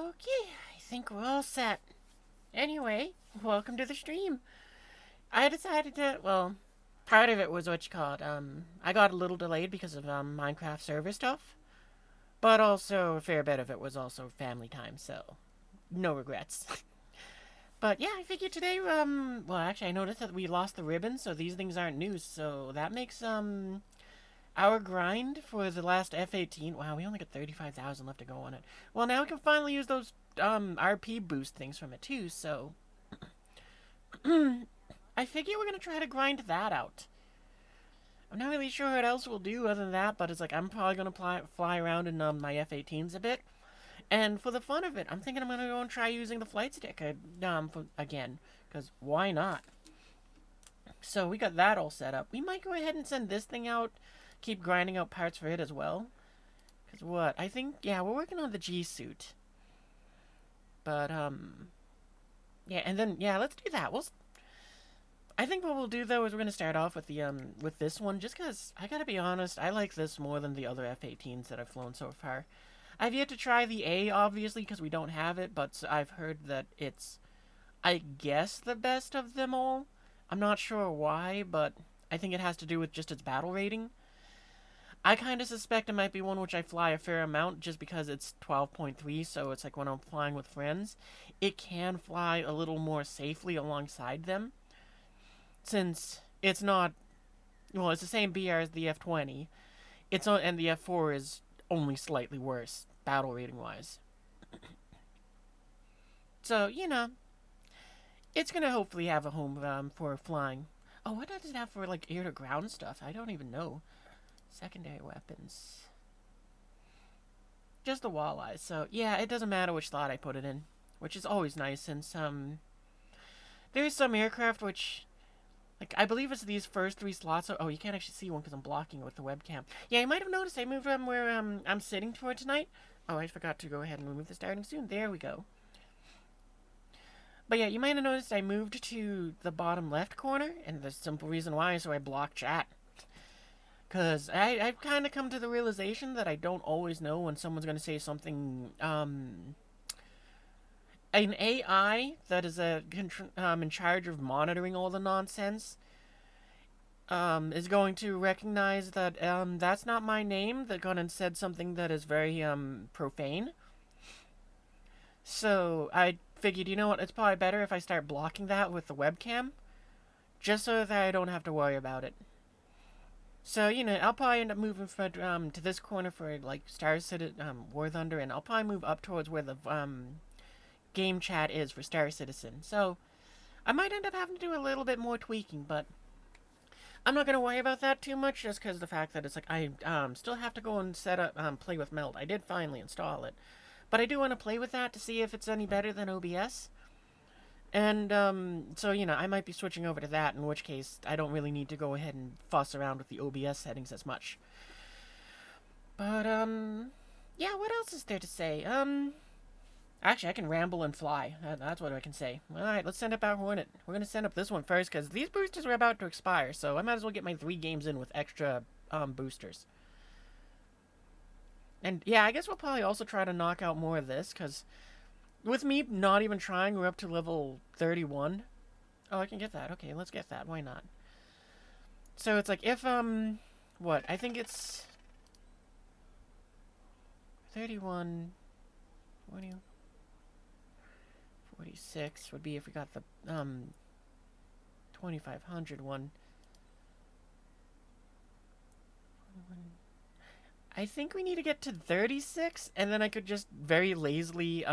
Okay, I think we're all set. Anyway, welcome to the stream. I decided to, well, part of it was what you called, I got a little delayed because of, Minecraft server stuff. But also, a fair bit of it was also family time, so no regrets. But yeah, I figured today, well, actually, I noticed that we lost the ribbon, so these things aren't new, so that makes, our grind for the last F18. Wow, we only got 35,000 left to go on it. Well, now we can finally use those, RP boost things from it, too, so I figure we're gonna try to grind that out. I'm not really sure what else we'll do other than that, but it's like I'm probably gonna fly around in my F18s a bit, and for the fun of it, I'm thinking I'm gonna go and try using the flight stick again, because why not? So we got that all set up. We might go ahead and send this thing out, keep grinding out parts for it as well. Cause what I think, yeah, we're working on the G suit, but yeah, and then yeah, let's do that. I think what we'll do though is we're gonna start off with the with this one, just cause I gotta be honest, I like this more than the other F-18s that I've flown so far. I've yet to try the A, obviously, because we don't have it, but I've heard that it's, I guess, the best of them all. I'm not sure why, but I think it has to do with just its battle rating. I kind of suspect it might be one which I fly a fair amount just because it's 12.3, so it's like when I'm flying with friends, it can fly a little more safely alongside them since it's not, well, it's the same BR as the F20. And the F4 is only slightly worse battle rating wise. So, it's gonna hopefully have a home for flying. Oh, what does it have for like air to ground stuff? I don't even know. Secondary weapons. Just the walleyes. So, yeah, it doesn't matter which slot I put it in, which is always nice since there's some aircraft which, like, I believe it's these first three slots. Oh, you can't actually see one because I'm blocking it with the webcam. Yeah, you might have noticed I moved where I'm sitting for tonight. Oh, I forgot to go ahead and remove the starting soon. There we go. But yeah, you might have noticed I moved to the bottom left corner, and the simple reason why is so I block chat. Because I've kind of come to the realization that I don't always know when someone's going to say something, an AI that is in charge of monitoring all the nonsense is going to recognize that that's not my name. That gone and said something that is very profane. So I figured, you know what? It's probably better if I start blocking that with the webcam, just so that I don't have to worry about it. So I'll probably end up moving to this corner for like Star Citizen, War Thunder, and I'll probably move up towards where the game chat is for Star Citizen. So I might end up having to do a little bit more tweaking, but I'm not gonna worry about that too much, just because the fact that it's like I still have to go and set up play with Meld. I did finally install it, but I do want to play with that to see if it's any better than OBS. And so I might be switching over to that, in which case I don't really need to go ahead and fuss around with the OBS settings as much. But yeah, what else is there to say? Actually, I can ramble and fly. That's what I can say. All right, let's send up our Hornet. We're gonna send up this one first because these boosters are about to expire, so I might as well get my 3 games in with extra boosters. And yeah, I guess we'll probably also try to knock out more of this because with me not even trying, we're up to level 31. Oh, I can get that. Okay, let's get that. Why not? So it's like if what? I think it's 31 40 46 would be if we got the 2500 one. I think we need to get to 36 and then I could just very lazily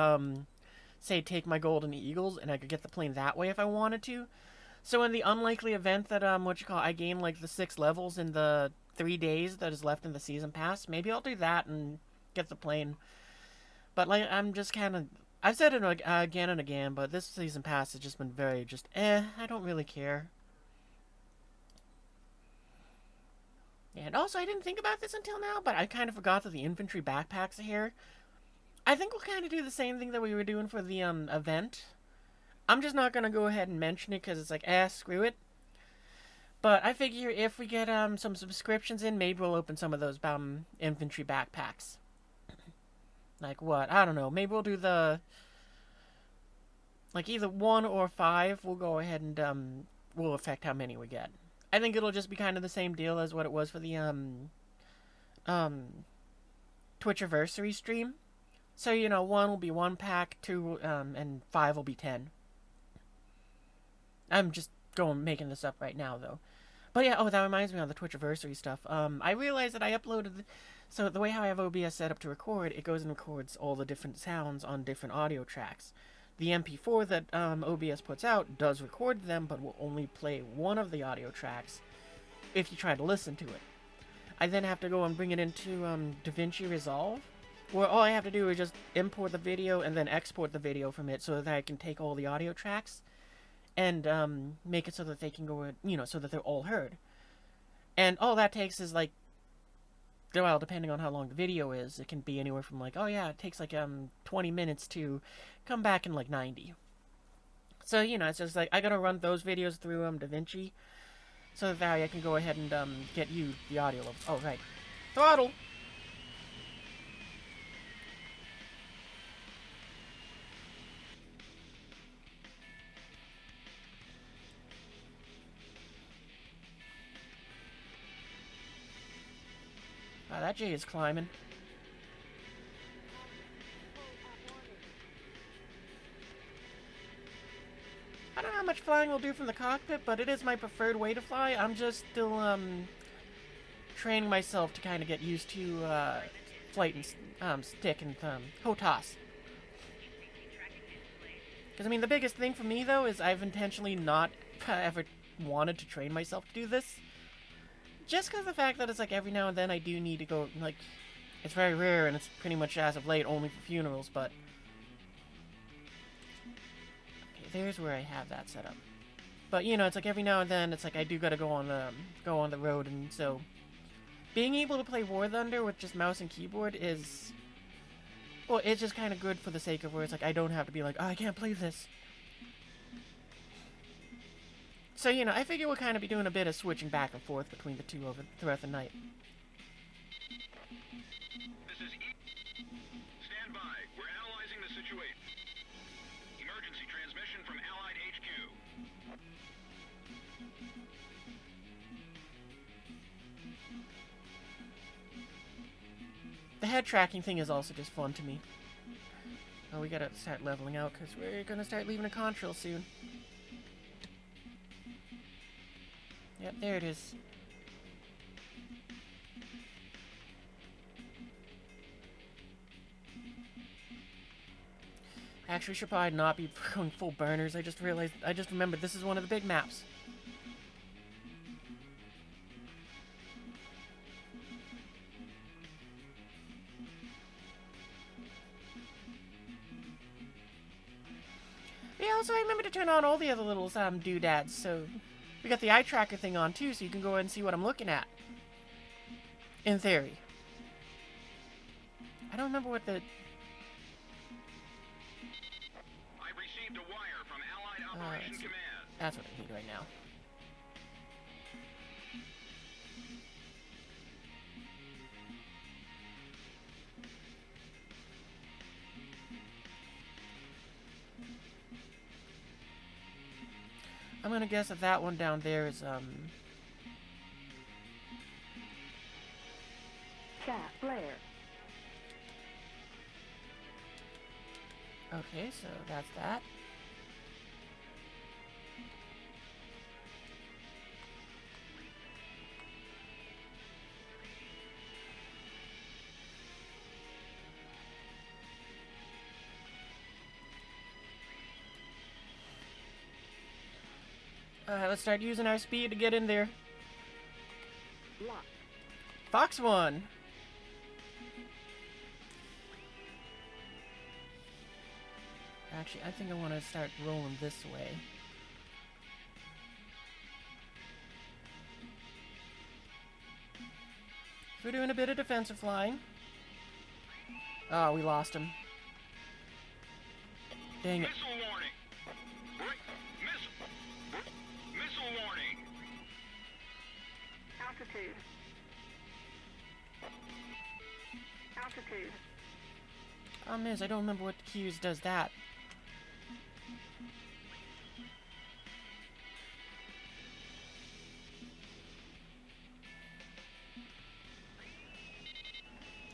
say take my golden eagles and I could get the plane that way if I wanted to. So in the unlikely event that I gain like the 6 levels in the 3 days that is left in the season pass, maybe I'll do that and get the plane. But like I'm just kind of, I've said it again and again, but this season pass has just been very I don't really care. And also, I didn't think about this until now, but I kind of forgot that the infantry backpacks are here. I think we'll kind of do the same thing that we were doing for the event. I'm just not gonna go ahead and mention it because it's like, screw it. But I figure if we get some subscriptions in, maybe we'll open some of those infantry backpacks. Like what? I don't know. Maybe we'll do the like either 1 or 5. We'll go ahead and will affect how many we get. I think it'll just be kind of the same deal as what it was for the um Twitchiversary stream. So, you know, 1 will be 1 pack, 2 and 5 will be 10. I'm just making this up right now though. But yeah, oh, that reminds me of the Twitchiversary stuff. I realized that I uploaded so the way how I have OBS set up to record, it goes and records all the different sounds on different audio tracks. The MP4 that OBS puts out does record them, but will only play one of the audio tracks if you try to listen to it. I then have to go and bring it into DaVinci Resolve, where all I have to do is just import the video and then export the video from it so that I can take all the audio tracks and make it so that they can go, you know, so that they're all heard. And all that takes is like, well, depending on how long the video is, it can be anywhere from like, oh yeah, it takes like 20 minutes to come back in like 90. So, you know, it's just like, I gotta run those videos through DaVinci so that I can go ahead and get you the audio level. Oh, right. Throttle! Wow, that J is climbing. I don't know how much flying we'll do from the cockpit, but it is my preferred way to fly. I'm just still training myself to kind of get used to flight and stick and HOTAS. Because I mean, the biggest thing for me though is I've intentionally not ever wanted to train myself to do this. Just because of the fact that it's like every now and then I do need to go, like, it's very rare and it's pretty much as of late only for funerals, but okay, there's where I have that set up. But you know, it's like every now and then it's like I do gotta go on the road, and so being able to play War Thunder with just mouse and keyboard is, well, it's just kind of good for the sake of where it's like I don't have to be like, oh, I can't play this. So, you know, I figure we'll kind of be doing a bit of switching back and forth between the two throughout the night. This is E. Stand by. We're analyzing the situation. Emergency transmission from Allied HQ. The head tracking thing is also just fun to me. Oh, we gotta start leveling out because we're gonna start leaving a contrail soon. Yep, there it is. Actually, we should probably not be going full burners. I just remembered this is one of the big maps. Yeah, also I remember to turn on all the other little doodads, so we got the eye tracker thing on too, so you can go ahead and see what I'm looking at. In theory. I don't remember what the... I've received a wire from Allied Operations Command. That's what I need right now. I'm gonna guess that that one down there is, Chat flare. okay, so that's that. Alright, let's start using our speed to get in there. Lock. Fox 1! Actually, I think I want to start rolling this way. We're doing a bit of defensive flying. Oh, we lost him. Dang it. Missile warning. Missile warning. Altitude. Altitude. Problem is, I don't remember what Q's does that.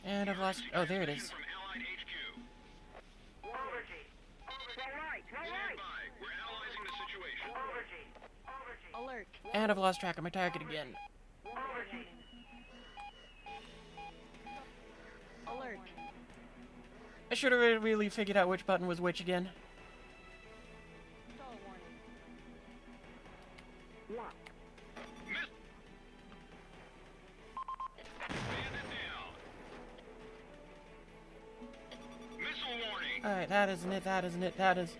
And I've lost... Oh, there it is. From Allied HQ. Stand by. We're analyzing the situation. Alert. And I've lost track of my target again. Alert. I should have really figured out which button was which again. Stall warning. Lock. Miss. Stand it down. Missile warning. Alright, that isn't it, that isn't it, that is...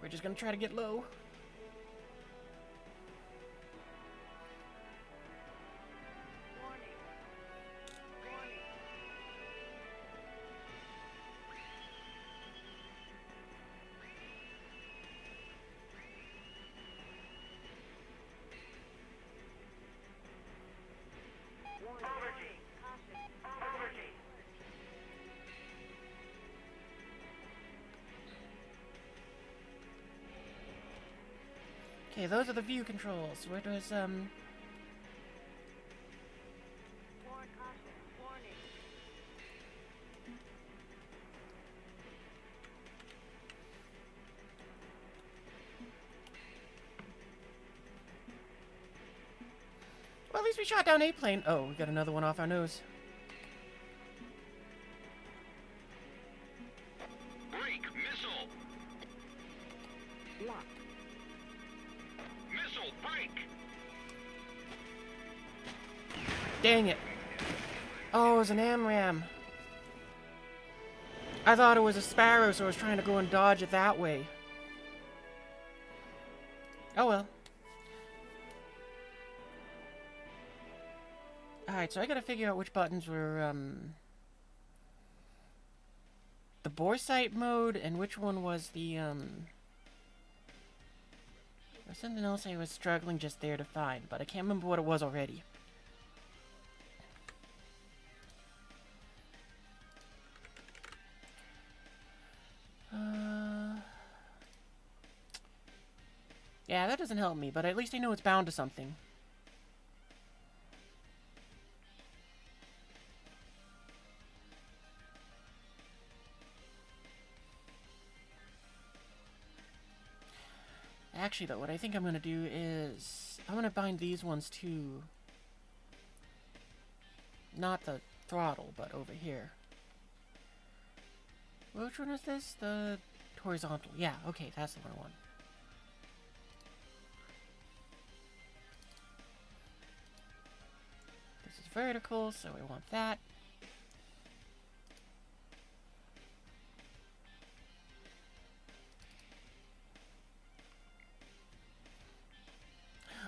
We're just gonna try to get low. Warning. Warning. Warning. Caution. Okay, those are the view controls. Where does, Warn caution. Warning. Well, at least we shot down a plane. Oh, we got another one off our nose. Break. Missile. Lock. Missile. Break. Dang it. Oh, it was an AMRAAM. I thought it was a Sparrow, so I was trying to go and dodge it that way. Oh well. Alright, so I gotta figure out which buttons were, the bore sight mode, and which one was the, There's something else I was struggling just there to find, but I can't remember what it was already. Yeah, that doesn't help me, but at least I know it's bound to something. Actually, though, what I think I'm going to do is... I'm going to bind these ones to... Not the throttle, but over here. Which one is this? The horizontal. Yeah, okay, that's the one I want. This is vertical, so I want that.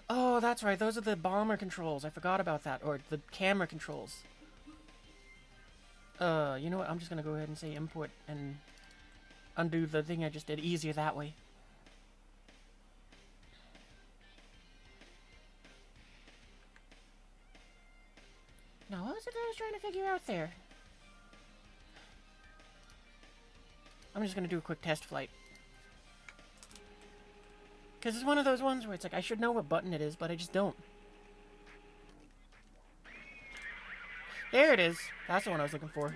Oh, that's right. Those are the bomber controls. I forgot about that. Or the camera controls. You know what? I'm just gonna go ahead and say import and undo the thing I just did. Easier that way. Now, what was it that I was trying to figure out there? I'm just gonna do a quick test flight. Because it's one of those ones where it's like, I should know what button it is, but I just don't. There it is. That's the one I was looking for.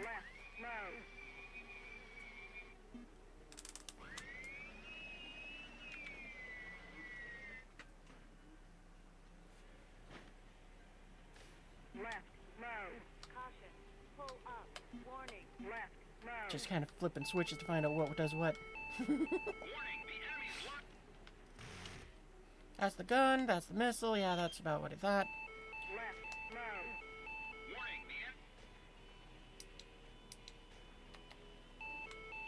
Left. Mode. Caution. Pull up. Warning. Left. Mode. Just kind of flipping switches to find out what does what. Warning. The enemy's locked. That's the gun, that's the missile. Yeah, that's about what I thought. Left. Mode. Warning.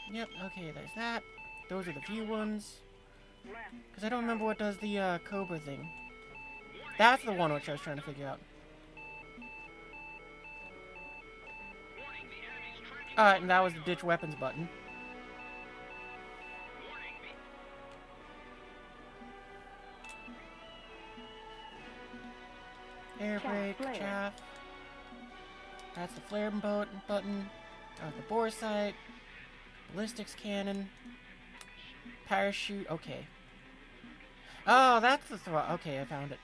The Yep, okay, there's that. Those are the few ones. Left. Because I don't remember what does the Cobra thing. That's the one which I was trying to figure out. warning. The enemy's tracking. Alright, and that was the ditch weapons button. Warning. Air brake, flare. chaff. That's the flare button. The bore sight. Ballistics cannon. Parachute. Okay. Oh, that's the throw. Okay, I found it.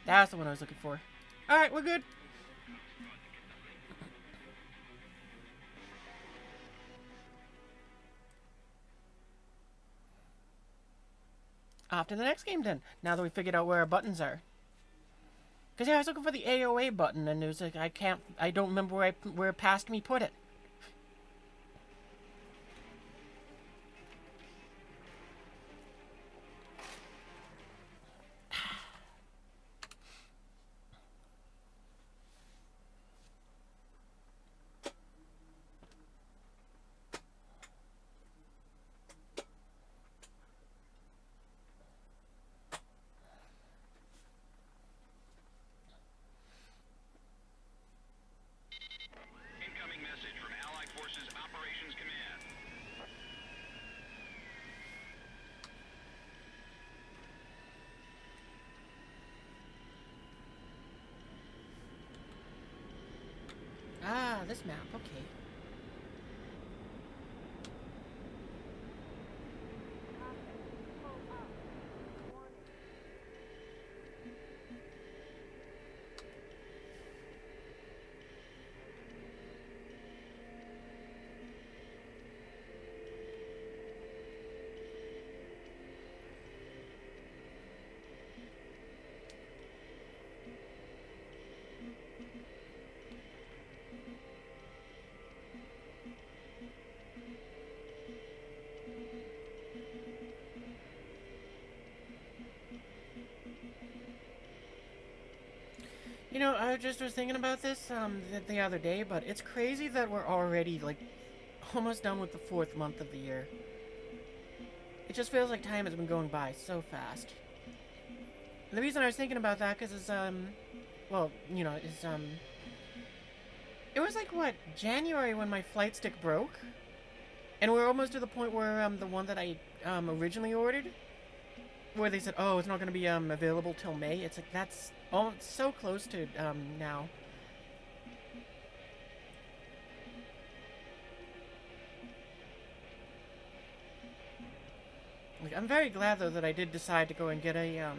That's the one I was looking for. Alright, we're good. Off to the next game then. Now that we figured out where our buttons are. Because yeah, I was looking for the AOA button and it was like, I don't remember where past me put it. Incoming message from Allied Forces Operations Command. Ah, this map, okay. You know, I just was thinking about this the other day, but it's crazy that we're already, like, almost done with the 4th month of the year. It just feels like time has been going by so fast. And the reason I was thinking about that, because it's, well, you know, it's, it was like, what, January when my flight stick broke? And we're almost to the point where, the one that I, originally ordered, where they said, oh, it's not going to be, available till May. It's like, that's, oh, it's so close to, now. Like, I'm very glad, though, that I did decide to go and get a,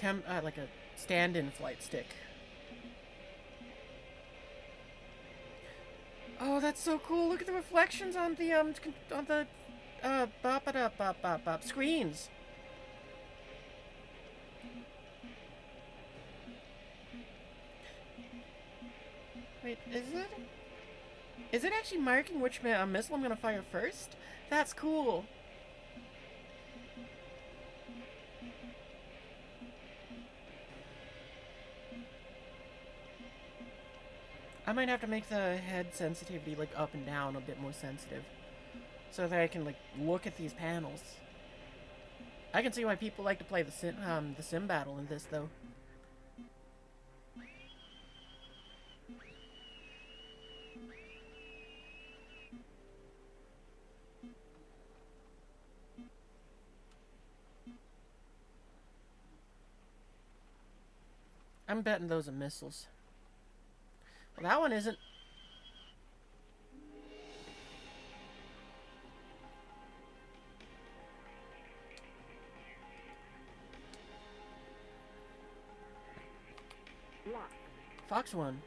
like a stand-in flight stick. Oh, that's so cool. Look at the reflections on the, screens. Wait, is it actually marking which missile I'm gonna fire first? That's cool. I might have to make the head sensitivity, like, up and down a bit more sensitive. So that I can, like, look at these panels. I can see why people like to play the sim battle in this, though. I'm betting those are missiles. Well, that one isn't. Fox one.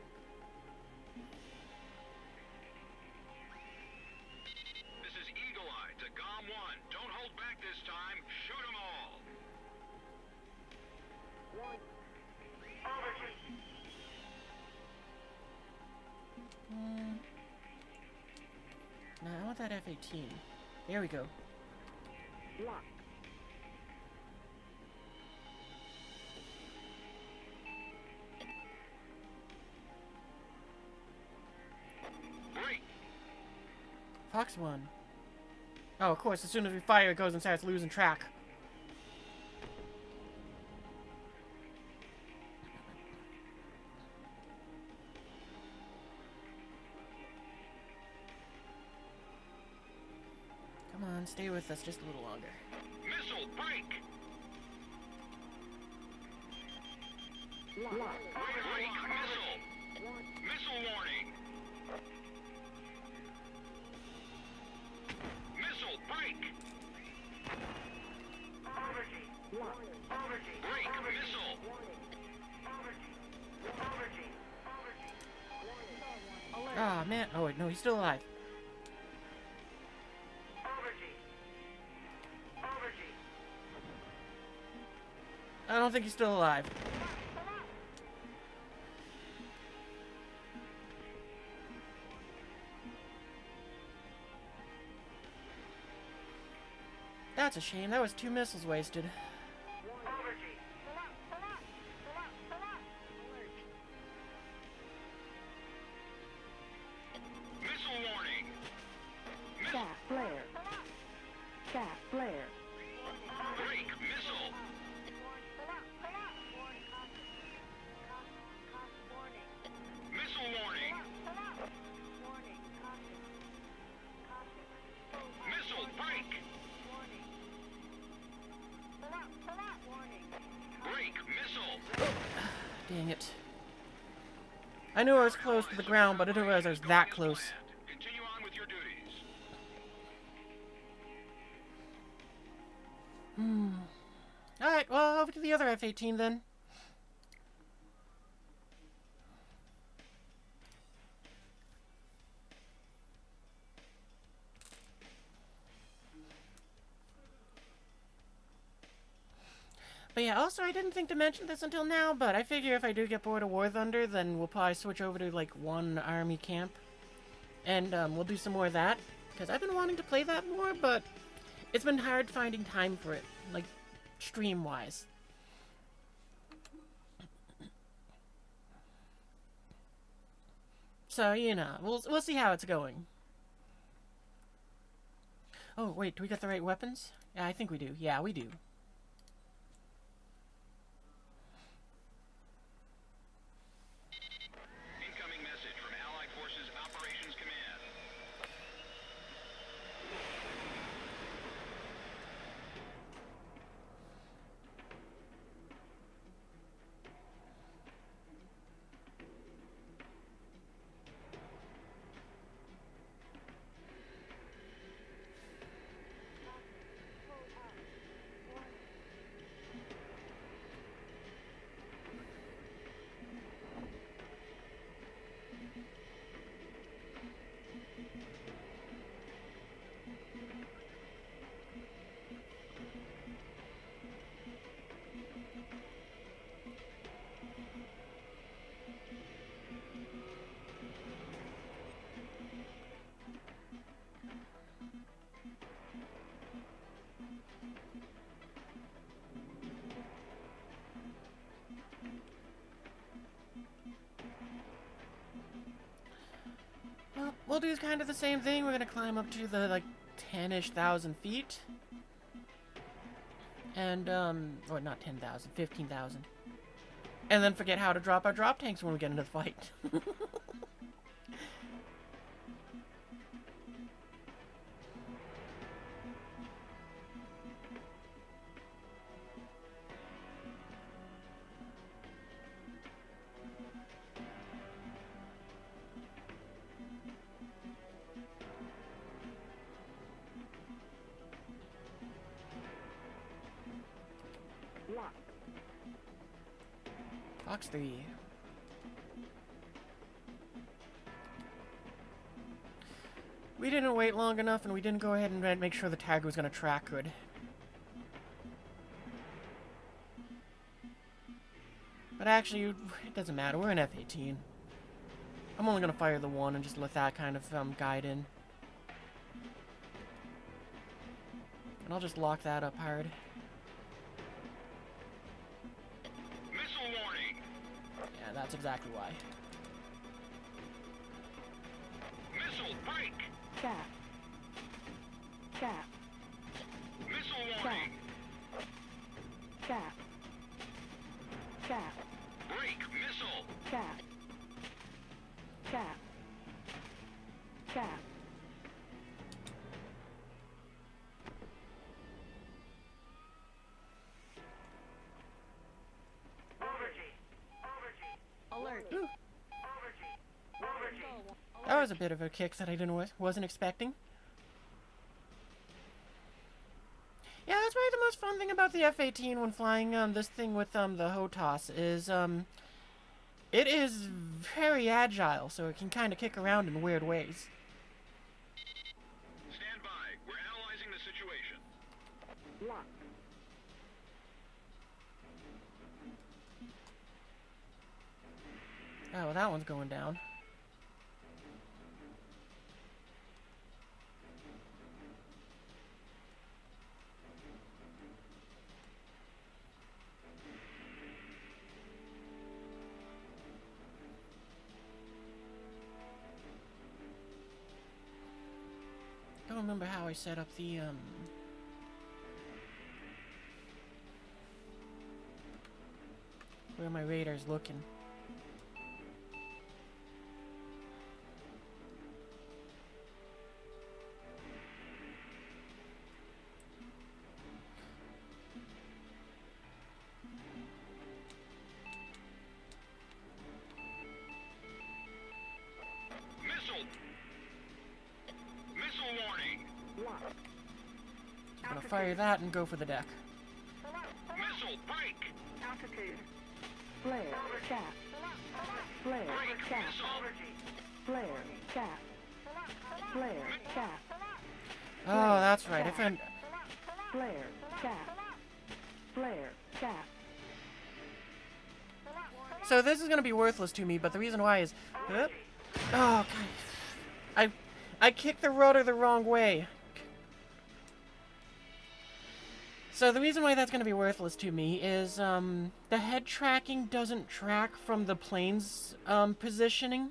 This is Eagle Eye to GOM 1. Don't hold back this time. Shoot them all. No, I want that F-18. There we go. Great. Fox one. Oh, of course, as soon as we fire, it goes and starts losing track. Come on, stay with us just a little longer. Missile break. Break. Missile. Missile warning. Missile, break! Break, missile! Ah, man. Oh, wait, no, he's still alive. I don't think he's still alive. That's a shame. That was 2 missiles wasted. Missile warning! Cat flare. Cat flare. Break, missile! Missile warning! Missile, break! Break, missile! Dang it. I knew I was close to the ground, but I didn't realize I was that close. Continue on with your duties. Alright, well, over to the other F-18 then. But yeah, also, I didn't think to mention this until now, but I figure if I do get bored of War Thunder, then we'll probably switch over to, like, one army camp. And, we'll do some more of that. Because I've been wanting to play that more, but it's been hard finding time for it. Like, stream-wise. So, you know, we'll see how it's going. Oh, wait, do we get the right weapons? Yeah, I think we do. Yeah, we do. Incoming message from Allied Forces Operations Command. Well, we'll do kind of the same thing. We're gonna climb up to the, like, 10-ish thousand feet. And, or not 10,000, 15,000. And then forget how to drop our drop tanks when we get into the fight. Lock. Fox 3. We didn't wait long enough, and we didn't go ahead and make sure the tag was going to track good. But actually, it doesn't matter. We're in F-18. I'm only going to fire the one and just let that kind of guide in. And I'll just lock that up hard. Missile warning! Yeah, that's exactly why. Missile, break! Cap. Cap. Missile warning! Cap. Cap. Break, missile! Cap. Cap. Cap. Alert. Ooh. That was a bit of a kick that I wasn't expecting. Yeah, that's probably the most fun thing about the F-18 when flying this thing with the HOTAS is it is very agile, so it can kind of kick around in weird ways. Stand by. We're analyzing the situation. Locked. Oh, well, that one's going down. I don't remember how I set up the where my radar's looking. Missile! Missile warning! Locked. I'm gonna fire that and go for the deck. Missile break! Altitude. Flare. Cap. Flare. Break Cap. missile! Flare. Cap. Flare. Cap. Oh, that's right. I found. Flare. Cap. Flare. Cap. So this is gonna be worthless to me, but the reason why is, oh, God. I kicked the rudder the wrong way. So the reason why that's gonna be worthless to me is the head tracking doesn't track from the plane's positioning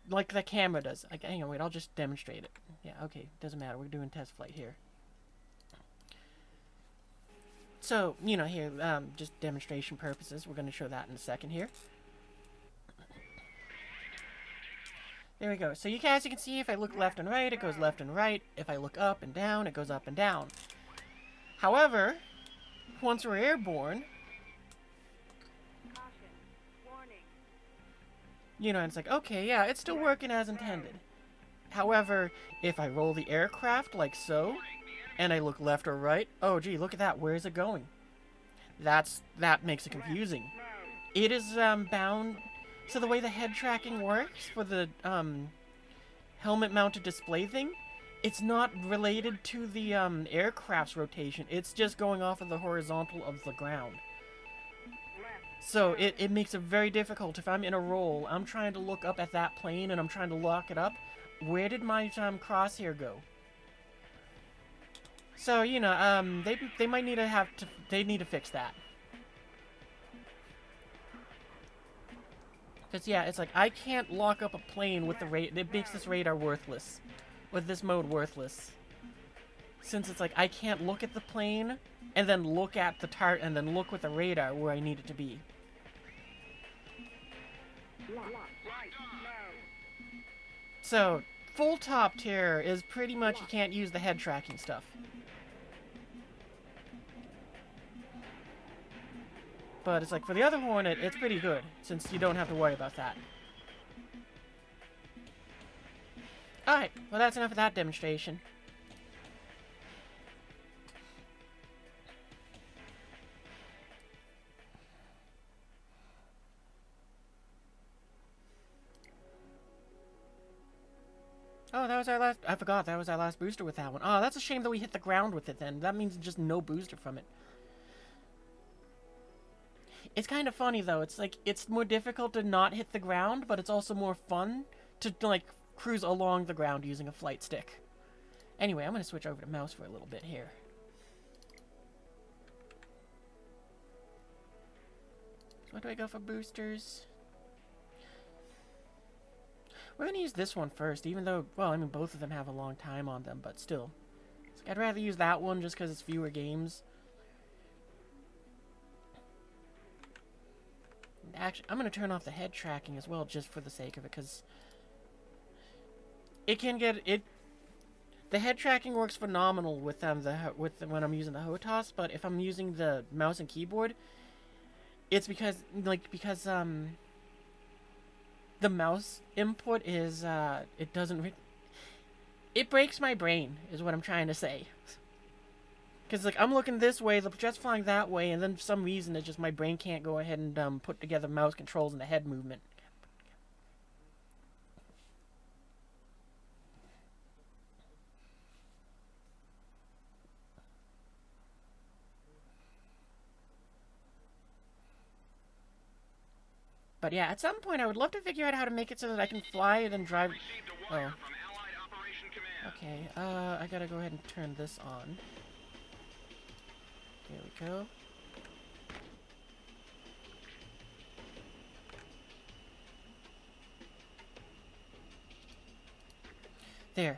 like the camera does. Hang on, wait, I'll just demonstrate it. Yeah, okay, doesn't matter. We're doing test flight here. So, you know, here, just demonstration purposes, we're going to show that in a second here. There we go. So you guys, you can see if I look left and right, it goes left and right. If I look up and down, it goes up and down. However, once we're airborne, Caution. Warning. you know, it's like, okay, yeah, it's still working as intended. However, if I roll the aircraft like so, and I look left or right, oh gee, look at that, where is it going? That makes it confusing. It is bound, so the way the head tracking works for the helmet mounted display thing, it's not related to the aircraft's rotation, it's just going off of the horizontal of the ground. So it makes it very difficult. If I'm in a roll, I'm trying to look up at that plane and I'm trying to lock it up. Where did my crosshair go? So, you know, they might need to they need to fix that. Because, yeah, it's like, I can't lock up a plane with the radar. It makes this radar worthless. With this mode worthless. Since it's like, I can't look at the plane, and then look at the target, and then look with the radar where I need it to be. So, full top tier is pretty much you can't use the head tracking stuff. But it's like, for the other Hornet, it's pretty good, since you don't have to worry about that. Alright, well that's enough of that demonstration. Oh, that was our last... I forgot, that was our last booster with that one. Oh, that's a shame that we hit the ground with it then. That means just no booster from it. It's kind of funny, though. It's like, it's more difficult to not hit the ground, but it's also more fun to, like, cruise along the ground using a flight stick. Anyway, I'm going to switch over to mouse for a little bit here. So what do I go for boosters? We're going to use this one first, even though, well, I mean, both of them have a long time on them, but still. It's like, I'd rather use that one just because it's fewer games. Actually, I'm going to turn off the head tracking as well, just for the sake of it, because it can get it. The head tracking works phenomenal with when I'm using the HOTAS, but if I'm using the mouse and keyboard, it's because the the mouse input is, it doesn't... It breaks my brain, is what I'm trying to say. Because, like, I'm looking this way, the jet's flying that way, and then for some reason, it's just my brain can't go ahead and put together mouse controls and the head movement. But yeah, at some point I would love to figure out how to make it so that I can fly it and drive... Oh. Okay, I gotta go ahead and turn this on. There we go. There.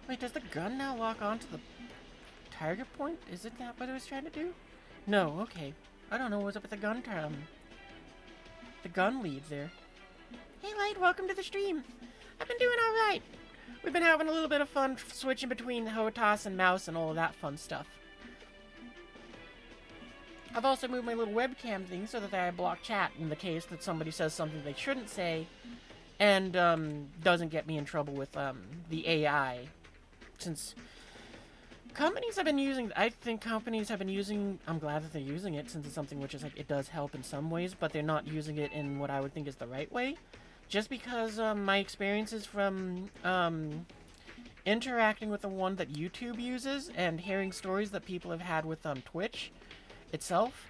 Wait, does the gun now lock onto the target point? Is it that what it was trying to do? No, okay. I don't know what's up with the gun the gun lead there. Hey Light, welcome to the stream. I've been doing alright. We've been having a little bit of fun switching between HOTAS and mouse and all of that fun stuff. I've also moved my little webcam thing so that I block chat in the case that somebody says something they shouldn't say and doesn't get me in trouble with the AI. Since companies have been using, I think companies have been using, I'm glad that they're using it since it's something which is like, it does help in some ways, but they're not using it in what I would think is the right way. Just because my experiences from interacting with the one that YouTube uses and hearing stories that people have had with Twitch itself,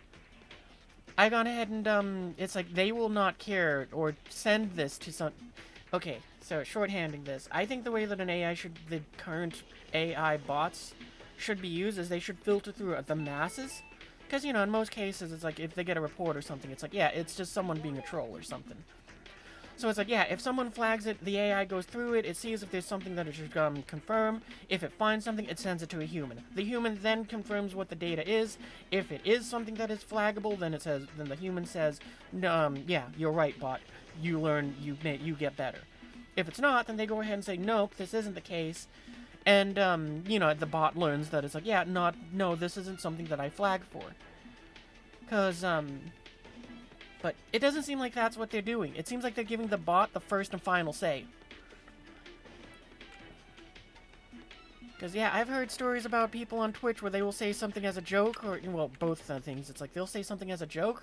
I gone ahead and it's like they will not care or send this to some... Okay, so shorthanding this, I think the way that the current AI bots should be used is they should filter through the masses. Because, you know, in most cases, it's like if they get a report or something, it's like, yeah, it's just someone being a troll or something. So it's like, yeah, if someone flags it, the AI goes through it, it sees if there's something that it should confirm. If it finds something, it sends it to a human. The human then confirms what the data is. If it is something that is flaggable, then the human says, yeah, you're right, bot. You learn, you get better. If it's not, then they go ahead and say, nope, this isn't the case. And, you know, the bot learns that it's like, yeah, no, this isn't something that I flagged for. Because, but it doesn't seem like that's what they're doing. It seems like they're giving the bot the first and final say. Because, yeah, I've heard stories about people on Twitch where they will say something as a joke, or, well, both things. It's like, they'll say something as a joke,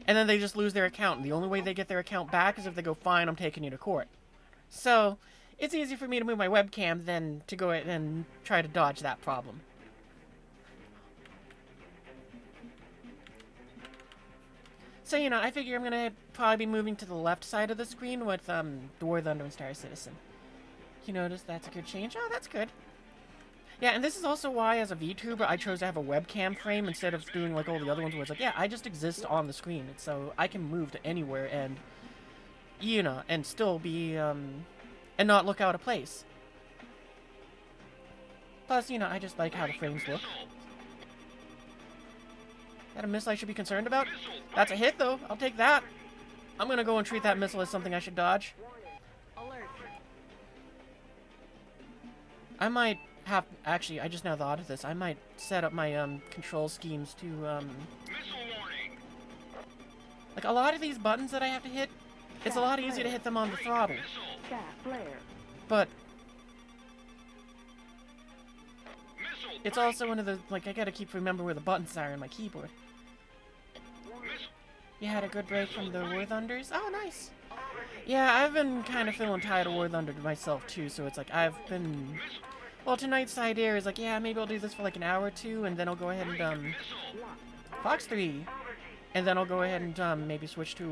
and then they just lose their account. And the only way they get their account back is if they go, fine, I'm taking you to court. So, it's easy for me to move my webcam than to go ahead and try to dodge that problem. So, you know, I figure I'm gonna probably be moving to the left side of the screen with, the War Thunder and Star Citizen. You notice that's a good change? Oh, that's good. Yeah, and this is also why, as a VTuber, I chose to have a webcam frame instead of doing, like, all the other ones where it's like, yeah, I just exist on the screen, so I can move to anywhere and, you know, and still be, and not look out of place. Plus, you know, I just like how the frames look. That a missile I should be concerned about? That's a hit, though. I'll take that. I'm gonna go and treat that missile as something I should dodge. I might have... Actually, I just now thought of this. I might set up my, control schemes to, like, a lot of these buttons that I have to hit, it's a lot easier to hit them on the throttle. But... it's also one of the... Like, I gotta keep remember where the buttons are in my keyboard. You had a good break from the War Thunders? Oh, nice. Yeah, I've been kind of feeling tired of War Thunder myself, too, so it's like, I've been... Well, tonight's idea is like, yeah, maybe I'll do this for like an hour or two, and then I'll go ahead and, Fox 3. And then I'll go ahead and, maybe switch to,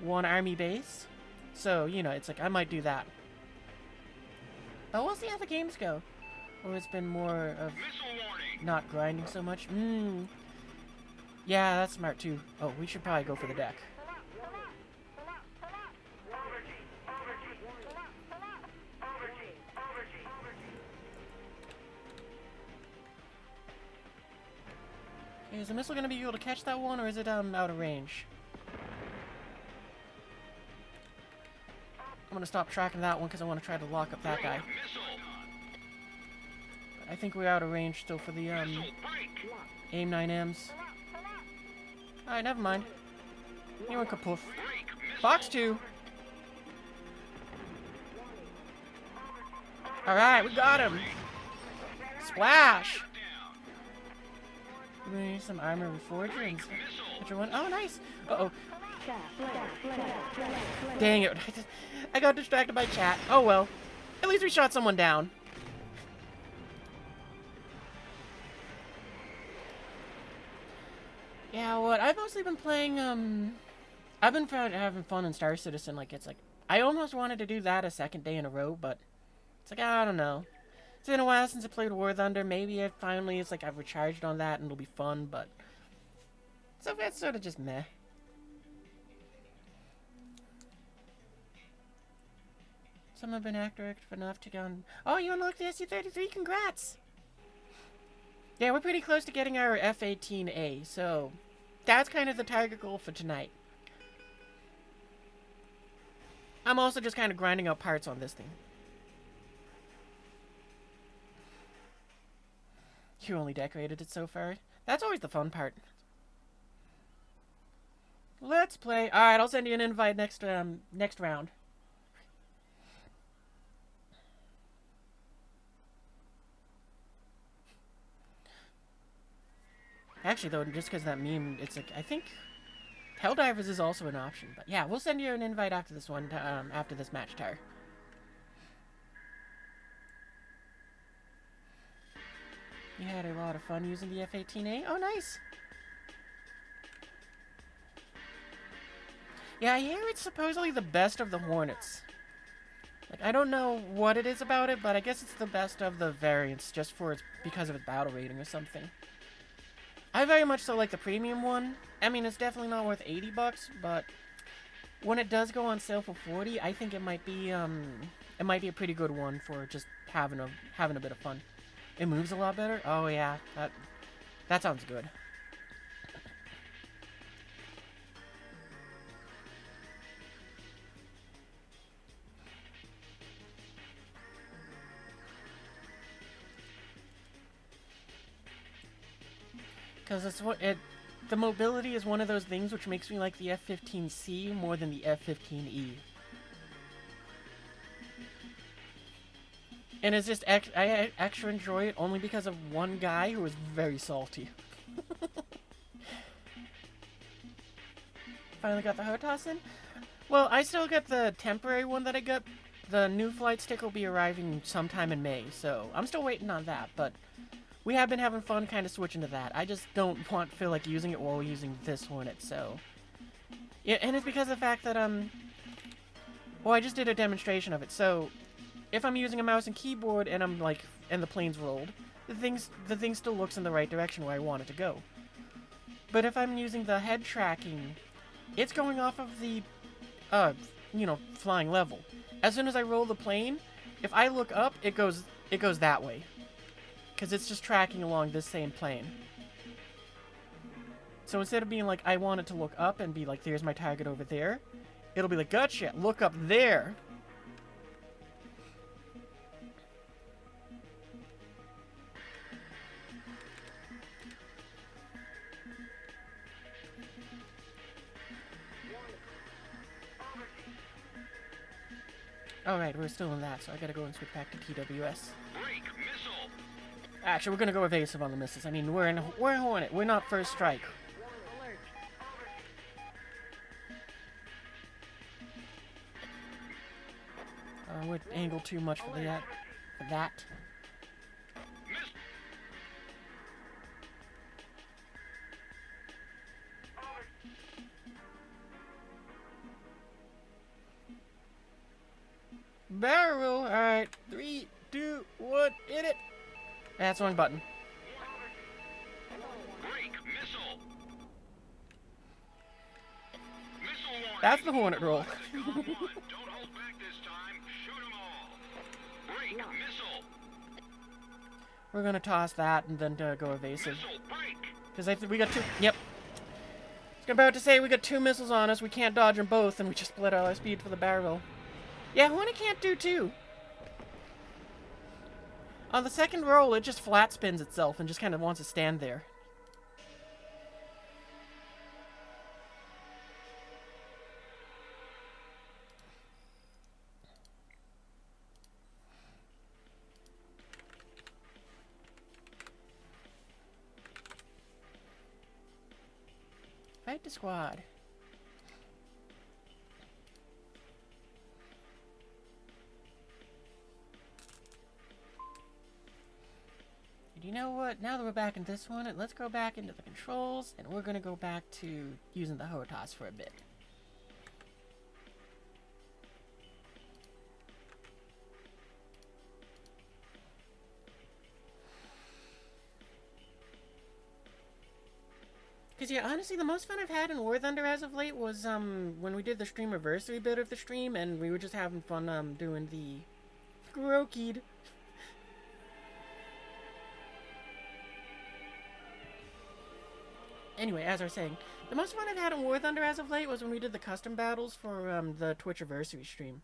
one army base. So, you know, it's like, I might do that. But we'll see how the games go. Or it's been more of not grinding so much. Yeah, that's smart too. Oh, we should probably go for the deck. Is the missile gonna be able to catch that one, or is it out of range? I'm gonna stop tracking that one because I want to try to lock up that guy. But I think we're out of range still for the AIM 9Ms. Alright, never mind. You went kapoof. Fox 2. Alright, we got him. Splash. We need some armor reforger and one. Oh, nice. Uh-oh. Dang it. I got distracted by chat. Oh, well. At least we shot someone down. Yeah, what? I've mostly been playing, I've been having fun in Star Citizen. Like, it's like, I almost wanted to do that a second day in a row, but it's like, I don't know. It's been a while since I played War Thunder. Maybe it finally, it's like I've recharged on that and it'll be fun, but so it's sort of just meh. Some have been active enough to go on. Oh, you unlocked the SU-33? Congrats! Yeah, we're pretty close to getting our F-18A, so that's kind of the target goal for tonight. I'm also just kind of grinding out parts on this thing. You only decorated it so far. That's always the fun part. Let's play. Alright, I'll send you an invite next round. Actually, though, just because that meme, it's like, I think Helldivers is also an option. But yeah, we'll send you an invite after this one, after this match, Tar. You had a lot of fun using the F-18A. Oh, nice. Yeah, I hear it's supposedly the best of the Hornets. Like, I don't know what it is about it, but I guess it's the best of the variants, just because of its battle rating or something. I very much so like the premium one. I mean, it's definitely not worth $80, but when it does go on sale for $40, I think it might be a pretty good one for just having a bit of fun. It moves a lot better. Oh yeah, that sounds good. Because the mobility is one of those things which makes me like the F-15C more than the F-15E. And it's just, I extra enjoy it only because of one guy who is very salty. Finally got the HOTAS in? Well, I still got the temporary one that I got. The new flight stick will be arriving sometime in May, so I'm still waiting on that, but we have been having fun kind of switching to that. I just don't feel like using it while using this Hornet, so... Yeah, and it's because of the fact that, well, I just did a demonstration of it, so if I'm using a mouse and keyboard and I'm like, and the plane's rolled, the thing still looks in the right direction where I want it to go. But if I'm using the head tracking, it's going off of the, you know, flying level. As soon as I roll the plane, if I look up, it goes that way. Because it's just tracking along this same plane. So instead of being like, I want it to look up and be like, there's my target over there, it'll be like, gotcha, look up there. Alright, we're still in that, so I gotta go and switch back to TWS. Actually, we're gonna go evasive on the missiles. I mean, we're in Hornet. We're not first strike. We're angled too much for that. Barrel. All right, 3, 2, 1, hit it. That's one button. That's the Hornet roll. Don't hold back this time. Shoot 'em all. Break missile. We're gonna toss that and then go evasive. Missile break. Because we got two... Yep. I was about to say we got two missiles on us. We can't dodge them both, and we just split our speed for the barrel. Yeah, Hornet can't do two. On the second roll, it just flat spins itself and just kind of wants to stand there. Fight the squad. And you know what? Now that we're back in this one, let's go back into the controls, and we're gonna go back to using the HOTAS for a bit. Because, yeah, honestly, the most fun I've had in War Thunder as of late was, when we did the streamiversary bit of the stream, and we were just having fun, doing the Grokied. Anyway, as I was saying, the most fun I've had in War Thunder as of late was when we did the custom battles for, the Twitchiversary stream.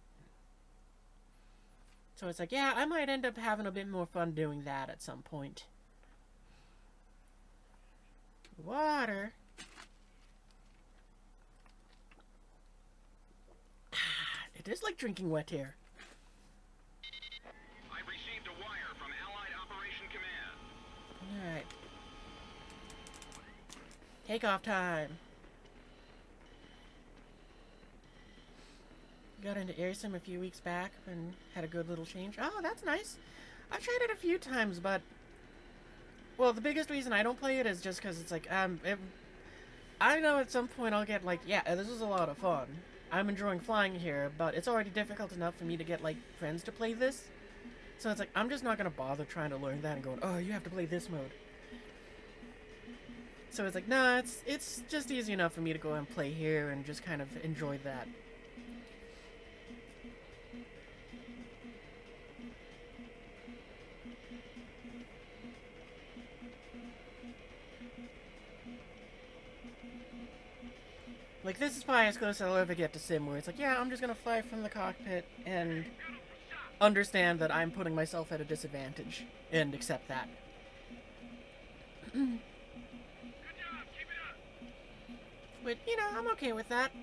So it's like, yeah, I might end up having a bit more fun doing that at some point. Water. It is like drinking wet air. I've received a wire from Allied Operation Command. Alright. Takeoff time. Got into air sim a few weeks back and had a good little change. Oh, that's nice. I've tried it a few times, but... Well, the biggest reason I don't play it is just because it's like, I know at some point I'll get like, yeah, this is a lot of fun. I'm enjoying flying here, but it's already difficult enough for me to get, like, friends to play this. So it's like, I'm just not going to bother trying to learn that and going, oh, you have to play this mode. So it's like, nah, it's just easy enough for me to go and play here and just kind of enjoy that. Like, this is probably as close as I'll ever get to sim, where it's like, yeah, I'm just gonna fly from the cockpit and understand that I'm putting myself at a disadvantage, and accept that. But, you know, I'm okay with that.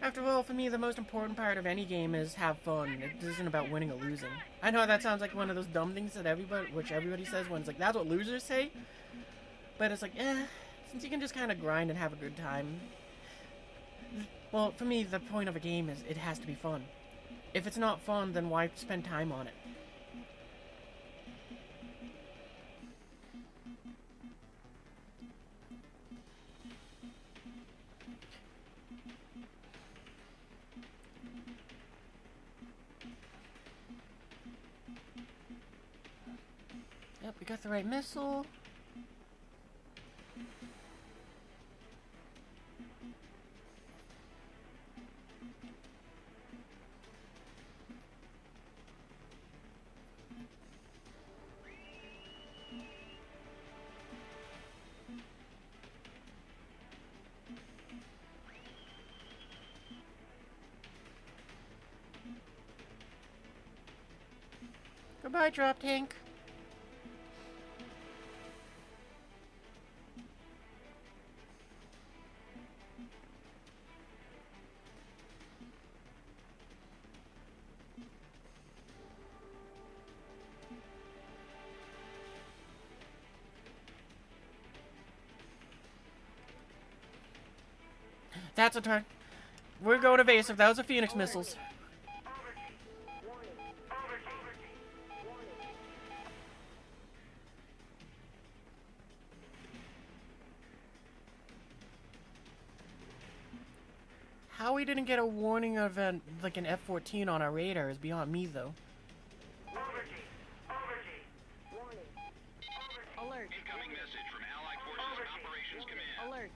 After all, for me, the most important part of any game is have fun. It isn't about winning or losing. I know that sounds like one of those dumb things that everybody says when it's like, that's what losers say. But it's like, since you can just kind of grind and have a good time. Well, for me, the point of a game is it has to be fun. If it's not fun, then why spend time on it? Yep, we got the right missile. Goodbye, drop tank. That's a turn. We're going evasive. That was a Phoenix missiles. How we didn't get a warning of like an F-14 on our radar is beyond me, though. Alert. Incoming message from Allied Forces Operations Command. Alert.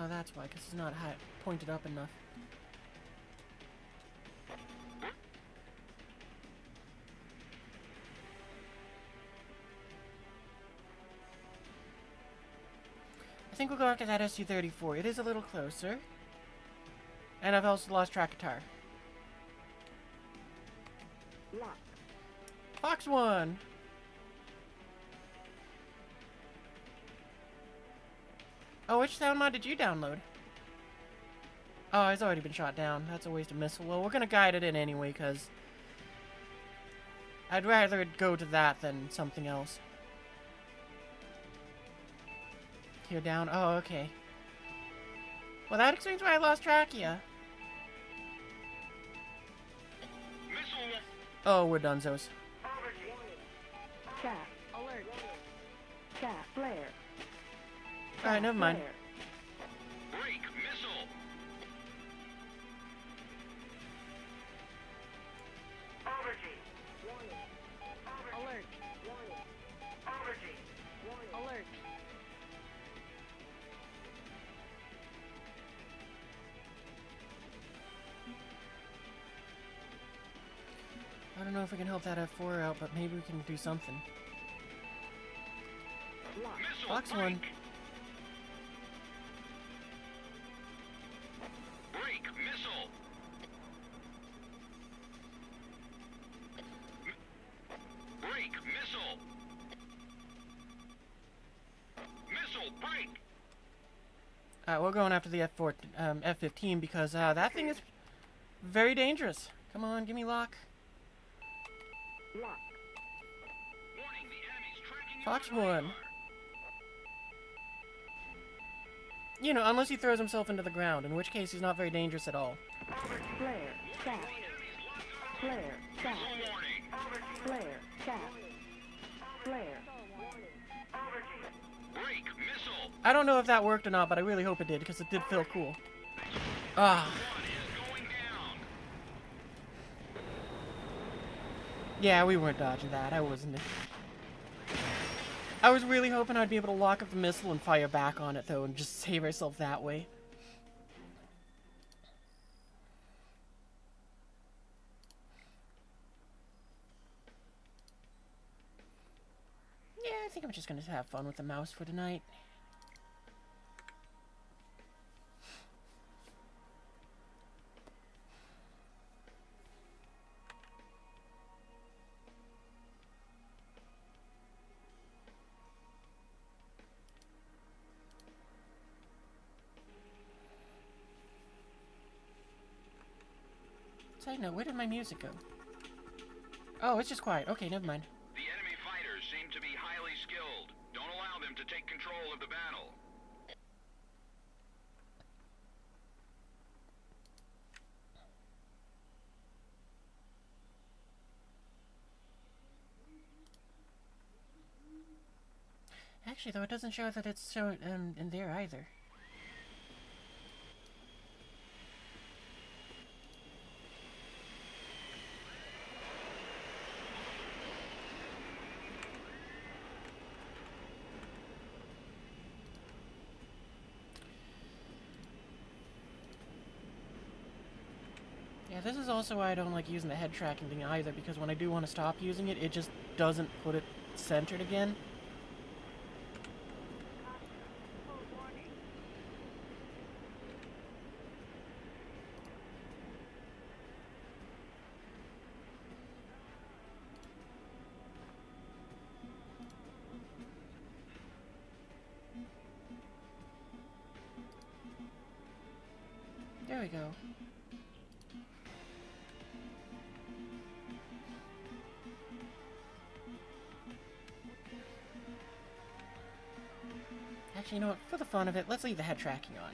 Oh, that's why, because it's not high, pointed up enough. I think we'll go after that SU-34. It is a little closer. And I've also lost track of tar. Lock. Fox 1! Oh, which sound mod did you download? Oh, it's already been shot down. That's a waste of missile. Well, we're gonna guide it in anyway, because I'd rather it go to that than something else. Here down. Oh, okay. Well, that explains why I lost track of ya. Missile. Oh, we're donezo's. Chat. Alert. Chat. Flare. Alright, never mind. Flare. Break. Missile. Alert. Alert. I don't know if we can help that F4 out, but maybe we can do something. Lock. Missile. Fox break. 1. Break. Missile. Break. Missile. Missile. Break. We're going after the F-15 because that thing is very dangerous. Come on, give me lock. Lock. Warning, the enemy's tracking you Fox on 1. radar. You know, unless he throws himself into the ground, in which case he's not very dangerous at all. Flare. Chat. Flare. Chat. Missile warning. Flare. Chat. Flare. Break. Missile. I don't know if that worked or not, but I really hope it did, because it did feel cool. Ah. One is going down. Yeah, we weren't dodging that. I wasn't. I was really hoping I'd be able to lock up the missile and fire back on it, though, and just save ourselves that way. Yeah, I think I'm just gonna have fun with the mouse for tonight. Side note, where did my music go? Oh, it's just quiet. Okay, never mind. The enemy fighters seem to be highly skilled. Don't allow them to take control of the battle. Actually, though, it doesn't show that it's showing in there either. Yeah, this is also why I don't like using the head tracking thing either, because when I do want to stop using it, it just doesn't put it centered again. There we go. Actually, you know what? For the fun of it, let's leave the head tracking on.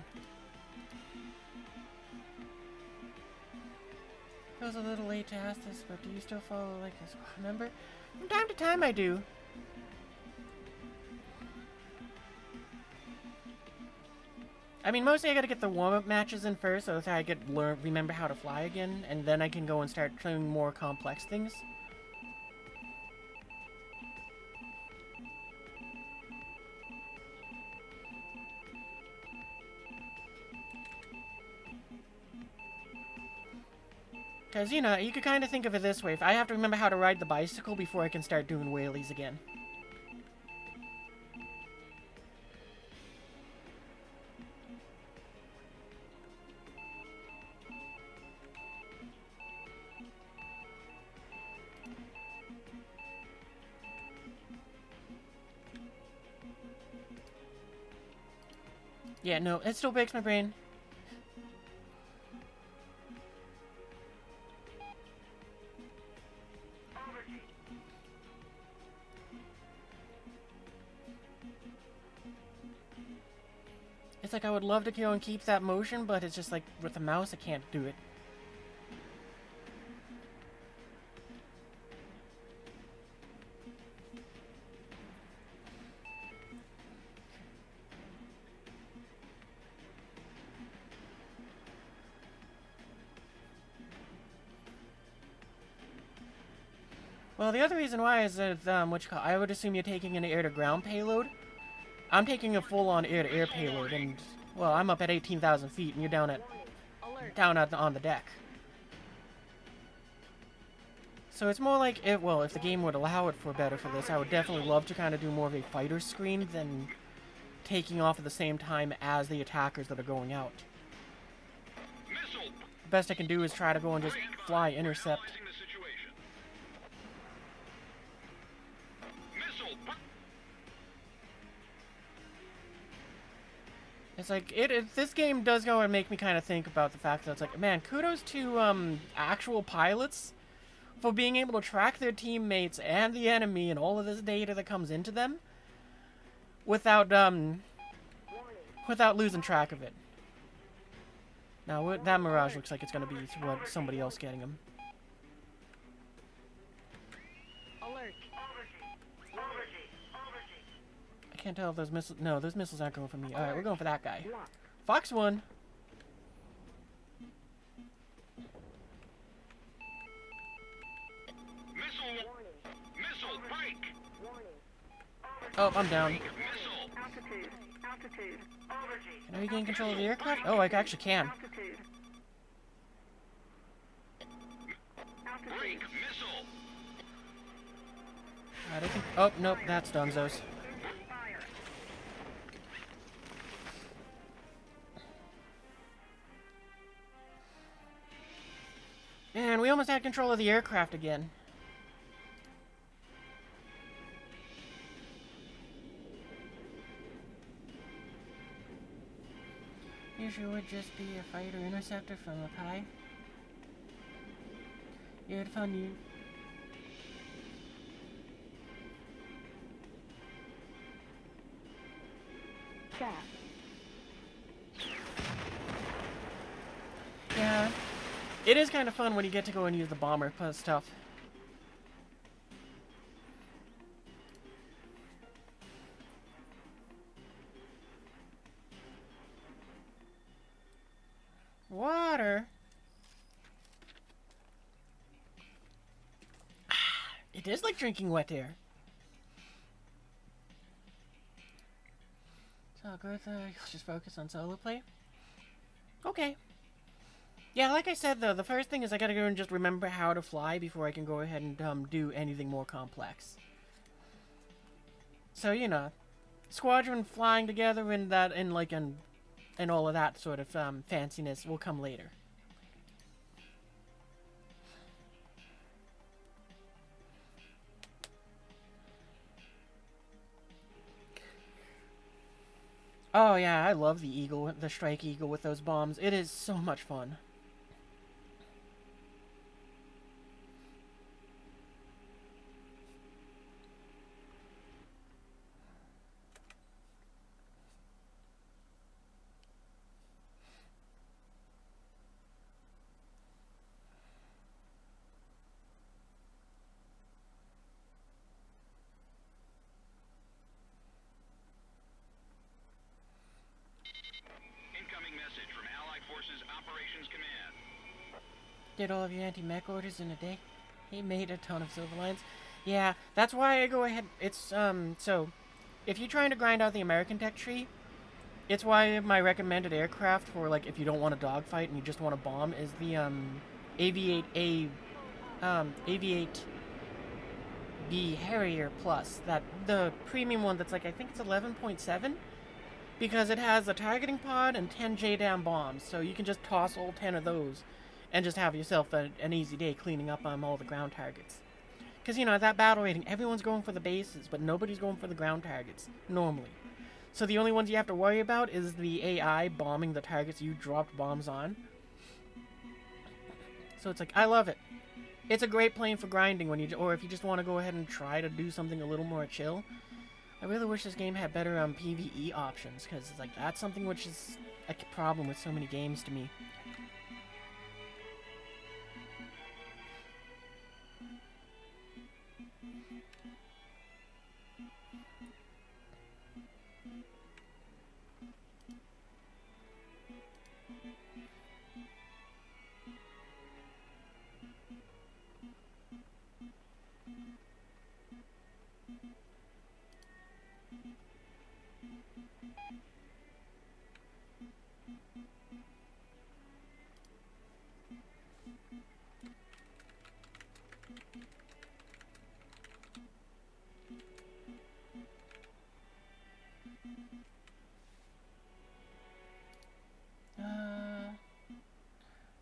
It was a little late to ask this, but do you still follow like this? Remember? From time to time I do. I mean, mostly I gotta get the warm-up matches in first, so that I could remember how to fly again, and then I can go and start doing more complex things. Because, you know, you could kind of think of it this way. If I have to remember how to ride the bicycle before I can start doing wheelies again. Yeah, no, it still breaks my brain. It's like I would love to go and keep that motion, but it's just like with the mouse, I can't do it. Well, the other reason why is that, I would assume you're taking an air-to-ground payload. I'm taking a full-on air-to-air payload, and, well, I'm up at 18,000 feet, and you're down on the deck. So it's more like, if the game would allow it for this, I would definitely love to kind of do more of a fighter screen than taking off at the same time as the attackers that are going out. Missile. The best I can do is try to go and just fly, intercept. Analyzing the situation. Missile. It's like, this game does go and make me kind of think about the fact that it's like, man, kudos to actual pilots for being able to track their teammates and the enemy and all of this data that comes into them without losing track of it. Now, that Mirage looks like it's going to be somebody else getting him. Alert. I can't tell if those missiles... No, those missiles aren't going for me. Alright, we're going for that guy. Fox 1. Missile break. Oh, I'm down. Missile. Altitude. Can I regain control of the aircraft? Oh, I actually can. Break. Missile. Alright, I think... Oh, nope, that's Dunzos. Man, we almost had control of the aircraft again. Usually would just be a fighter interceptor from up high. Yeah, it'd fun you. Yeah. It is kind of fun when you get to go and use the bomber stuff. Water. It is like drinking wet air. So I'll go with just focus on solo play. Okay. Yeah, like I said though, the first thing is I gotta go and just remember how to fly before I can go ahead and do anything more complex. So, you know, squadron flying together and all of that sort of fanciness will come later. Oh yeah, I love the Eagle, the Strike Eagle with those bombs. It is so much fun. Incoming message from Allied Forces Operations Command. Did all of your anti-mech orders in a day? He made a ton of silver lines. Yeah, that's why I go ahead. It's, so, if you're trying to grind out the American tech tree, it's why my recommended aircraft for, like, if you don't want a dogfight and you just want a bomb is the, Aviate Aviate B Harrier Plus, that the premium one that's like, I think it's 11.7, because it has a targeting pod and 10 JDAM bombs, so you can just toss all 10 of those and just have yourself an easy day cleaning up all the ground targets. Because, you know, at that battle rating, everyone's going for the bases, but nobody's going for the ground targets, normally. So the only ones you have to worry about is the AI bombing the targets you dropped bombs on. So it's like, I love it. It's a great plane for grinding when you, or if you just want to go ahead and try to do something a little more chill. I really wish this game had better PvE options, because it's like, that's something which is a problem with so many games to me.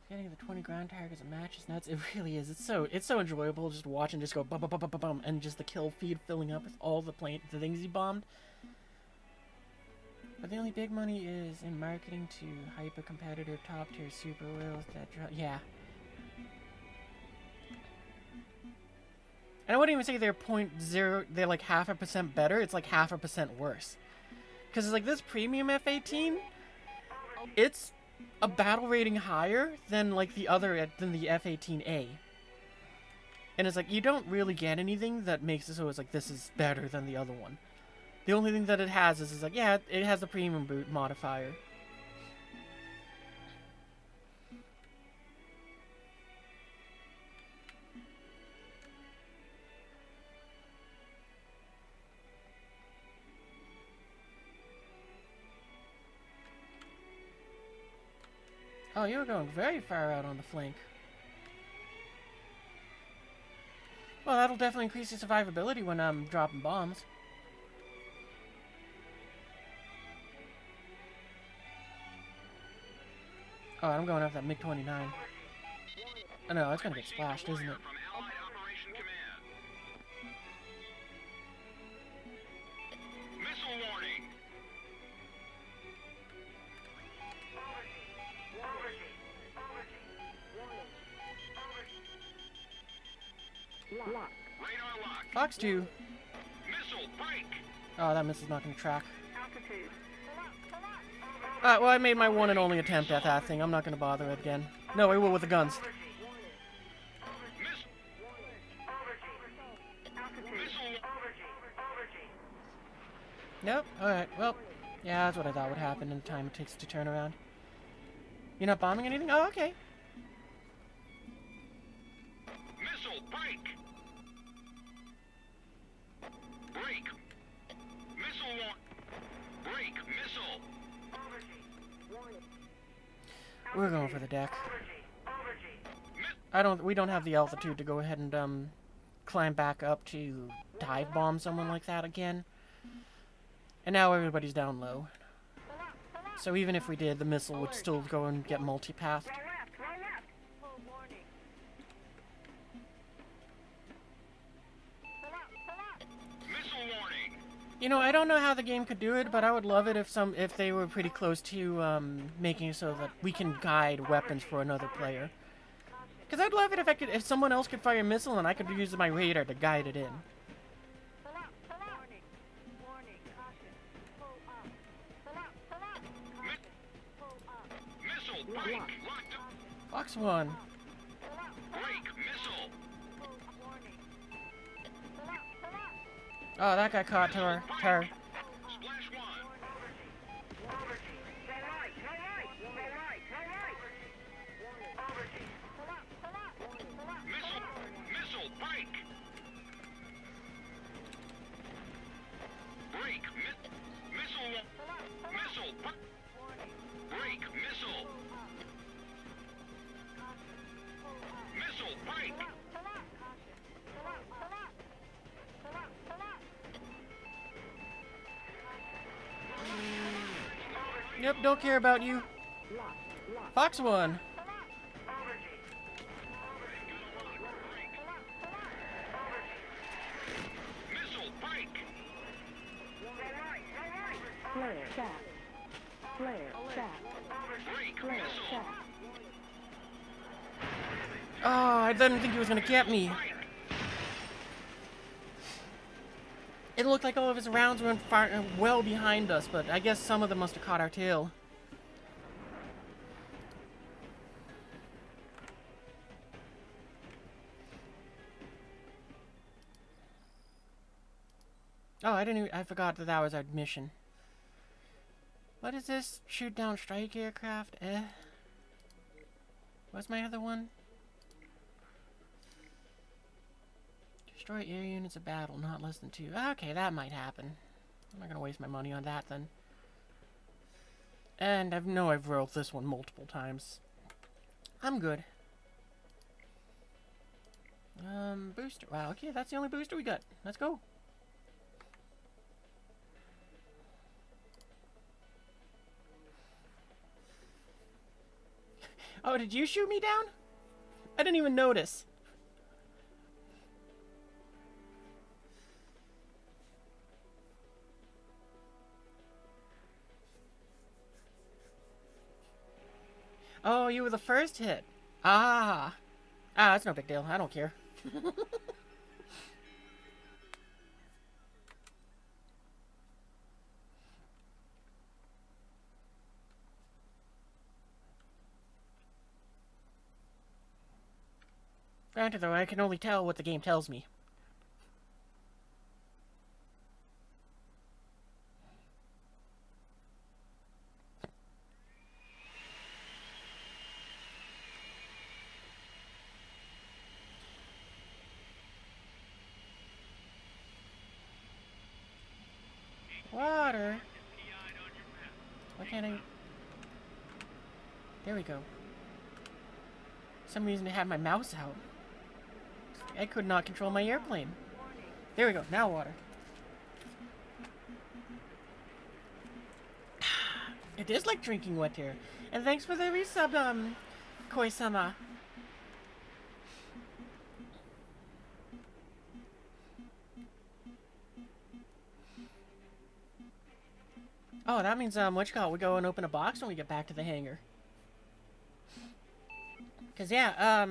Getting the 20 ground targets a match is nuts. It really is. It's so enjoyable just watching just go bum bum bum bum bum, and just the kill feed filling up with all the things he bombed. But the only big money is in marketing to hyper competitive top tier super whales that yeah. And I wouldn't even say they're 0.0. They're like 0.5% better. It's like 0.5% worse. Because it's like this premium F18. It's a battle rating higher than like the F18A. And it's like, you don't really get anything that makes it so it's like, this is better than the other one. The only thing that it has is like, yeah, it has the premium boot modifier. Oh, you were going very far out on the flank. Well, that'll definitely increase your survivability when I'm dropping bombs. Oh, I'm going after that MiG-29. Oh no, it's gonna get splashed, isn't it? Fox 2. Oh, that missile's not gonna track. Well, I made my one and only attempt at that thing. I'm not gonna bother again. No, I will with the guns. Nope. Alright, well, yeah, that's what I thought would happen in the time it takes to turn around. You're not bombing anything? Oh, okay. Missile break. Break. Missile one. Break. Missile. We're going for the deck. We don't have the altitude to go ahead and climb back up to dive bomb someone like that again. And now everybody's down low. So even if we did, the missile would still go and get multi-pathed. You know, I don't know how the game could do it, but I would love it if they were pretty close to making it so that we can guide weapons for another player. Because I'd love it if someone else could fire a missile and I could use my radar to guide it in. Fox 1. Oh, that got caught, Tar. Yep, don't care about you. Fox 1. Missile, break! Flare, set. Flare, set. Break, Flare, missile! set. Oh, I didn't think he was gonna get me. It looked like all of his rounds went far, well behind us, but I guess some of them must have caught our tail. Oh, I forgot that that was our mission. What is this? Shoot down strike aircraft? What's my other one? Destroy air units of battle, not less than 2. Okay, that might happen. I'm not gonna waste my money on that then. And I know I've rolled this one multiple times. I'm good. Booster. Wow, okay, that's the only booster we got. Let's go. Oh, did you shoot me down? I didn't even notice. Oh, you were the first hit. Ah. Ah, that's no big deal. I don't care. Granted, though, I can only tell what the game tells me. Water. Why can't I... There we go. For some reason I had my mouse out. I could not control my airplane. There we go. Now water. It is like drinking wet here. And thanks for the resub, Koi-sama. Oh, that means, what you call it? We go and open a box when we get back to the hangar. Cause yeah,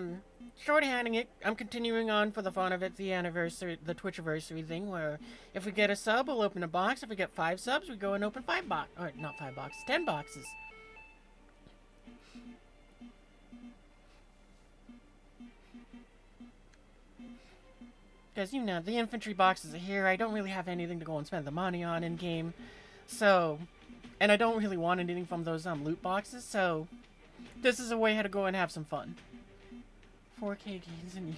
shorthanding it, I'm continuing on for the fun of it, the anniversary, the Twitchiversary thing, where if we get a sub, we'll open a box. If we get 5 subs, we go and open 5 box, or not 5 boxes, 10 boxes. Because, you know, the infantry boxes are here. I don't really have anything to go and spend the money on in-game. So, and I don't really want anything from those loot boxes, so this is a way to go and have some fun. 4K gains and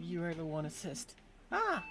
you are the one assist. Ah!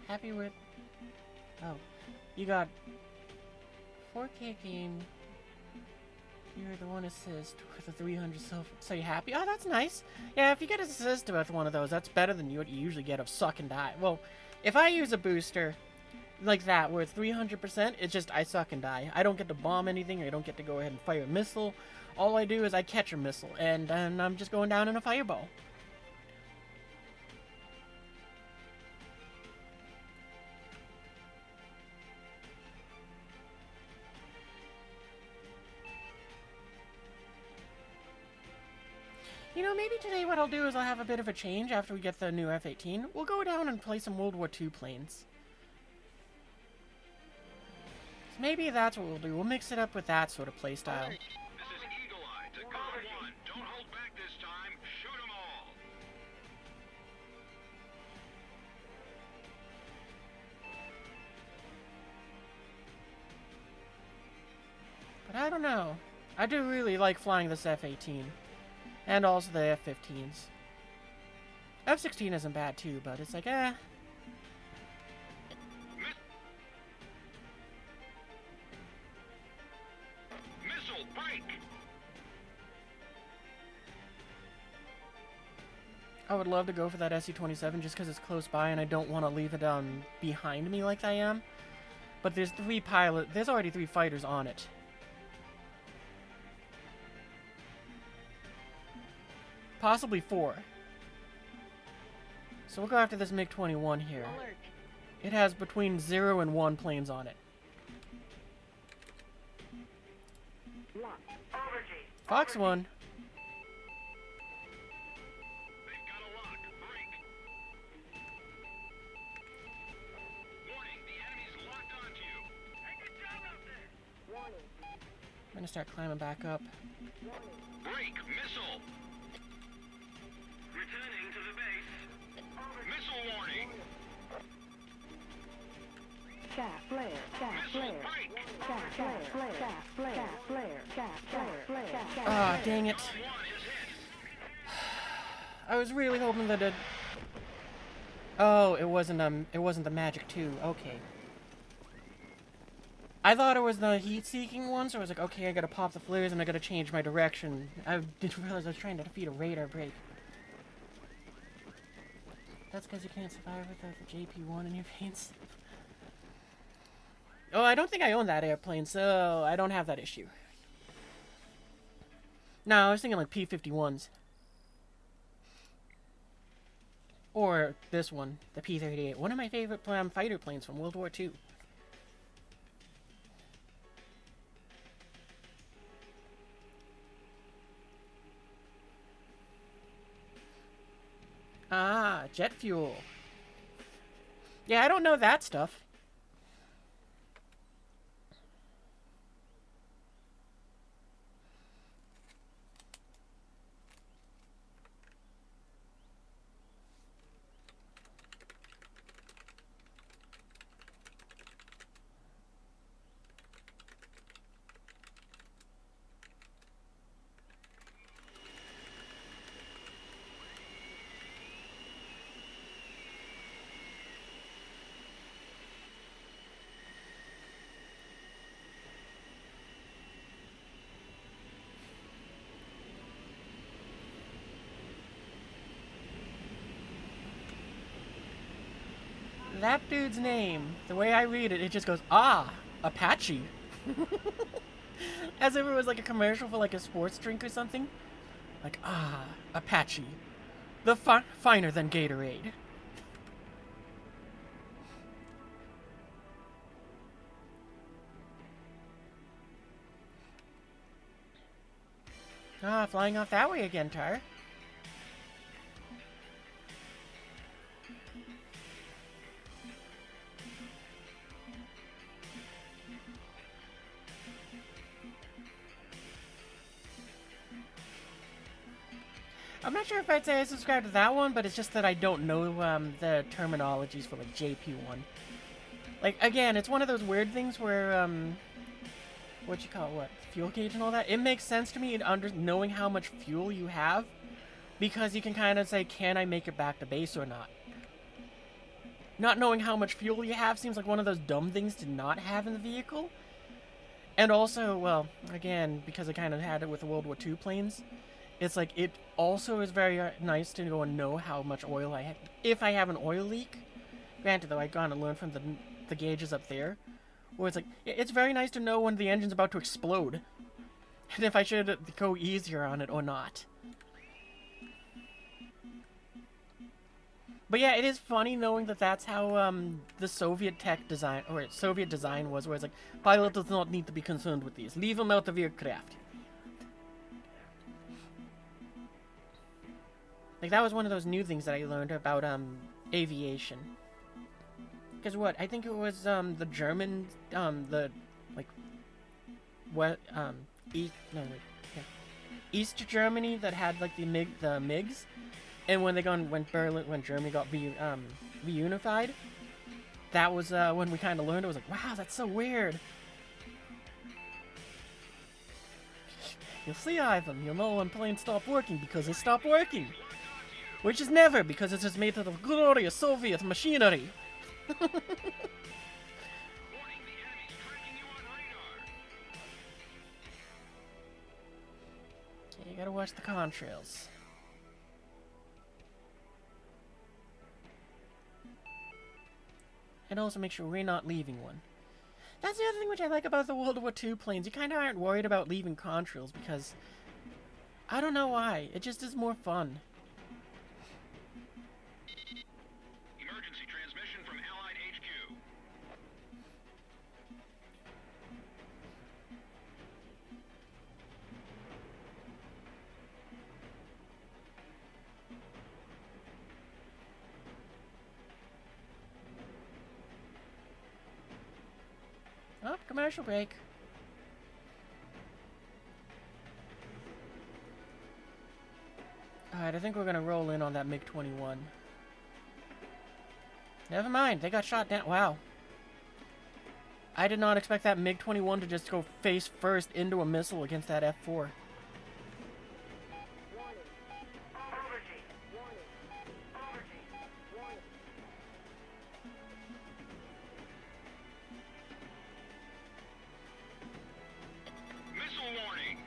Happy with... Oh. You got 4K game. You're the one assist with a 300 self. So you happy? Oh, that's nice. Yeah, if you get an assist with one of those, that's better than what you usually get of suck and die. Well, if I use a booster like that where it's 300%, it's just I suck and die. I don't get to bomb anything, or I don't get to go ahead and fire a missile. All I do is I catch a missile, and I'm just going down in a fireball. You know, maybe today what I'll do is I'll have a bit of a change after we get the new F-18. We'll go down and play some World War II planes. maybe that's what we'll do. We'll mix it up with that sort of playstyle. This is Eagle Eye to Code 1. Don't hold back this time. Shoot 'em all. But I don't know. I do really like flying this F-18. And also the F-15s. F-16 isn't bad too, but it's like, eh. Missile break. I would love to go for that SC-27 just because it's close by and I don't want to leave it behind me like I am. But there's there's already 3 fighters on it. Possibly 4. So we'll go after this MiG-21 here. Alert. It has between 0 and 1 planes on it. Lock. Fox 1. They've got a lock. Break. Warning, the enemy's locked onto you. Hey, good job out there. Warning. I'm gonna start climbing back up. Warning. Break. Missile. Returning to the base. Missile warning. Shaft flare. Shaft Missile flare. break. Shaft flare. Shaft flare. Shaft flare. Shaft flare. Shaft flare. Ah, dang it. One is hit. I was really hoping that it... Oh, it wasn't the Magic 2. Okay. I thought it was the heat-seeking one, so I was like, okay, I gotta pop the flares and I gotta change my direction. I didn't realize I was trying to defeat a radar break. That's because you can't survive without the JP-1 in your veins. Oh, I don't think I own that airplane, so I don't have that issue. No, I was thinking like P-51s. Or this one, the P-38. One of my favorite fighter planes from World War II. Ah, jet fuel. Yeah, I don't know that stuff. That dude's name, the way I read it, it just goes, ah, Apache. As if it was like a commercial for like a sports drink or something. Like, ah, Apache. The finer than Gatorade. Ah, flying off that way again, Tar. I'm not sure if I'd say I subscribe to that one, but it's just that I don't know the terminologies for like JP1. Like, again, it's one of those weird things where, what you call it, what? Fuel gauge and all that? It makes sense to me in knowing how much fuel you have, because you can kind of say, can I make it back to base or not? Not knowing how much fuel you have seems like one of those dumb things to not have in the vehicle. And also, well, again, because I kind of had it with the World War II planes, it's like, it also is very nice to go and know how much oil I have. If I have an oil leak, granted though, I kind of learned from the gauges up there, where it's like, it's very nice to know when the engine's about to explode, and if I should go easier on it or not. But yeah, it is funny knowing that that's how the Soviet tech design, or Soviet design was, where it's like, pilot does not need to be concerned with these. Leave them out of your craft. Like, that was one of those new things that I learned about Aviation. Because what, I think it was the German, the what East no wait yeah. East Germany that had like the MiGs, and when Germany got reunified, that was when we kind of learned. It was like, wow, that's so weird. You'll see, Ivan. You'll know when planes stop working because they stop working. Which is never, because it is made out of glorious Soviet machinery. Warning, the enemy's tracking you on radar. Okay, you gotta watch the contrails. And also make sure we're not leaving one. That's the other thing which I like about the World War II planes. You kind of aren't worried about leaving contrails because... I don't know why. It just is more fun. Emergency transmission from Allied HQ. Oh, commercial break. Alright, I think we're gonna roll in on that MiG-21. Never mind, they got shot down. Wow. I did not expect that MiG-21 to just go face first into a missile against that F-4. Missile warning.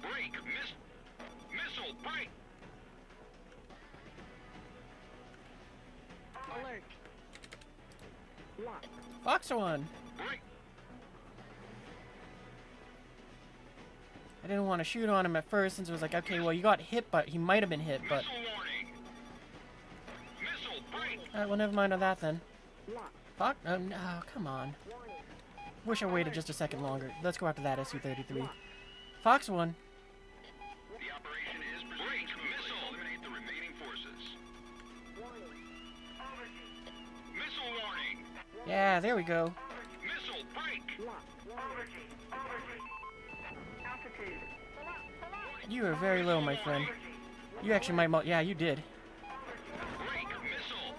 Break. Missile break. Alert. Lock. Foxer one. Break. I didn't want to shoot on him at first since it was like, okay, well, you got hit, but he might have been hit, but... Missile warning. Missile break. Alright, well, never mind on that then. Lock. Fuck? Oh, no, come on. Warning. Wish I waited just a second longer. Let's go after that Su-33. Fox one. The operation is break. Missile. Eliminate the remaining forces. Warning. Missile warning. Yeah, there we go. Missile break. Lock. Warning. Altitude. You are very low, my friend. You actually might... Yeah, you did. Break. Missile.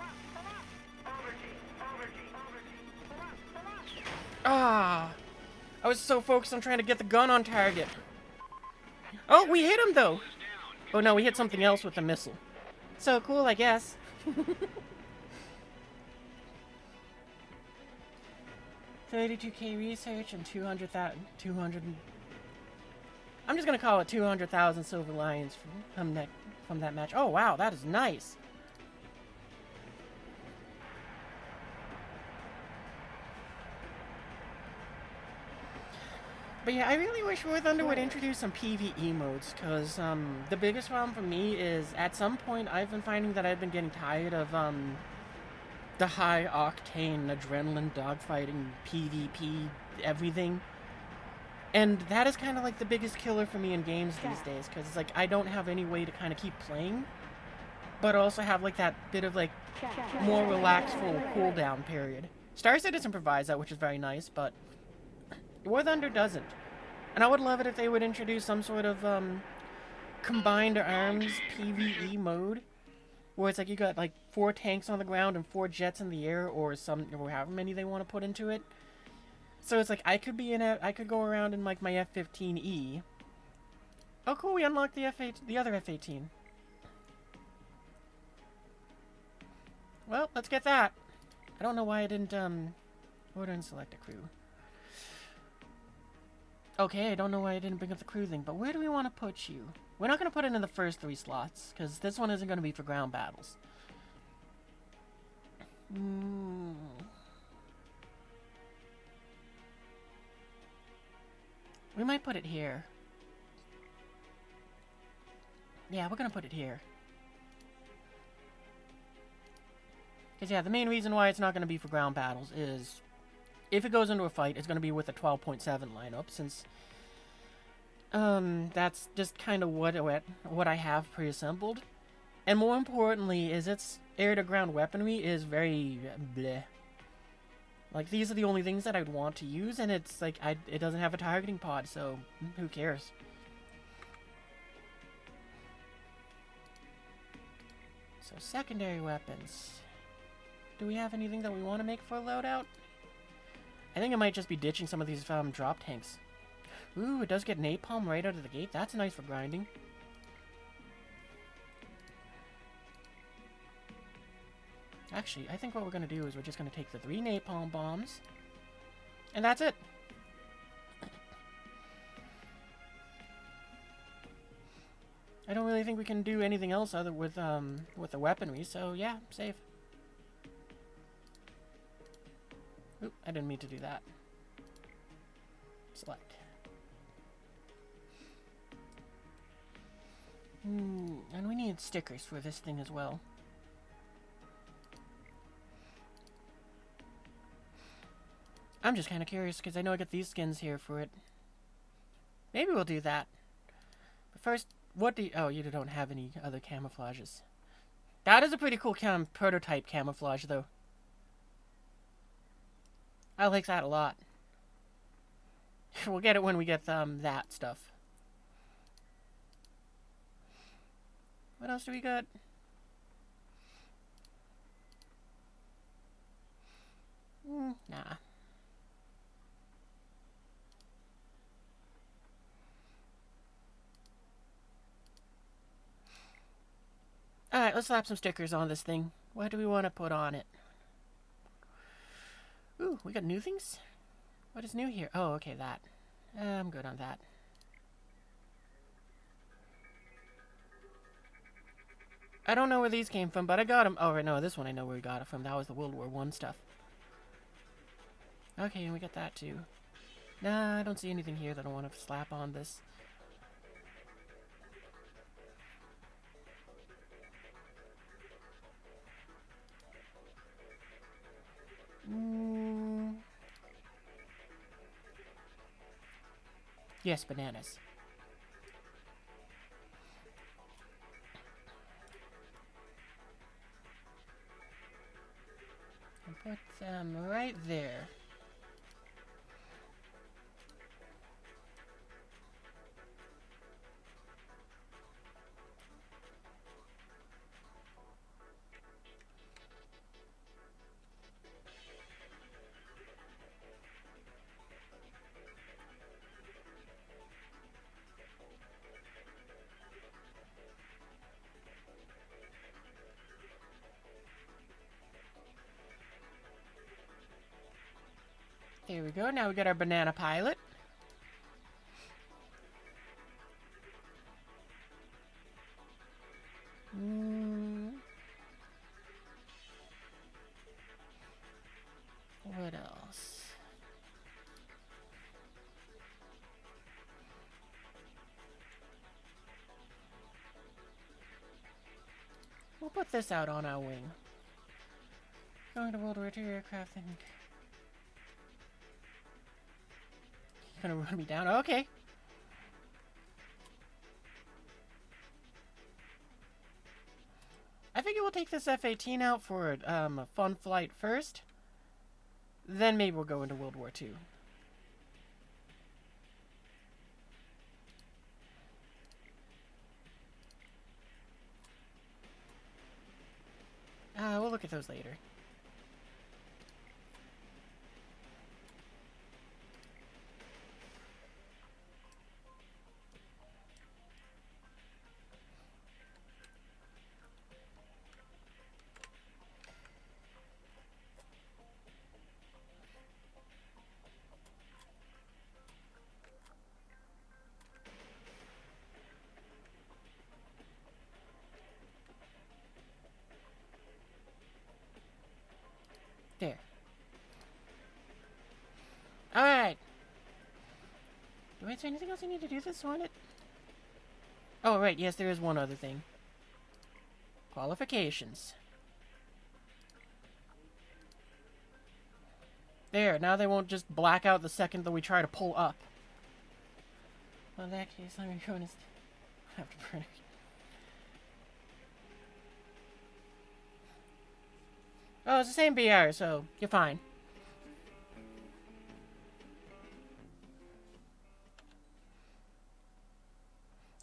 Ah! I was so focused on trying to get the gun on target. Oh, we hit him, though! Is down. Oh, no, we hit something else with the missile. So cool, I guess. 32K research and 200,000... I'm just gonna call it 200,000 silver lions from that match. Oh, wow, that is nice. But yeah, I really wish War Thunder would introduce some PvE modes, because the biggest problem for me is at some point I've been finding that I've been getting tired of the high-octane adrenaline dogfighting PvP everything. And that is kind of like the biggest killer for me in games these days, because it's like I don't have any way to kind of keep playing, but also have like that bit of like more relaxed full cooldown period. Star Citizen provides that, which is very nice, but War Thunder doesn't. And I would love it if they would introduce some sort of combined arms PvE mode, where it's like you got like 4 tanks on the ground and 4 jets in the air, or however many they want to put into it. So it's like I could go around in like my F-15E. Oh cool, we unlocked the other F-18. Well, let's get that. I don't know why I didn't order and select a crew. Okay, I don't know why I didn't bring up the crew thing, but where do we want to put you? We're not going to put it in the first 3 slots, because this one isn't going to be for ground battles. We might put it here. Yeah, we're going to put it here. Because, yeah, the main reason why it's not going to be for ground battles is if it goes into a fight, it's going to be with a 12.7 lineup, since that's just kind of what I have pre-assembled. And more importantly, is its air-to-ground weaponry is very bleh. Like, these are the only things that I'd want to use, and it's like, it doesn't have a targeting pod, so who cares? So, secondary weapons. Do we have anything that we want to make for a loadout? I think I might just be ditching some of these drop tanks. Ooh, it does get napalm right out of the gate. That's nice for grinding. Actually, I think what we're going to do is we're just going to take the 3 napalm bombs. And that's it. I don't really think we can do anything else other with the weaponry, so yeah, save. Oop, I didn't mean to do that. Select. And we need stickers for this thing as well. I'm just kind of curious because I know I got these skins here for it. Maybe we'll do that. But first, what do you... Oh, you don't have any other camouflages. That is a pretty cool prototype camouflage, though. I like that a lot. We'll get it when we get that stuff. What else do we got? Nah. Alright, let's slap some stickers on this thing. What do we want to put on it? Ooh, we got new things? What is new here? Oh, okay, that. I'm good on that. I don't know where these came from, but I got them. Oh, right, no, this one I know where we got it from. That was the World War I stuff. Okay, and we got that too. Nah, I don't see anything here that I want to slap on this. Yes, bananas. And put them right there. There we go. Now we got our banana pilot. What else? We'll put this out on our wing. Going to World War II aircraft and... Gonna run me down? Okay. I think we'll take this F-18 out for a fun flight first. Then maybe we'll go into World War II. We'll look at those later. There. Alright. Is there anything else I need to do this on it? Oh, right. Yes, there is one other thing. Qualifications. There. Now they won't just black out the second that we try to pull up. Well, in that case, I'm going to have to burn it. Oh, it's the same BR, so you're fine.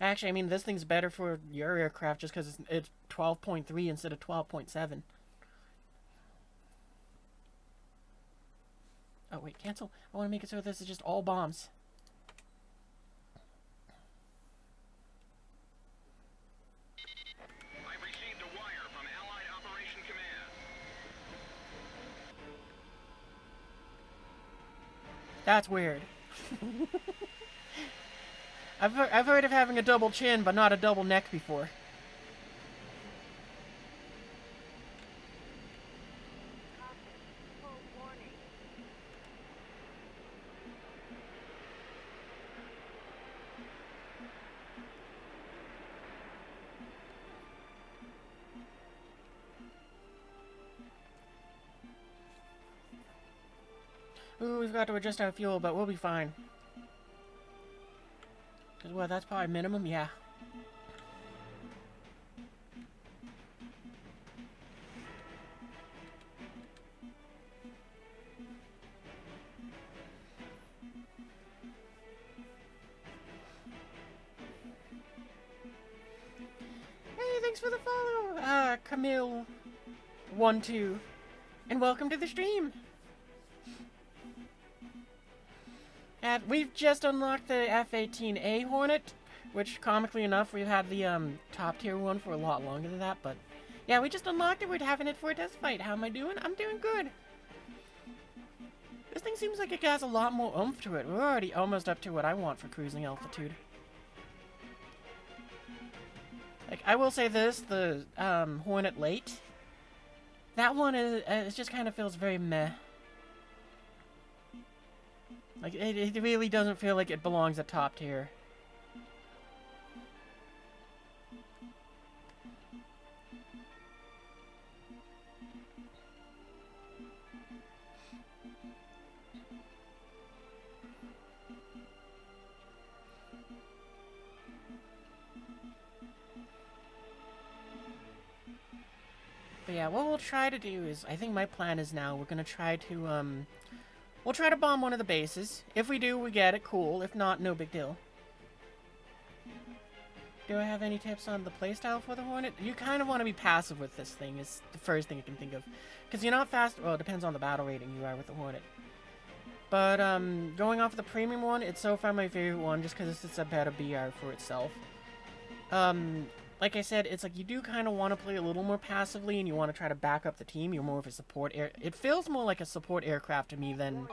Actually, I mean, this thing's better for your aircraft just because it's 12.3 instead of 12.7. Oh, wait, cancel. I want to make it so this is just all bombs. I've received a wire from Allied Operation Command. That's weird. I've heard of having a double chin, but not a double neck before. Full warning. Ooh, we've got to adjust our fuel, but we'll be fine. Cause what, that's probably minimum? Yeah. Hey, thanks for the follow, Camille12. And welcome to the stream. We've just unlocked the F-18A Hornet, which, comically enough, we've had the top tier one for a lot longer than that, but yeah, we just unlocked it. We're having it for a test fight. How am I doing? I'm doing good. This thing seems like it has a lot more oomph to it. We're already almost up to what I want for cruising altitude. Like, I will say this, the Hornet Late, that one is, it just kind of feels very meh. Like, it really doesn't feel like it belongs at top tier. But yeah, what we'll try to do is, I think my plan is now, we're gonna try to, we'll try to bomb one of the bases. If we do, we get it, cool. If not, no big deal. Do I have any tips on the playstyle for the Hornet? You kind of want to be passive with this thing, is the first thing I can think of. Because you're not fast, well, it depends on the battle rating you are with the Hornet. But, going off the premium one, it's so far my favorite one, just because it's a better BR for itself. Like I said, it's like you do kind of want to play a little more passively, and you want to try to back up the team. You're more of a support air. It feels more like a support aircraft to me than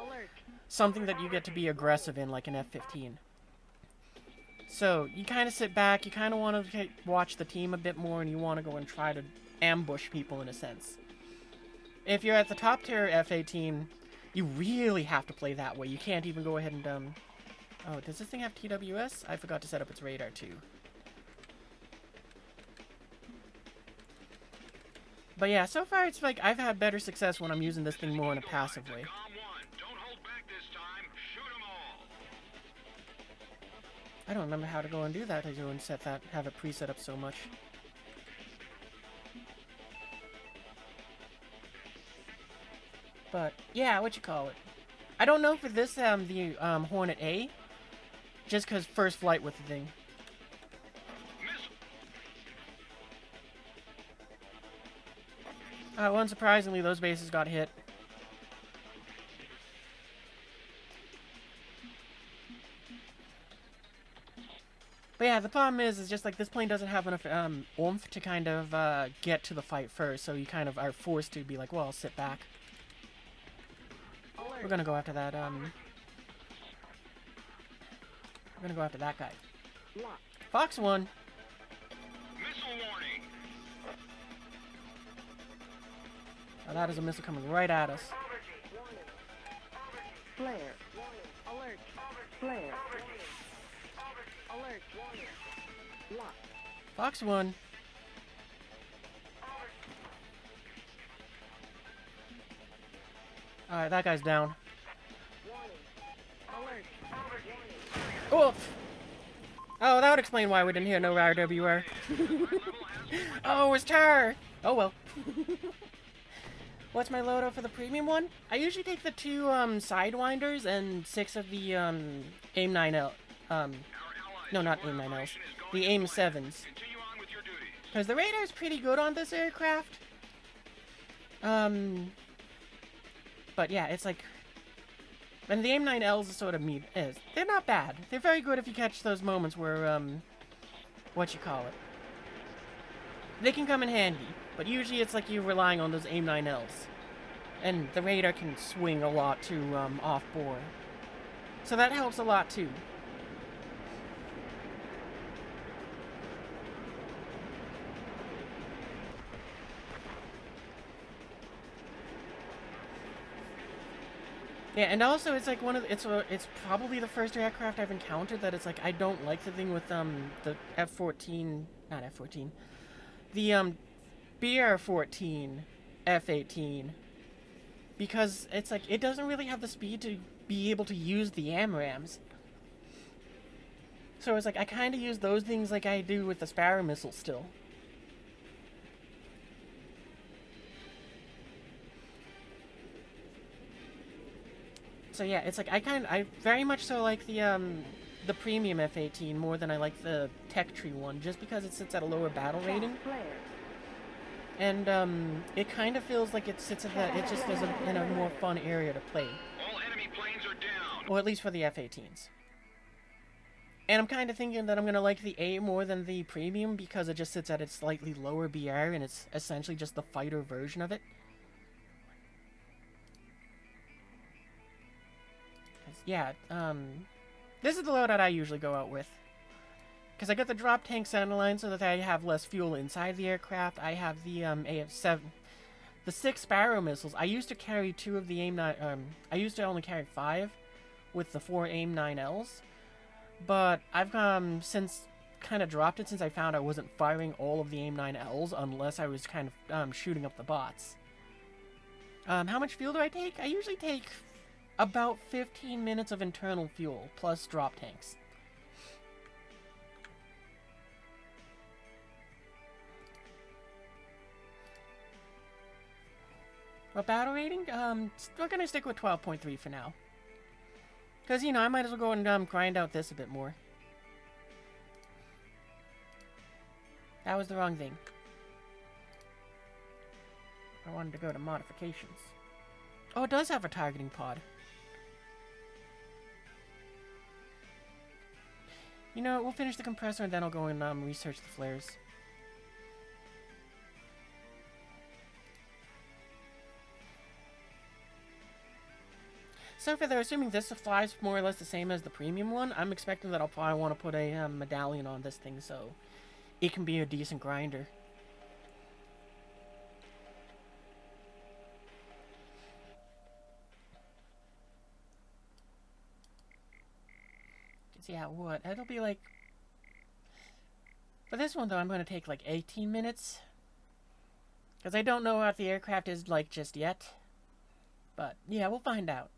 something that you get to be aggressive in, like an F-15. So you kind of sit back. You kind of want to watch the team a bit more, and you want to go and try to ambush people in a sense. If you're at the top tier F-18, you really have to play that way. You can't even go ahead and Oh, does this thing have TWS? I forgot to set up its radar too. But yeah, so far it's like I've had better success when I'm using this thing more in a passive way. I don't remember how to go and do that. I go and set that, have it preset up so much. But yeah, what you call it? I don't know for this the Hornet A, just because first flight with the thing. Unsurprisingly, those bases got hit. But yeah, the problem is just like this plane doesn't have enough oomph to kind of get to the fight first, so you kind of are forced to be like, well, I'll sit back. We're gonna go after that, we're gonna go after that guy. Fox 1. Missile warning. Oh, that is a missile coming right at us. Flare. Alert. Flare. Alert. Lock. Fox 1. Alright, that guy's down. Alert. Oof! Oh, that would explain why we didn't hear no RWR. Oh, it's tar! Oh well. What's my loadout for the premium one? I usually take the 2 Sidewinders and 6 of the AIM-9L. No, not AIM-9Ls. The AIM-7s. Continue on with your duties. Because the radar's pretty good on this aircraft. But yeah, it's like... And the AIM-9Ls is sort of they're not bad. They're very good if you catch those moments where, what you call it. They can come in handy, but usually it's like you're relying on those AIM-9Ls. And the radar can swing a lot to, off-board. So that helps a lot, too. Yeah, and also it's like it's probably the first aircraft I've encountered that it's like I don't like the thing with the F-14, not F-14, the BR-14 F-18, because it's like it doesn't really have the speed to be able to use the AMRAAMs. So it's like I kind of use those things like I do with the Sparrow missile still. So yeah, it's like I very much so like the premium F-18 more than I like the Tech Tree one, just because it sits at a lower battle rating. And it kind of feels like it sits at that, it just is in a more fun area to play. All enemy planes are down. Or at least for the F-18s. And I'm kind of thinking that I'm going to like the A more than the premium because it just sits at its slightly lower BR and it's essentially just the fighter version of it. Yeah, this is the loadout I usually go out with. Because I got the drop tank center line so that I have less fuel inside the aircraft. I have the AF-7, the 6 Sparrow missiles. I used to carry 2 of the AIM-9, I used to only carry 5 with the 4 AIM-9Ls. But I've since kind of dropped it since I found I wasn't firing all of the AIM-9Ls unless I was kind of shooting up the bots. How much fuel do I take? I usually take about 15 minutes of internal fuel plus drop tanks. What battle rating? We're gonna stick with 12.3 for now. Because, you know, I might as well go and grind out this a bit more. That was the wrong thing. I wanted to go to modifications. Oh, it does have a targeting pod. You know, we'll finish the compressor and then I'll go and research the flares. So for they're assuming this flies more or less the same as the premium one, I'm expecting that I'll probably want to put a medallion on this thing so it can be a decent grinder. Yeah, what? It'll be like... For this one, though, I'm going to take like 18 minutes. Because I don't know what the aircraft is like just yet. But, yeah, we'll find out.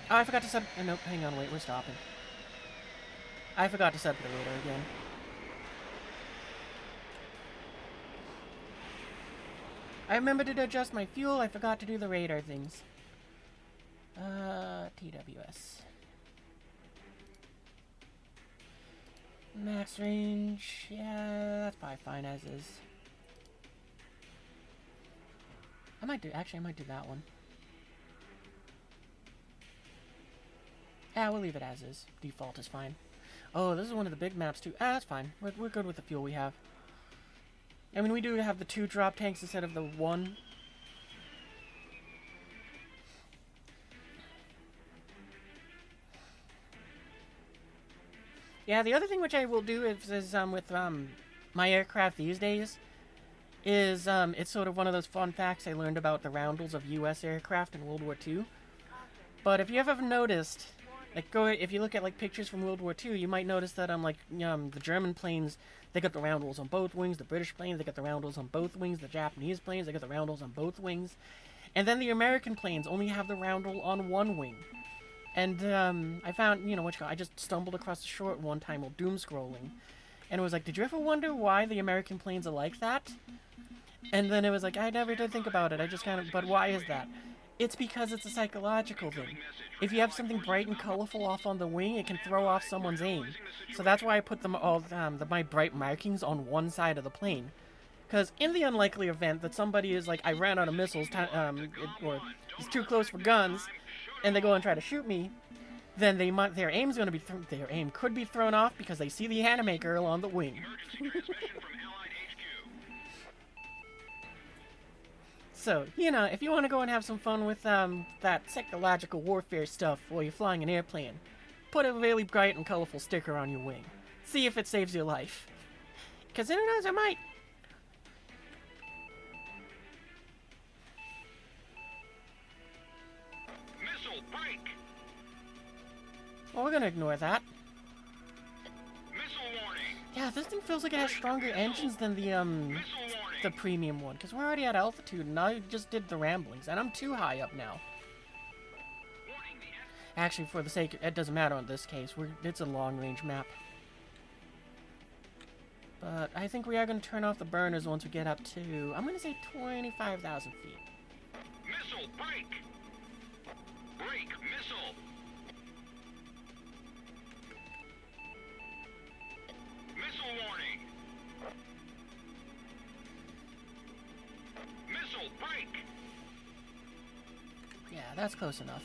Oh, I forgot to set... nope, hang on, wait, we're stopping. I forgot to set the radar again. I remembered to adjust my fuel, I forgot to do the radar things. TWS. Max range, yeah, that's probably fine as is. I might do that one. Yeah, we'll leave it as is. Default is fine. Oh, this is one of the big maps too. Ah, that's fine. We're good with the fuel we have. I mean, we do have the 2 drop tanks instead of the 1. Yeah, the other thing which I will do is with my aircraft these days is it's sort of one of those fun facts I learned about the roundels of U.S. aircraft in World War II. But if you ever noticed, like if you look at like pictures from World War II, you might notice that the German planes, they got the roundels on both wings. The British planes, they got the roundels on both wings. The Japanese planes, they got the roundels on both wings. And then the American planes only have the roundel on one wing. And I found, I just stumbled across a short one time while doom scrolling. And it was like, did you ever wonder why the American planes are like that? And then it was like, I never did think about it. I just kind of, but why is that? It's because it's a psychological thing. If you have something bright and colorful off on the wing, it can throw off someone's aim. So that's why I put them all, my bright markings on one side of the plane. Because in the unlikely event that somebody is like, I ran out of missiles, or it's too close for guns, and they go and try to shoot me, then they might, their aim's going to be, their aim could be thrown off because they see the anime girl on the wing. So, you know, if you want to go and have some fun with that psychological warfare stuff while you're flying an airplane, put a really bright and colorful sticker on your wing. See if it saves your life. Because who knows, it might. Missile break. Well, we're going to ignore that. Missile warning. Yeah, this thing feels like it has stronger engines than Missile warning. the premium one, because we're already at altitude, and I just did the ramblings, and I'm too high up now. Warning, Actually, for the sake, it doesn't matter in this case. It's a long-range map. But I think we are going to turn off the burners once we get up to, I'm going to say 25,000 feet. Missile break. Break missile. Missile warning. Missile break. Yeah, that's close enough.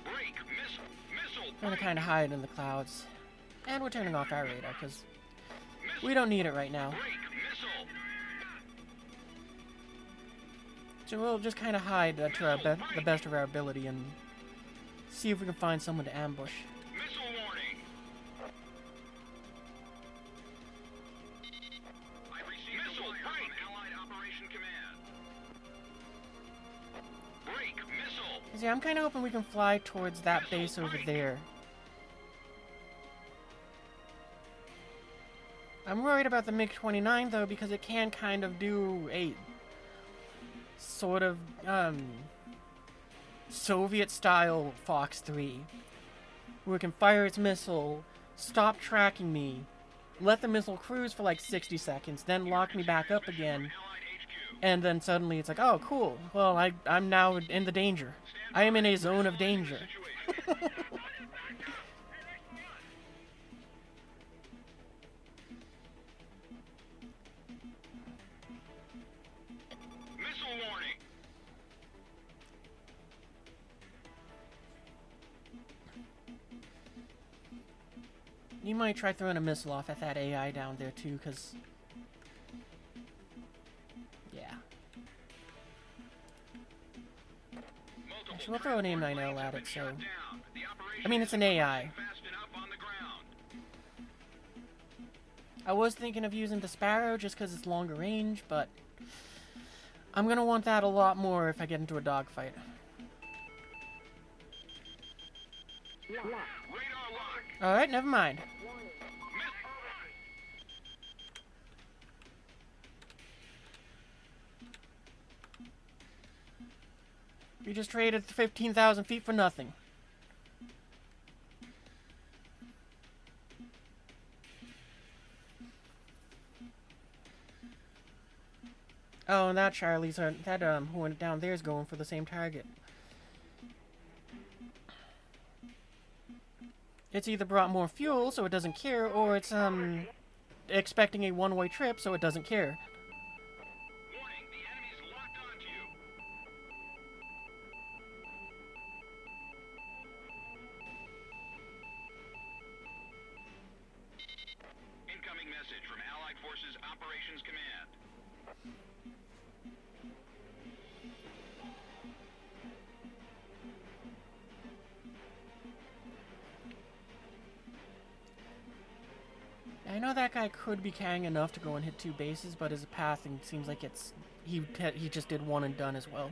Break missile. Missile We're going to break. kind of hide in the clouds. And we're turning off our radar, because we don't need it right now. Break missile. So we'll just kind of hide to our the best of our ability and see if we can find someone to ambush. Missile warning. I received missile break. From Allied Operation Command. Break missile. See, I'm kind of hoping we can fly towards that base over there. I'm worried about the MiG-29 though, because it can kind of do a sort of Soviet-style Fox 3, where it can fire its missile, stop tracking me, let the missile cruise for like 60 seconds, then lock me back up again, and then suddenly it's like, oh, cool. Well, I'm now in the danger. I am in a zone of danger. Missile warning. You might try throwing a missile off at that AI down there too, because... yeah. Actually, we'll throw an AIM-9L at it, so... I mean, it's an AI. Fast enough on the ground. I was thinking of using the Sparrow just because it's longer range, but... I'm gonna want that a lot more if I get into a dogfight. Radar lock. Alright, never mind. We just traded 15,000 feet for nothing. Oh, and that Charlie's who went down there is going for the same target. It's either brought more fuel so it doesn't care, or it's expecting a one-way trip so it doesn't care. Warning, the enemy's locked onto you. Incoming message from Allied Forces Operations Command. I know that guy could be carrying enough to go and hit 2 bases, but his pathing seems like it's... He just did one and done as well.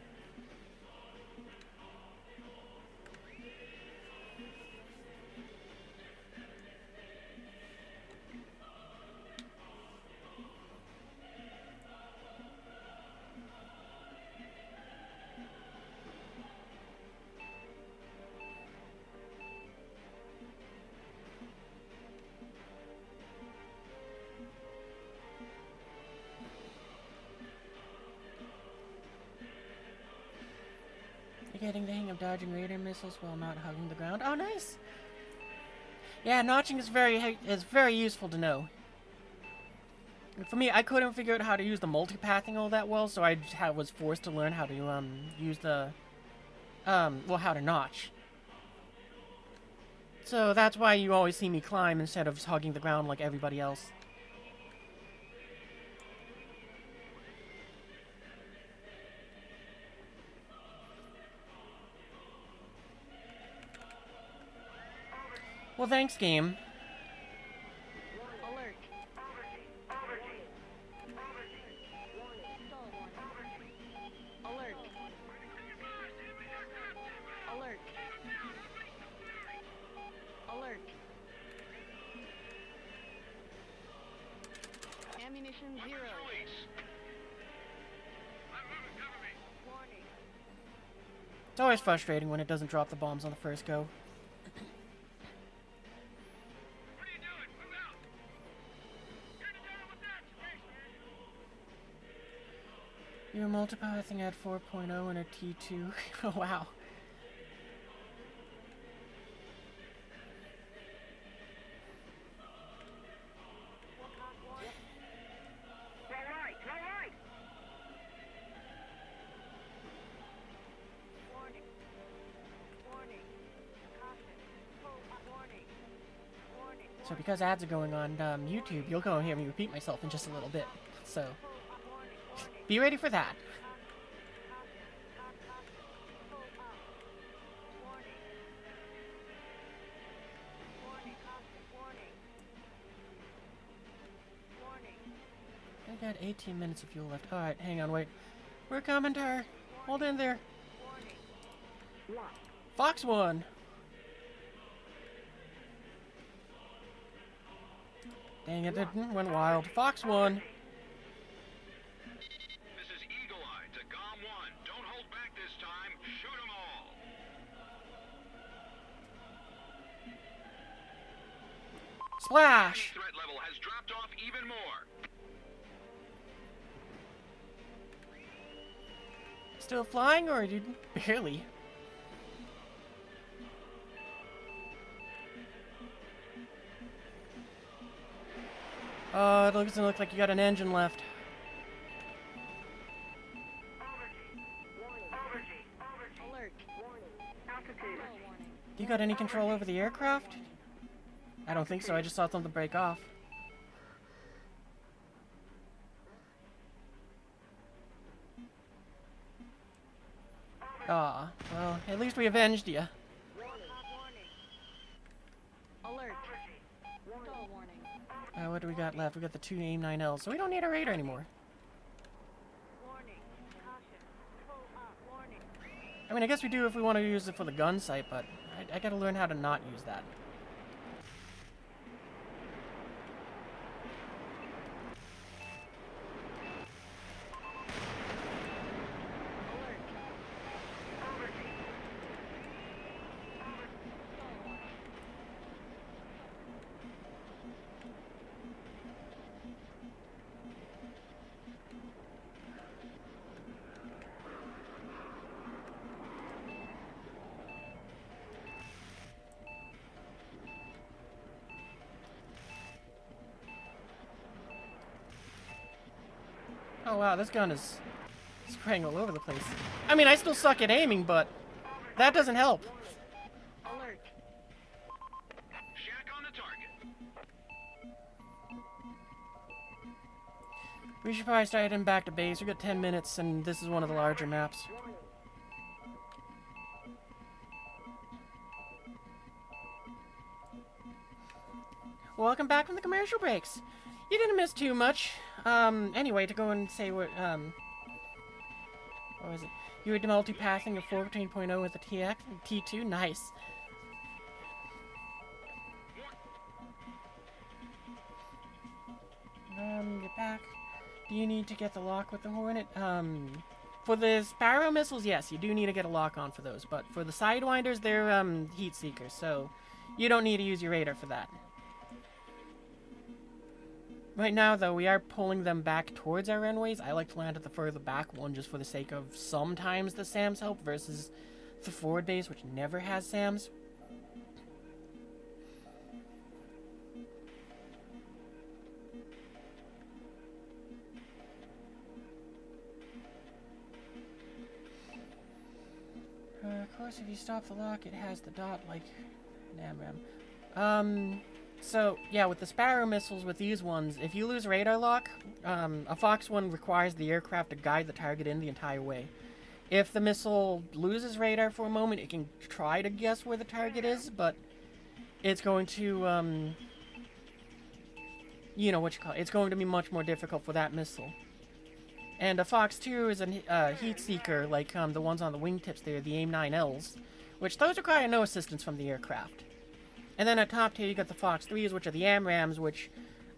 Getting the hang of dodging radar missiles while not hugging the ground. Oh, nice. Yeah, notching is very useful to know. For me, I couldn't figure out how to use the multipathing all that well, so I was forced to learn how to use the well, how to notch. So that's why you always see me climb instead of hugging the ground like everybody else. Well, thanks, game. Alert. Alert. Alert. Alert. Ammunition 0. Warning. It's always frustrating when it doesn't drop the bombs on the first go. You're multipathing at 4.0 and a T2. Oh, wow. Warning. Warning. Caution. Pull up. Warning. Warning. So because ads are going on YouTube, you'll go and hear me repeat myself in just a little bit. So Pull up. Warning. Warning. be ready for that. Pull up. Warning. Warning. Caution. Warning. Warning. I got 18 minutes of fuel left. Alright, hang on, wait. We're coming to her. Hold in there. Warning. Fox won. Dang it, it went wild. Fox won. This is Eagle Eye to GOM 1. Don't hold back this time. Shoot them all. Splash! Threat level has dropped off even more. Still flying, or you barely? It doesn't look like you got an engine left. Alert. Altitude. Warning. You got any control over the aircraft? I don't think so. I just saw something break off. Ah, well, at least we avenged you. Warning. Alert. Stall warning. What do we got left? We got the two AIM-9Ls, so we don't need a radar anymore. Warning. Caution. Pull up. Warning. I mean, I guess we do if we want to use it for the gun sight, but I gotta learn how to not use that. Oh wow, this gun is spraying all over the place. I mean, I still suck at aiming, but that doesn't help. Alert. Shack on the target. We should probably start heading back to base. We got 10 minutes, and this is one of the larger maps. Welcome back from the commercial breaks. You didn't miss too much. Anyway, to go and say what was it? You were multipathing a 14.0 with a T2? Nice. Get back. Do you need to get the lock with the Hornet? For the Sparrow missiles, yes, you do need to get a lock on for those. But for the Sidewinders, they're, heat seekers, so you don't need to use your radar for that. Right now, though, we are pulling them back towards our runways. I like to land at the further back one just for the sake of sometimes the SAMs help versus the forward base, which never has SAMs. Of course, if you stop the lock, it has the dot like an AMRAAM. So, yeah, with the Sparrow missiles, with these ones, if you lose radar lock, a Fox one requires the aircraft to guide the target in the entire way. If the missile loses radar for a moment, it can try to guess where the target is, but it's going to, you know what you call it. It's going to be much more difficult for that missile. And a Fox 2 is a heat seeker, like the ones on the wingtips there, the AIM-9Ls, which those require no assistance from the aircraft. And then at top tier, you got the Fox 3s, which are the AMRAAMs, which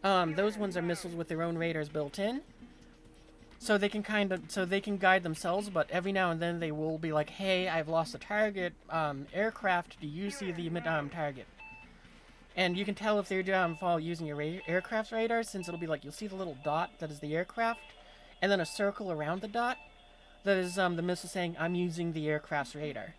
those ones are missiles with their own radars built in. So they can guide themselves, but every now and then they will be like, hey, I've lost a target, aircraft, do you see the target? And you can tell if they're using your aircraft's radar, since it'll be like, you'll see the little dot that is the aircraft, and then a circle around the dot that is the missile saying, I'm using the aircraft's radar.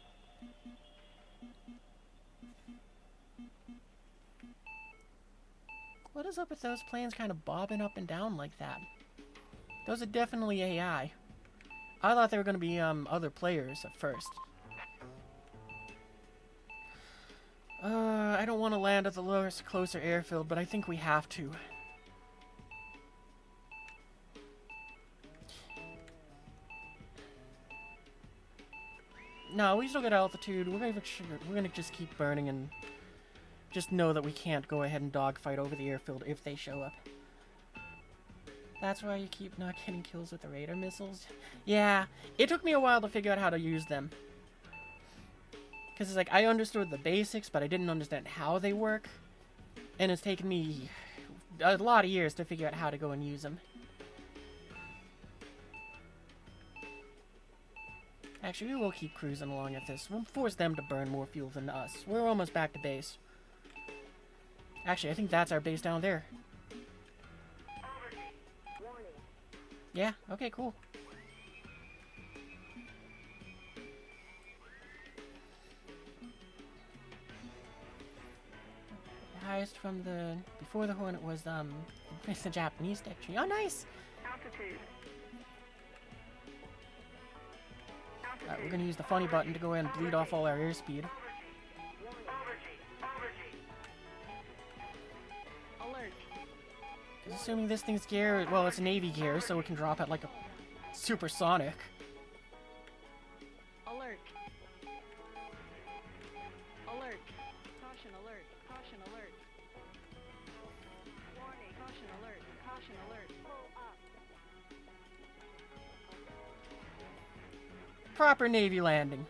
What is up with those planes kind of bobbing up and down like that? Those are definitely AI. I thought they were going to be other players at first. I don't want to land at the closer airfield, but I think we have to. No, we still got altitude. We're gonna just keep burning and just know that we can't go ahead and dogfight over the airfield if they show up. That's why you keep not getting kills with the radar missiles? Yeah, it took me a while to figure out how to use them. Because it's like, I understood the basics, but I didn't understand how they work. And it's taken me a lot of years to figure out how to go and use them. Actually, we will keep cruising along at this. We'll force them to burn more fuel than us. We're almost back to base. Actually, I think that's our base down there. Yeah, okay, cool. The highest from the... Before the Hornet was, it's the Japanese deck tree. Oh, nice! Altitude. We're gonna use the funny button to go ahead and bleed off all our airspeed. Alert. Assuming this thing's gear, well, it's a Navy gear, so it can drop at like a supersonic. Alert. Alert. Caution alert. Caution alert. Warning. Caution alert. Caution alert. Pull up. Proper Navy landing.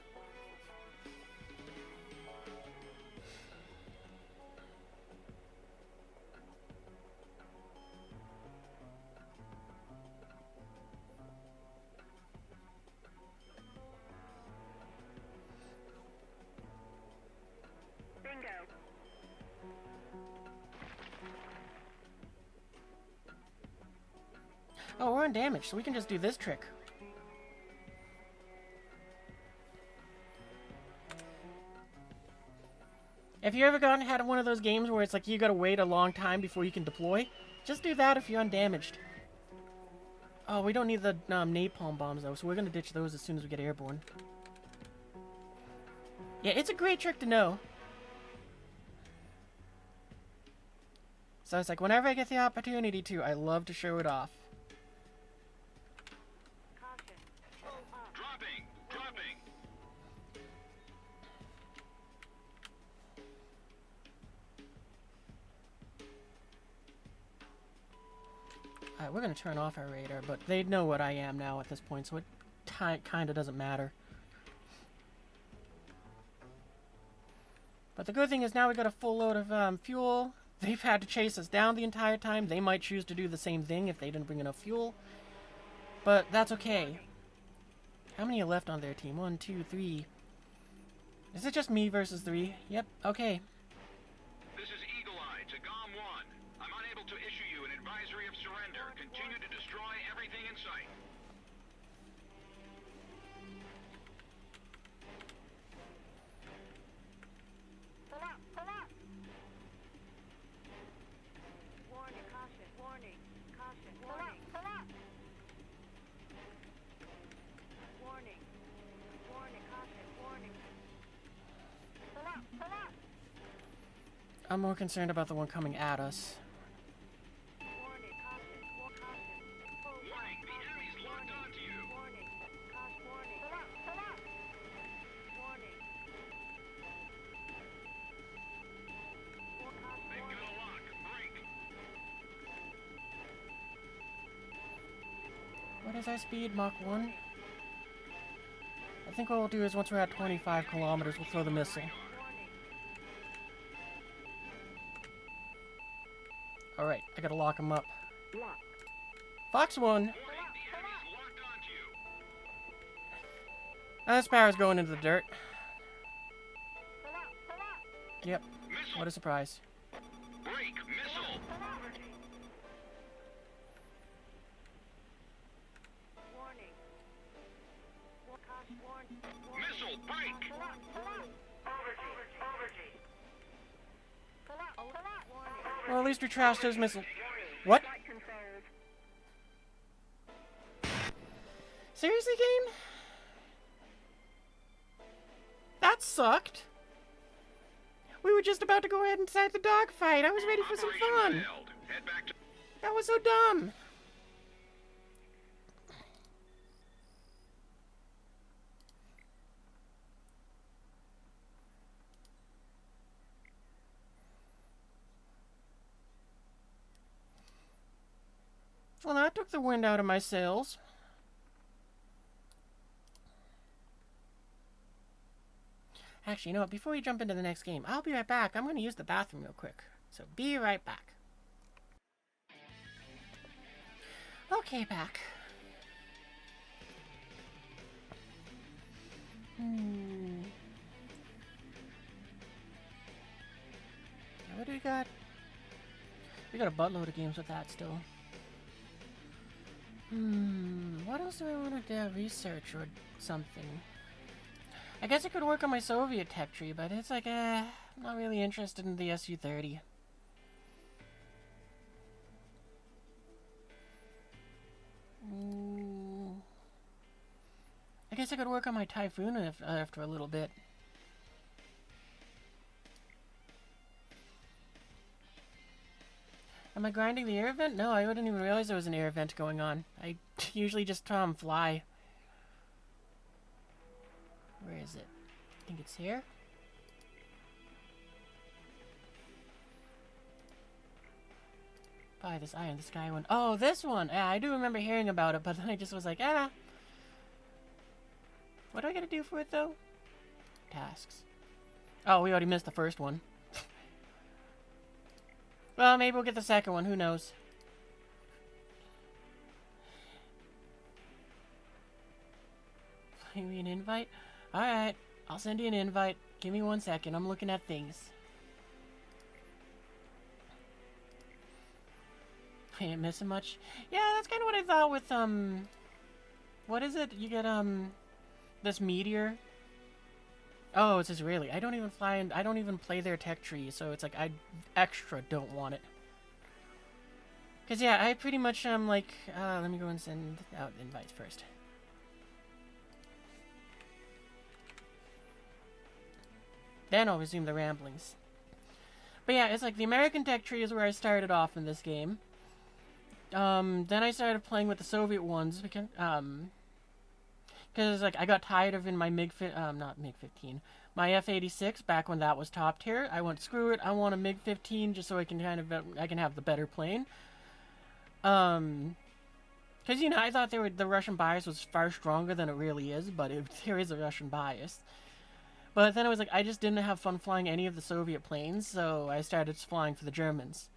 Bingo. Oh, we're undamaged, so we can just do this trick. If you ever had one of those games where it's like you gotta wait a long time before you can deploy, just do that if you're undamaged. Oh, we don't need the napalm bombs though, so we're gonna ditch those as soon as we get airborne. Yeah, it's a great trick to know. So it's like, whenever I get the opportunity to, I love to show it off. Caution. Pull up. Dropping! Dropping! We're gonna turn off our radar, but they know what I am now at this point, so it kinda doesn't matter. But the good thing is now we got a full load of fuel. They've had to chase us down the entire time. They might choose to do the same thing if they didn't bring enough fuel. But that's okay. How many are left on their team? 1, 2, 3. Is it just me versus 3? Yep, okay. This is Eagle Eye to GOM 1. I'm unable to issue you an advisory of surrender. Continue to destroy everything in sight. I'm more concerned about the one coming at us. Warning, caution, caution. Pull up, Warning, the enemy's locked onto you. warning, caution, warning. Pull up, pull up. Warning. They've got a lock. Break. What is our speed? Mach 1? I think what we'll do is once we're at 25 kilometers, we'll throw the missile. Alright, I gotta lock him up. Fox 1! Warning, the enemy's locked onto you. This power's going into the dirt. Pull up, pull up. Yep, Missile. what a surprise. Break. Missile. Warning. Caution, warning. Missile. Break. Pull up, pull up. Overgy. Pull up, pull up. Warning. Well, at least we trashed those missiles. What? Seriously, game? That sucked. We were just about to go ahead and start the dogfight. I was ready for some Operation fun. failed. Head back to... That was so dumb. Well, that took the wind out of my sails. Actually, you know what? Before we jump into the next game, I'll be right back. I'm going to use the bathroom real quick. So, be right back. Okay, back. What do we got? We got a buttload of games with that still. What else do I want to do? Research or something. I guess I could work on my Soviet tech tree, but it's like, I'm not really interested in the Su-30. I guess I could work on my Typhoon after a little bit. Am I grinding the air event? No, I wouldn't even realize there was an air event going on. I usually just fly. Where is it? I think it's here. Probably this eye in the sky one. Oh, this one! Yeah, I do remember hearing about it, but then I just was like, ah. What do I gotta do for it, though? Tasks. Oh, we already missed the first one. Well, maybe we'll get the second one. Who knows? Send me an invite? Alright. I'll send you an invite. Give me 1 second. I'm looking at things. I ain't missing much. Yeah, that's kind of what I thought with, what is it? You get, this meteor. Oh, it's Israeli. I don't even fly and I don't even play their tech tree, so it's like I extra don't want it. Cause yeah, I pretty much like let me go and send out invites first. Then I'll resume the ramblings. But yeah, it's like the American tech tree is where I started off in this game. Then I started playing with the Soviet ones because like I got tired of in my not MiG-15, my F-86 back when that was top tier. I went, screw it, I want a MiG-15 just so I can I can have the better plane. Because you know I thought the Russian bias was far stronger than it really is, but there is a Russian bias. But then I was like, I just didn't have fun flying any of the Soviet planes, so I started flying for the Germans,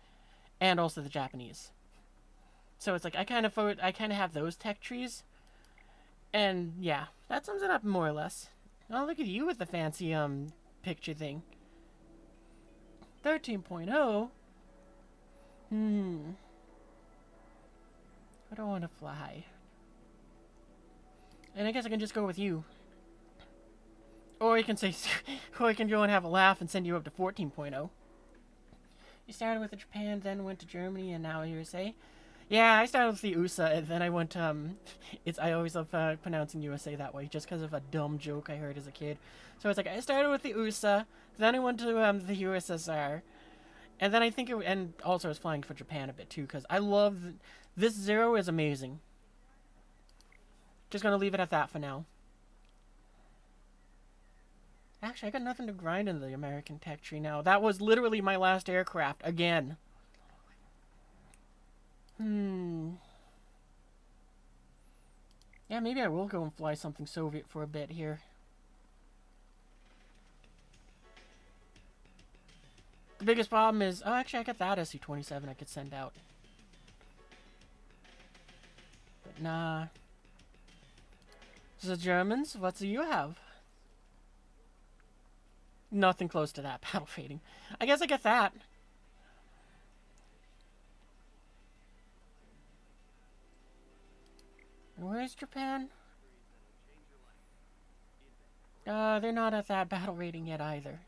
and also the Japanese. So it's like I kind of have those tech trees. And yeah, that sums it up more or less. Oh, look at you with the fancy picture thing. 13.0. I don't want to fly. And I guess I can just go with you. Or you can say, or you can go and have a laugh and send you up to 14.0. You started with Japan, then went to Germany, and now USA. Yeah, I started with the USA, and then I went, I always love pronouncing USA that way, just because of a dumb joke I heard as a kid. So it's like, I started with the USA, then I went to, the USSR, And then I think it, and also I was flying for Japan a bit too, because I love this Zero is amazing. Just gonna leave it at that for now. Actually, I got nothing to grind in the American tech tree now. That was literally my last aircraft again. Yeah, maybe I will go and fly something Soviet for a bit here. The biggest problem is, oh, actually, I got that SC-27 I could send out. But nah. The Germans, what do you have? Nothing close to that battle fading. I guess I get that. Where's Japan? They're not at that battle rating yet either.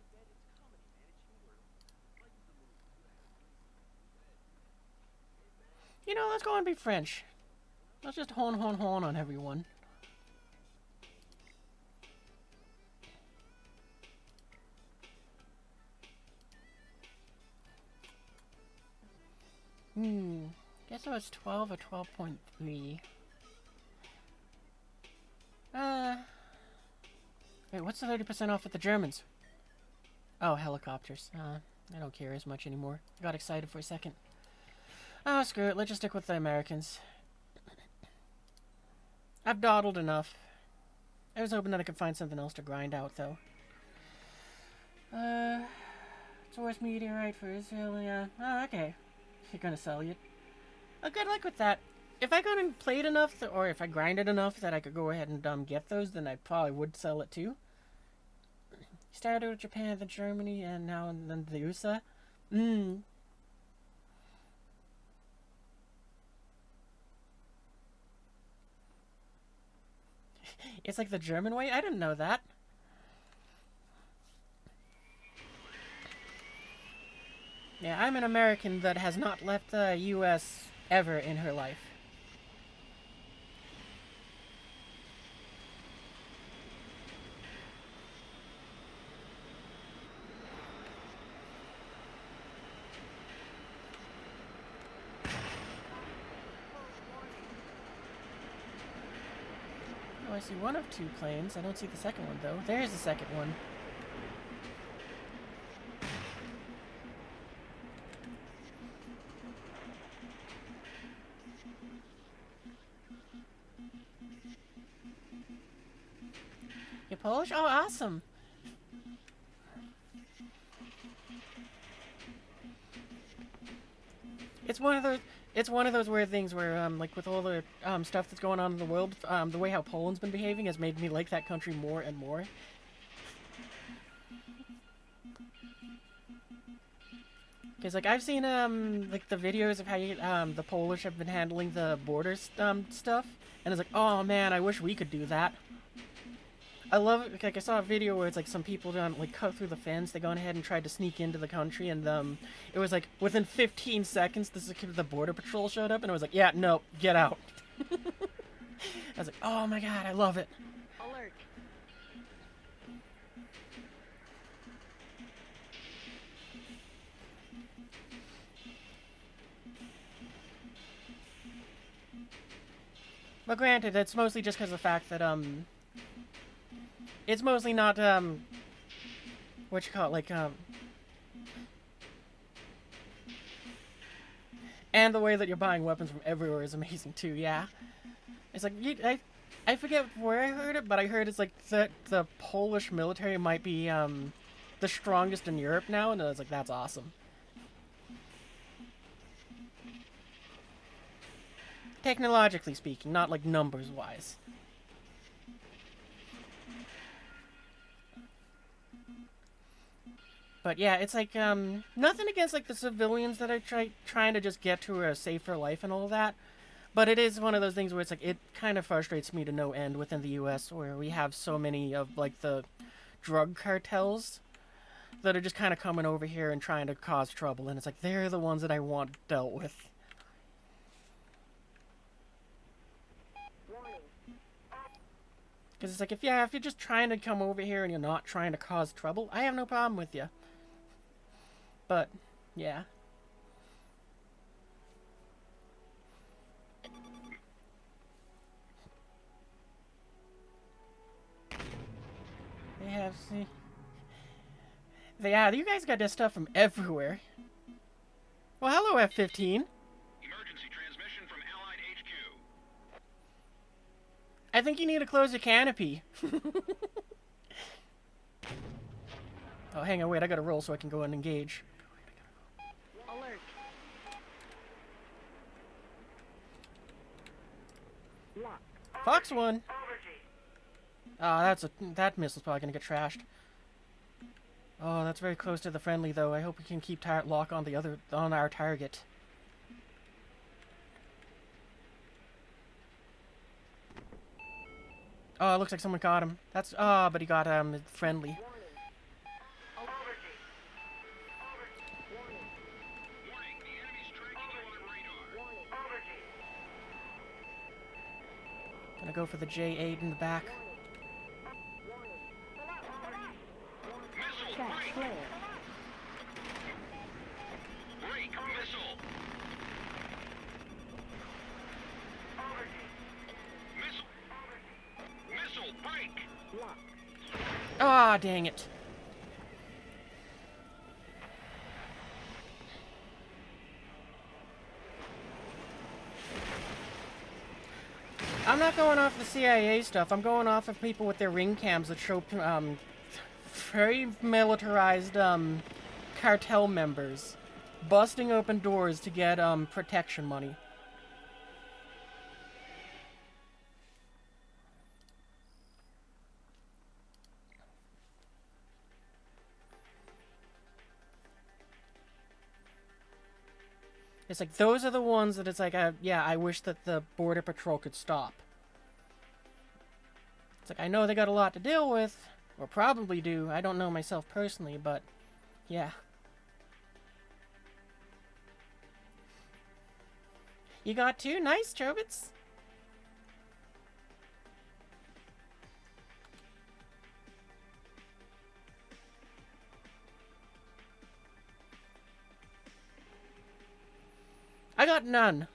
You know, let's go and be French. Let's just hon on everyone. Guess it was 12 or 12.3. Wait, what's the 30% off with the Germans? Oh, helicopters. I don't care as much anymore. Got excited for a second. Oh, screw it. Let's just stick with the Americans. I've dawdled enough. I was hoping that I could find something else to grind out, though. Source meteorite for Israel, yeah. Oh, okay. You're gonna sell it. Oh, good luck with that. If I got and played enough, or if I grinded enough that I could go ahead and get those, then I probably would sell it too. Started with Japan, then Germany, and now and then the USA. It's like the German way? I didn't know that. Yeah, I'm an American that has not left the US ever in her life. Oh, I see one of two planes. I don't see the second one, though. There's the second one. You're Polish? Oh, awesome! It's one of those weird things where, like, with all the stuff that's going on in the world, the way how Poland's been behaving has made me like that country more and more. Because, like, I've seen, like, the videos of how you, the Polish have been handling the border stuff, and it's like, oh man, I wish we could do that. I love it. Like, I saw a video where it's like some people like cut through the fence. They gone ahead and tried to sneak into the country, and it was like within 15 seconds, the border patrol showed up, and it was like, yeah, no, get out. I was like, oh my god, I love it. Alert. But granted, it's mostly just because of the fact that it's mostly not what you call it, like and the way that you're buying weapons from everywhere is amazing too. Yeah, it's like I forget where I heard it, but I heard it's like that the Polish military might be the strongest in Europe now, and I was like, that's awesome. Technologically speaking, not like numbers wise. But yeah, it's like nothing against like the civilians that are trying to just get to a safer life and all that. But it is one of those things where it's like it kind of frustrates me to no end within the US, where we have so many of like the drug cartels that are just kind of coming over here and trying to cause trouble, and it's like they're the ones that I want dealt with. Because it's like, if you're just trying to come over here and you're not trying to cause trouble, I have no problem with you. But Yeah. They have, see... Yeah, you guys got this stuff from everywhere. Well, hello, F-15. Emergency transmission from Allied HQ. I think you need to close your canopy. Oh, hang on, wait, I gotta roll so I can go and engage. Alert. Lock. Fox 1. Ah, that missile's probably gonna get trashed. Oh, that's very close to the friendly, though. I hope we can keep lock on our target. Oh, it looks like someone caught him. That's but he got friendly. Warning, the enemy's tracking you on radar. Gonna go for the J8 in the back. Missile, Check. break! Clear. Break, missile! Missile! Missile, break! Lock. Ah, dang it. I'm not going off the CIA stuff. I'm going off of people with their ring cams that show very militarized cartel members busting open doors to get protection money. It's like, those are the ones that it's like, yeah, I wish that the Border Patrol could stop. It's like, I know they got a lot to deal with, or probably do. I don't know myself personally, but yeah. You got 2? Nice, Chobits. I got none.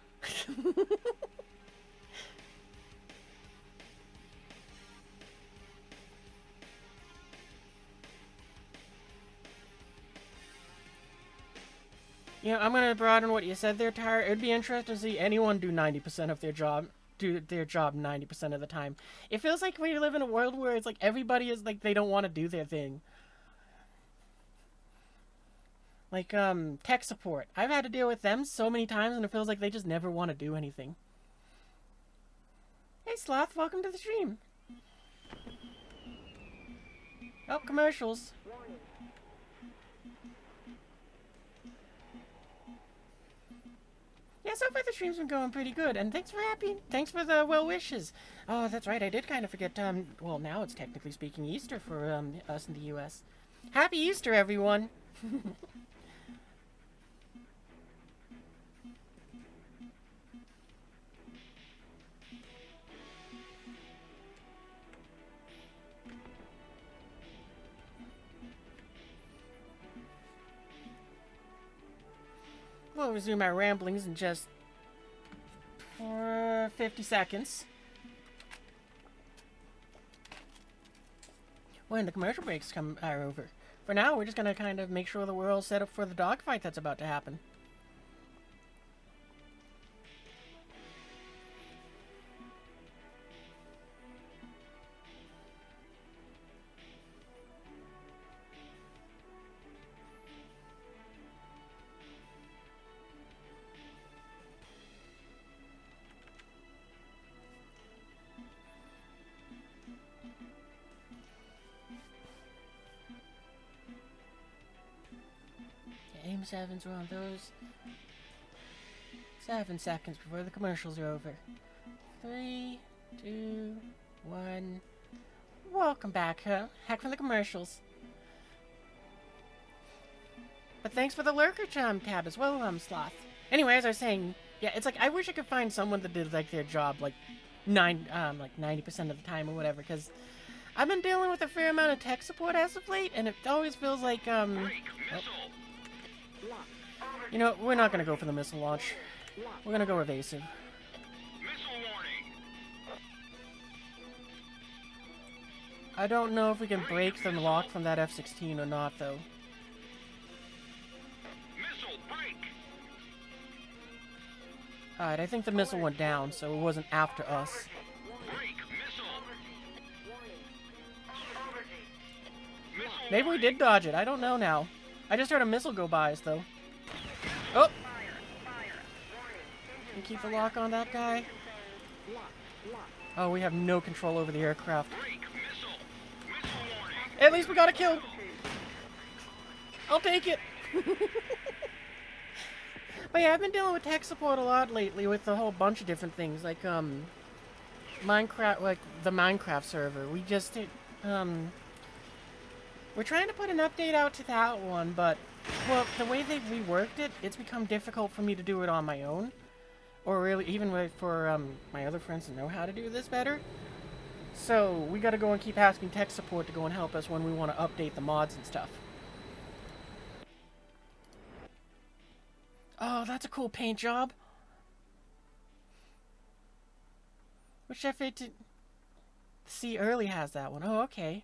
You know, I'm gonna broaden what you said there, Tyre. It'd be interesting to see anyone do 90% of their job, 90% of the time. It feels like we live in a world where it's like everybody is like they don't want to do their thing. Like, tech support. I've had to deal with them so many times, and it feels like they just never want to do anything. Hey, Sloth, welcome to the stream. Oh, commercials. Yeah, so far the stream's been going pretty good, and thanks for the well wishes. Oh, that's right, I did kind of forget, well, now it's technically speaking Easter for, us in the U.S. Happy Easter, everyone! We'll resume our ramblings in just 50 seconds. When the commercial breaks are over. For now, we're just gonna kind of make sure that we're all set up for the dogfight that's about to happen. Aim 7s are on those. 7 seconds before the commercials are over. 3, 2, 1. Welcome back, Heck from the commercials. But thanks for the lurker tab as well, Sloth. Anyway, as I was saying, yeah, it's like I wish I could find someone that did like their job like 90% of the time or whatever, because I've been dealing with a fair amount of tech support as of late, and it always feels like Break, missile! You know, we're not gonna go for the missile launch. We're gonna go evasive. Missile warning. I don't know if we can break the lock from that F-16 or not, though. Missile break. Alright, I think the missile went down, so it wasn't after us. Break. Missile. Missile Maybe we did dodge it. I don't know now. I just heard a missile go by us, though. Oh! Can you keep the lock on that guy? Oh, we have no control over the aircraft. break. Missile. Missile warning. At least we got a kill! I'll take it! But yeah, I've been dealing with tech support a lot lately with a whole bunch of different things, like, Minecraft, like, the Minecraft server. We just, we're trying to put an update out to that one, but, well, the way they've reworked it, it's become difficult for me to do it on my own. Or really, even for, my other friends to know how to do this better. So, we gotta go and keep asking tech support to go and help us when we want to update the mods and stuff. Oh, that's a cool paint job. Which F-18... See, Early has that one. Oh, okay.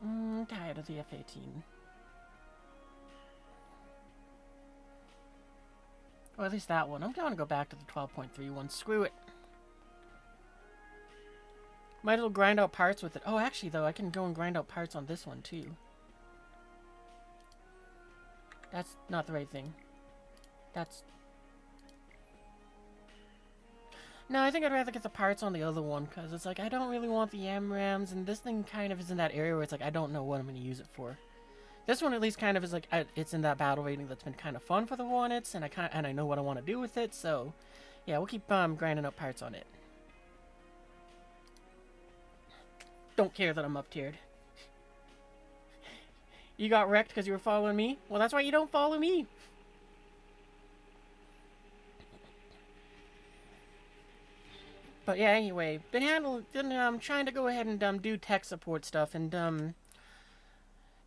I'm tired of the F-18. Or at least that one. I'm going to go back to the 12.3 one. Screw it. Might as well grind out parts with it. Oh, actually, though, I can go and grind out parts on this one, too. That's not the right thing. That's... No, I think I'd rather get the parts on the other one, because it's like, I don't really want the MRAMs, and this thing kind of is in that area where it's like, I don't know what I'm going to use it for. This one at least kind of is like, it's in that battle rating that's been kind of fun for the Hornets, and I know what I want to do with it, so... Yeah, we'll keep grinding up parts on it. Don't care that I'm up-tiered. You got wrecked because you were following me? Well, that's why you don't follow me. But yeah, anyway, been trying to go ahead and do tech support stuff, and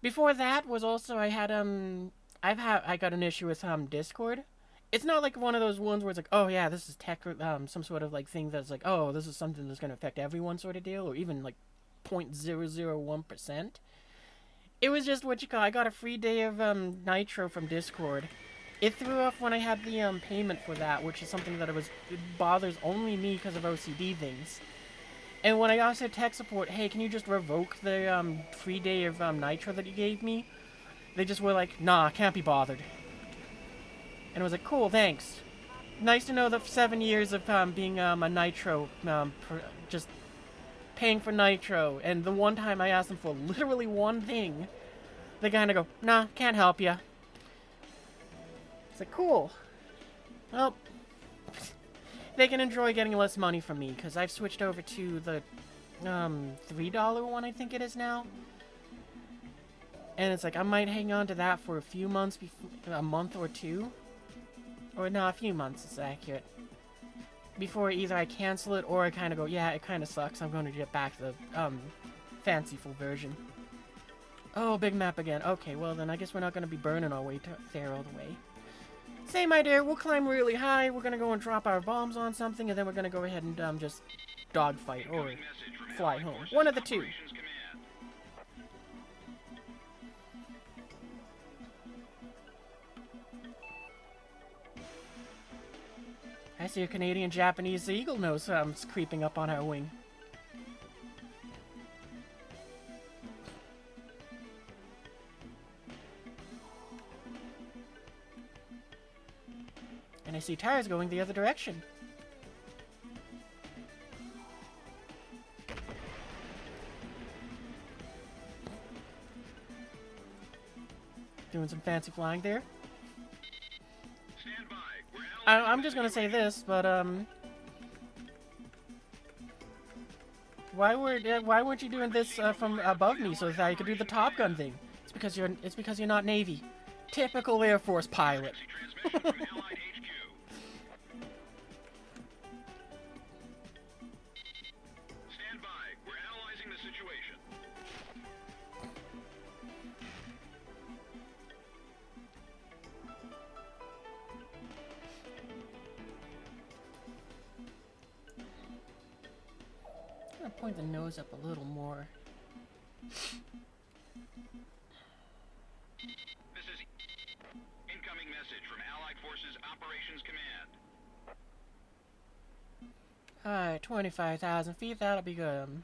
before that was also I got an issue with Discord. It's not like one of those ones where it's like, oh yeah, this is tech, some sort of like thing that's like, oh, this is something that's gonna affect everyone sort of deal, or even like 0.001%. It was just what you call, I got a free day of Nitro from Discord. It threw off when I had the payment for that, which is something that it bothers only me because of OCD things. And when I also tech support, hey, can you just revoke the free day of Nitro that you gave me? They just were like, nah, can't be bothered. And it was like, cool, thanks. Nice to know that 7 years of being a Nitro, just paying for Nitro, and the one time I asked them for literally one thing, they kind of go, nah, can't help ya. It's like, cool. Well, they can enjoy getting less money from me, because I've switched over to the $3 one, I think it is now. And it's like, I might hang on to that for a few months, a month or two. Or no, a few months is accurate. Before either I cancel it or I kind of go, yeah, it kind of sucks. I'm going to get back to the fanciful version. Oh, big map again. Okay, well then I guess we're not going to be burning our way there all the way. Same idea. We'll climb really high. We're going to go and drop our bombs on something, and then we're going to go ahead and just dogfight or fly home. One of the two. I see a Canadian-Japanese eagle nose creeping up on our wing. And I see tires going the other direction. Doing some fancy flying there. Stand by. I'm just gonna say this, but why weren't you doing this from above me so that I could do the Top Gun thing? It's because you're not Navy. Typical Air Force pilot. Transmission from Allied HQ. point the nose up a little more. This is incoming message from Allied Forces Operations Command. Alright, 25,000 feet. That'll be good.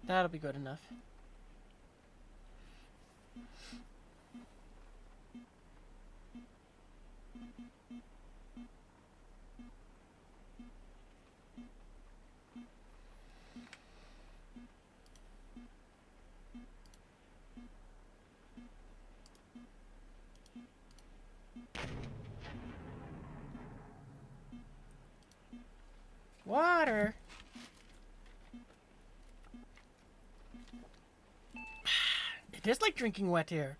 That'll be good enough. Water? It is like drinking wet air.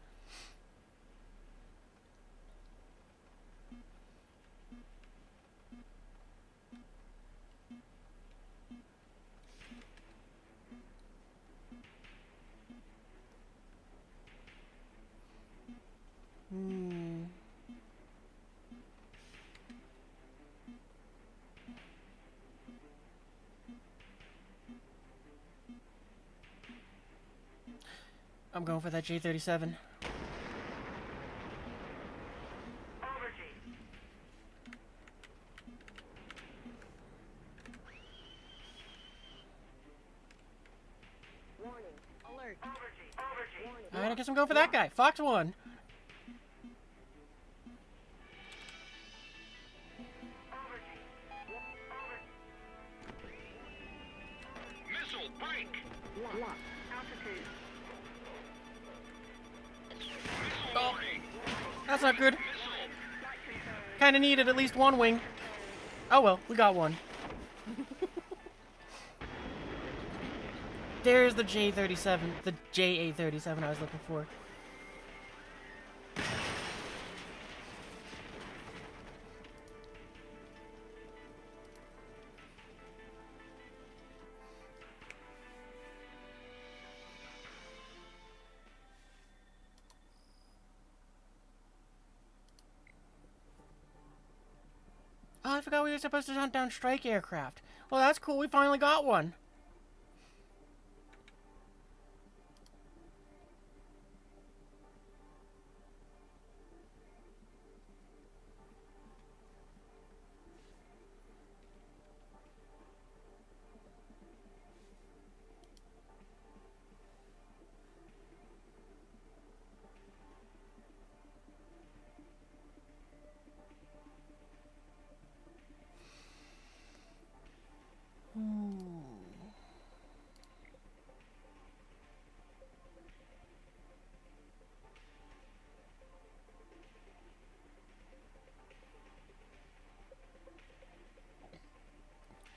I'm going for that J37. Alright, I guess I'm going for that guy. Fox 1. Missile break! Altitude. Missile warning! That's not good. Missile! Kinda needed at least one wing. Oh well, we got one. There's the J37, the JA37 I was looking for. Oh, I forgot we were supposed to hunt down strike aircraft. Well, that's cool. We finally got one.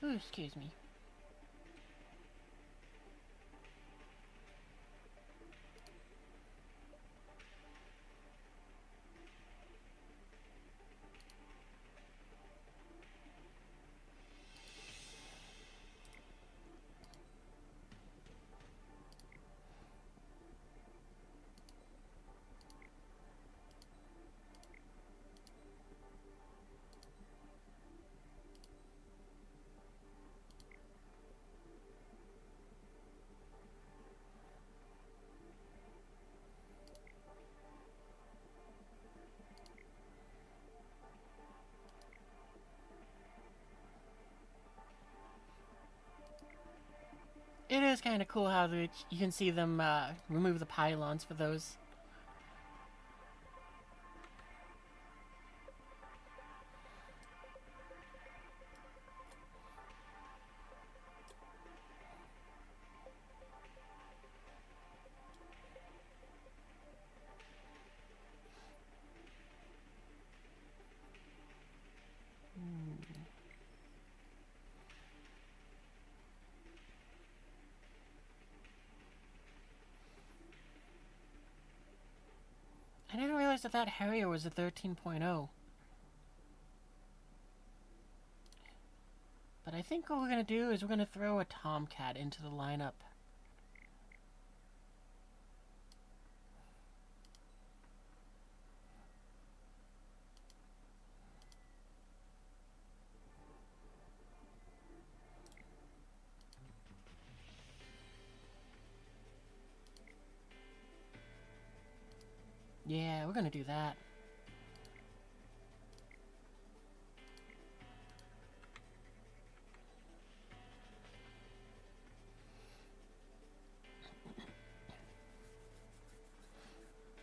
Ooh, excuse me. It is kind of cool how you can see them remove the pylons for those. I didn't realize that Harrier was a 13.0. But I think what we're going to do is we're going to throw a Tomcat into the lineup. Yeah, we're gonna do that.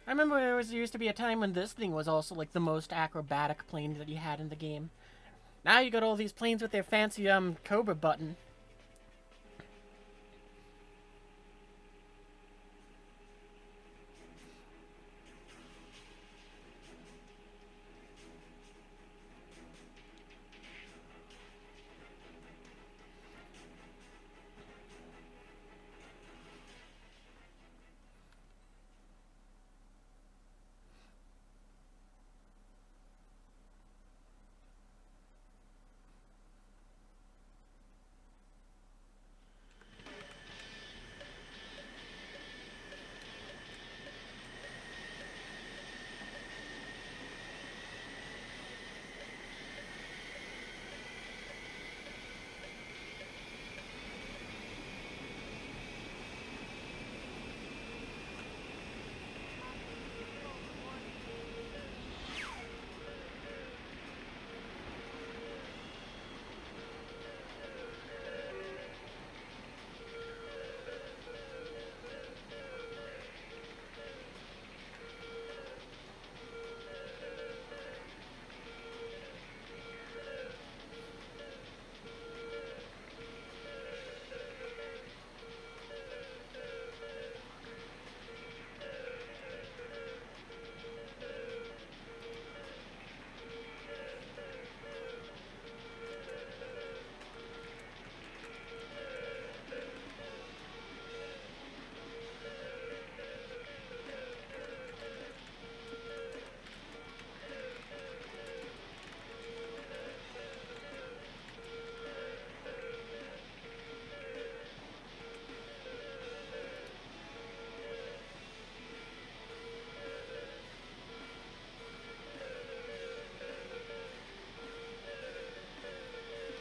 I remember there used to be a time when this thing was also like the most acrobatic plane that you had in the game. Now you got all these planes with their fancy Cobra button.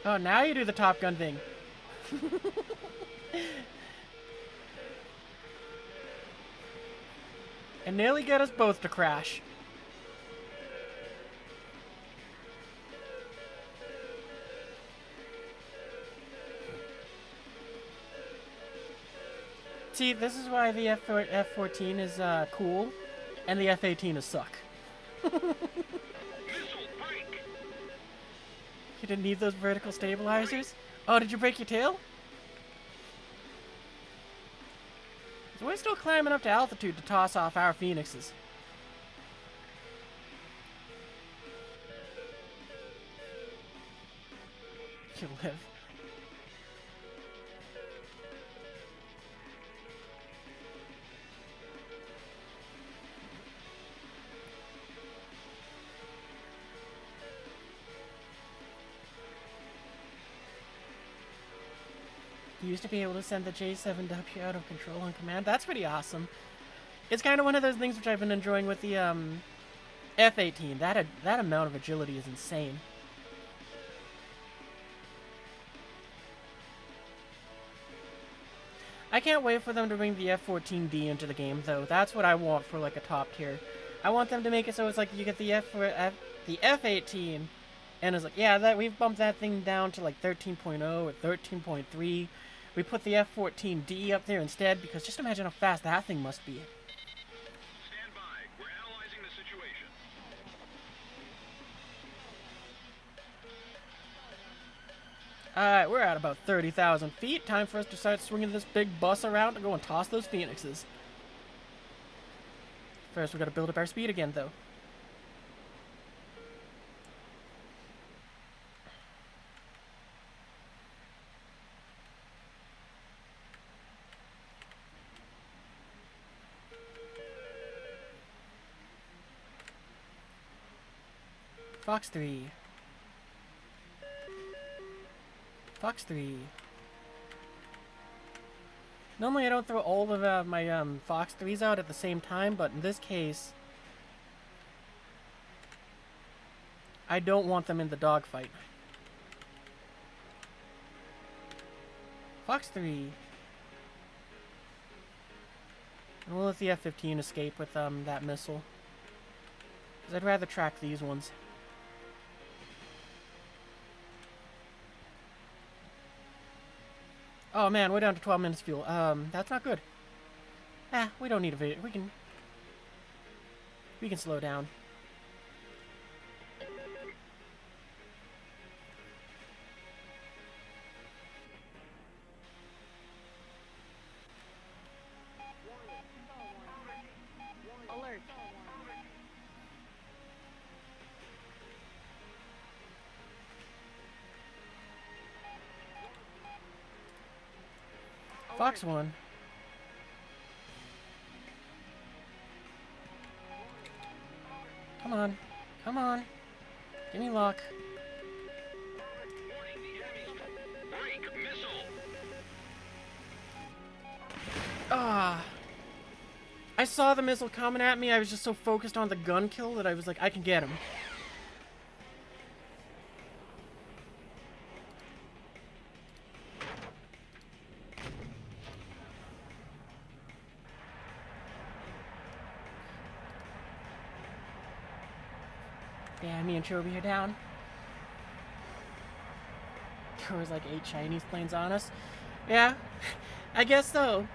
Oh, now you do the Top Gun thing. And nearly get us both to crash. See, this is why the F-14 is cool, and the F-18 is suck. Missile break! You didn't need those vertical stabilizers? Oh, did you break your tail? So we're still climbing up to altitude to toss off our Phoenixes. You live. You used to be able to send the J7W out of control on command. That's pretty awesome. It's kind of one of those things which I've been enjoying with the F-18. That amount of agility is insane. I can't wait for them to bring the F-14D into the game, though. That's what I want for like a top tier. I want them to make it so it's like you get the F-18, and it's like, yeah, that we've bumped that thing down to like 13.0 or 13.3. We put the F-14D up there instead, because just imagine how fast that thing must be. Stand by. We're analyzing the situation. Alright, we're at about 30,000 feet. Time for us to start swinging this big bus around and go and toss those Phoenixes. First, we gotta build up our speed again, though. Fox 3. Fox 3. Normally I don't throw all of my Fox 3s out at the same time, but in this case, I don't want them in the dogfight. Fox 3. And we'll let the F-15 escape with that missile. Because I'd rather track these ones. Oh man, we're down to 12 minutes fuel. That's not good. We don't need a video. We can slow down. Alert. Fox 1. Come on. Come on. Give me luck. Warning, the enemy's break missile. Ah. I saw the missile coming at me. I was just so focused on the gun kill that I was like, I can get him. Yeah, me and Chobi are down. There was like 8 Chinese planes on us. Yeah, I guess so.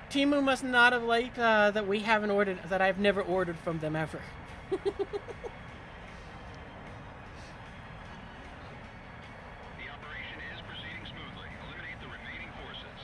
Timu must not have liked that we haven't ordered, that I've never ordered from them ever. The operation is proceeding smoothly. Eliminate the remaining forces.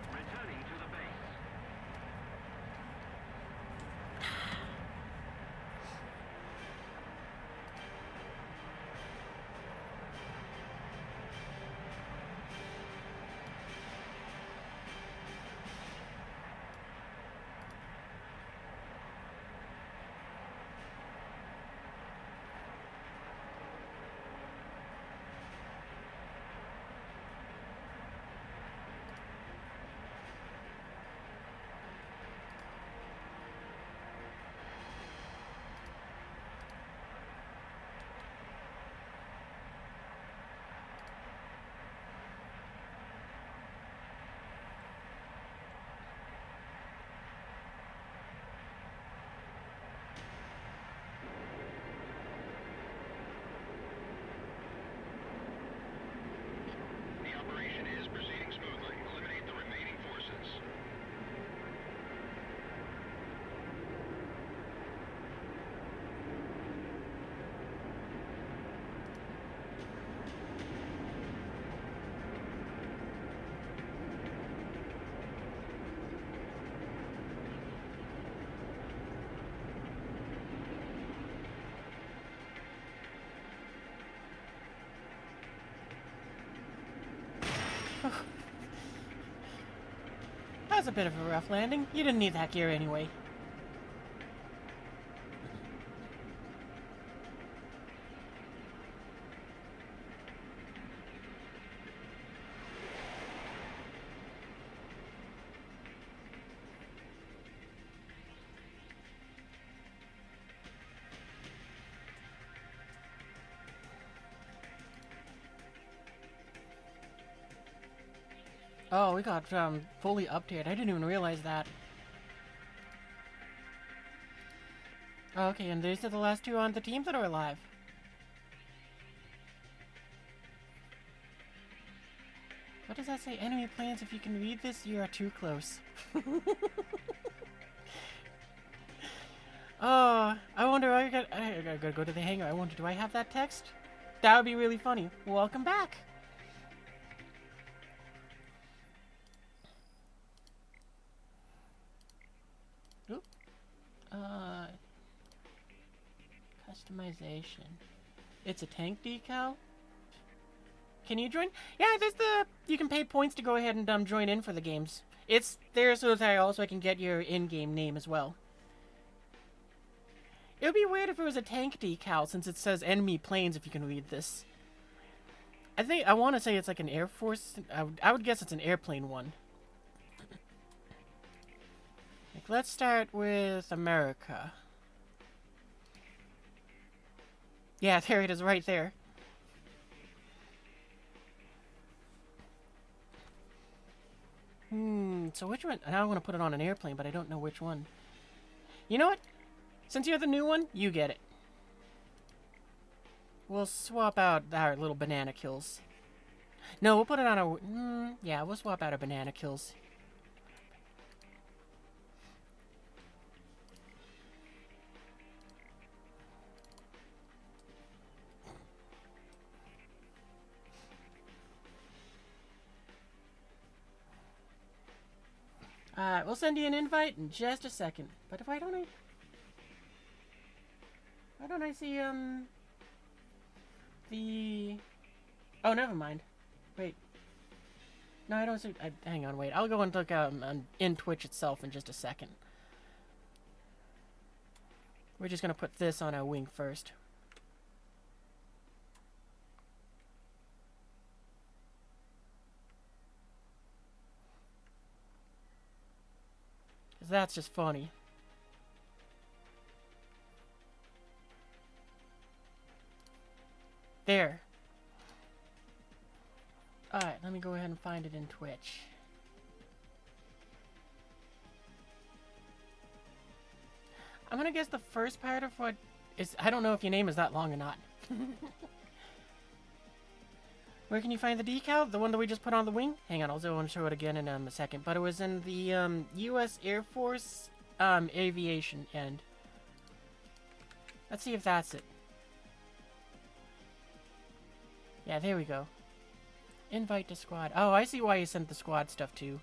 Returning to the base. The operation is proceeding smoothly. Eliminate the remaining forces. That was a bit of a rough landing. You didn't need that gear anyway. Oh, we got fully updated. I didn't even realize that. Okay, and these are the last 2 on the team that are alive. What does that say? Enemy planes, if you can read this, you are too close. Oh, I wonder, I gotta go to the hangar. I wonder, do I have that text? That would be really funny. Welcome back. Oop. Customization. It's a tank decal? Can you join? Yeah, there's you can pay points to go ahead and join in for the games. It's there so that I also can get your in-game name as well. It would be weird if it was a tank decal since it says enemy planes if you can read this. I want to say it's like an Air Force. I would guess it's an airplane one. Like, let's start with America. Yeah, there it is right there. So which one? Now I want to put it on an airplane, but I don't know which one. You know what? Since you're the new one, you get it. We'll swap out our little banana kills. No, we'll put it on a... yeah, we'll swap out our banana kills. We'll send you an invite in just a second. But why don't I see, the... Oh, never mind. Wait. No, I don't see... hang on, wait. I'll go and look in Twitch itself in just a second. We're just gonna put this on our wing first. Because that's just funny. There. Alright, let me go ahead and find it in Twitch. I'm gonna guess the first part of what is... I don't know if your name is that long or not. Where can you find the decal? The one that we just put on the wing? Hang on, I'll go and show it again in a second. But it was in the U.S. Air Force aviation end. Let's see if that's it. Yeah, there we go. Invite to squad. Oh, I see why you sent the squad stuff too.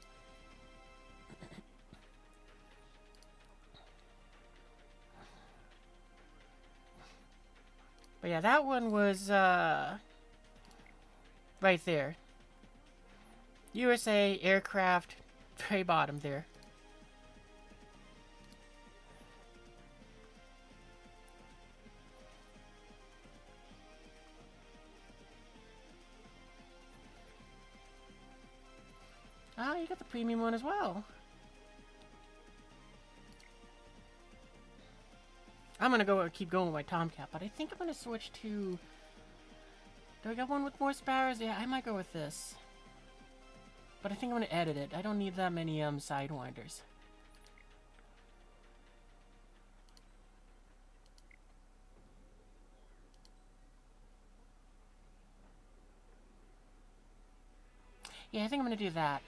But yeah, that one was right there. USA aircraft, very bottom there. Ah, you got the premium one as well. I'm gonna keep going with my Tomcat, but I think I'm gonna switch to... Do I got one with more sparrows? Yeah, I might go with this. But I think I'm gonna edit it. I don't need that many sidewinders. Yeah, I think I'm gonna do that.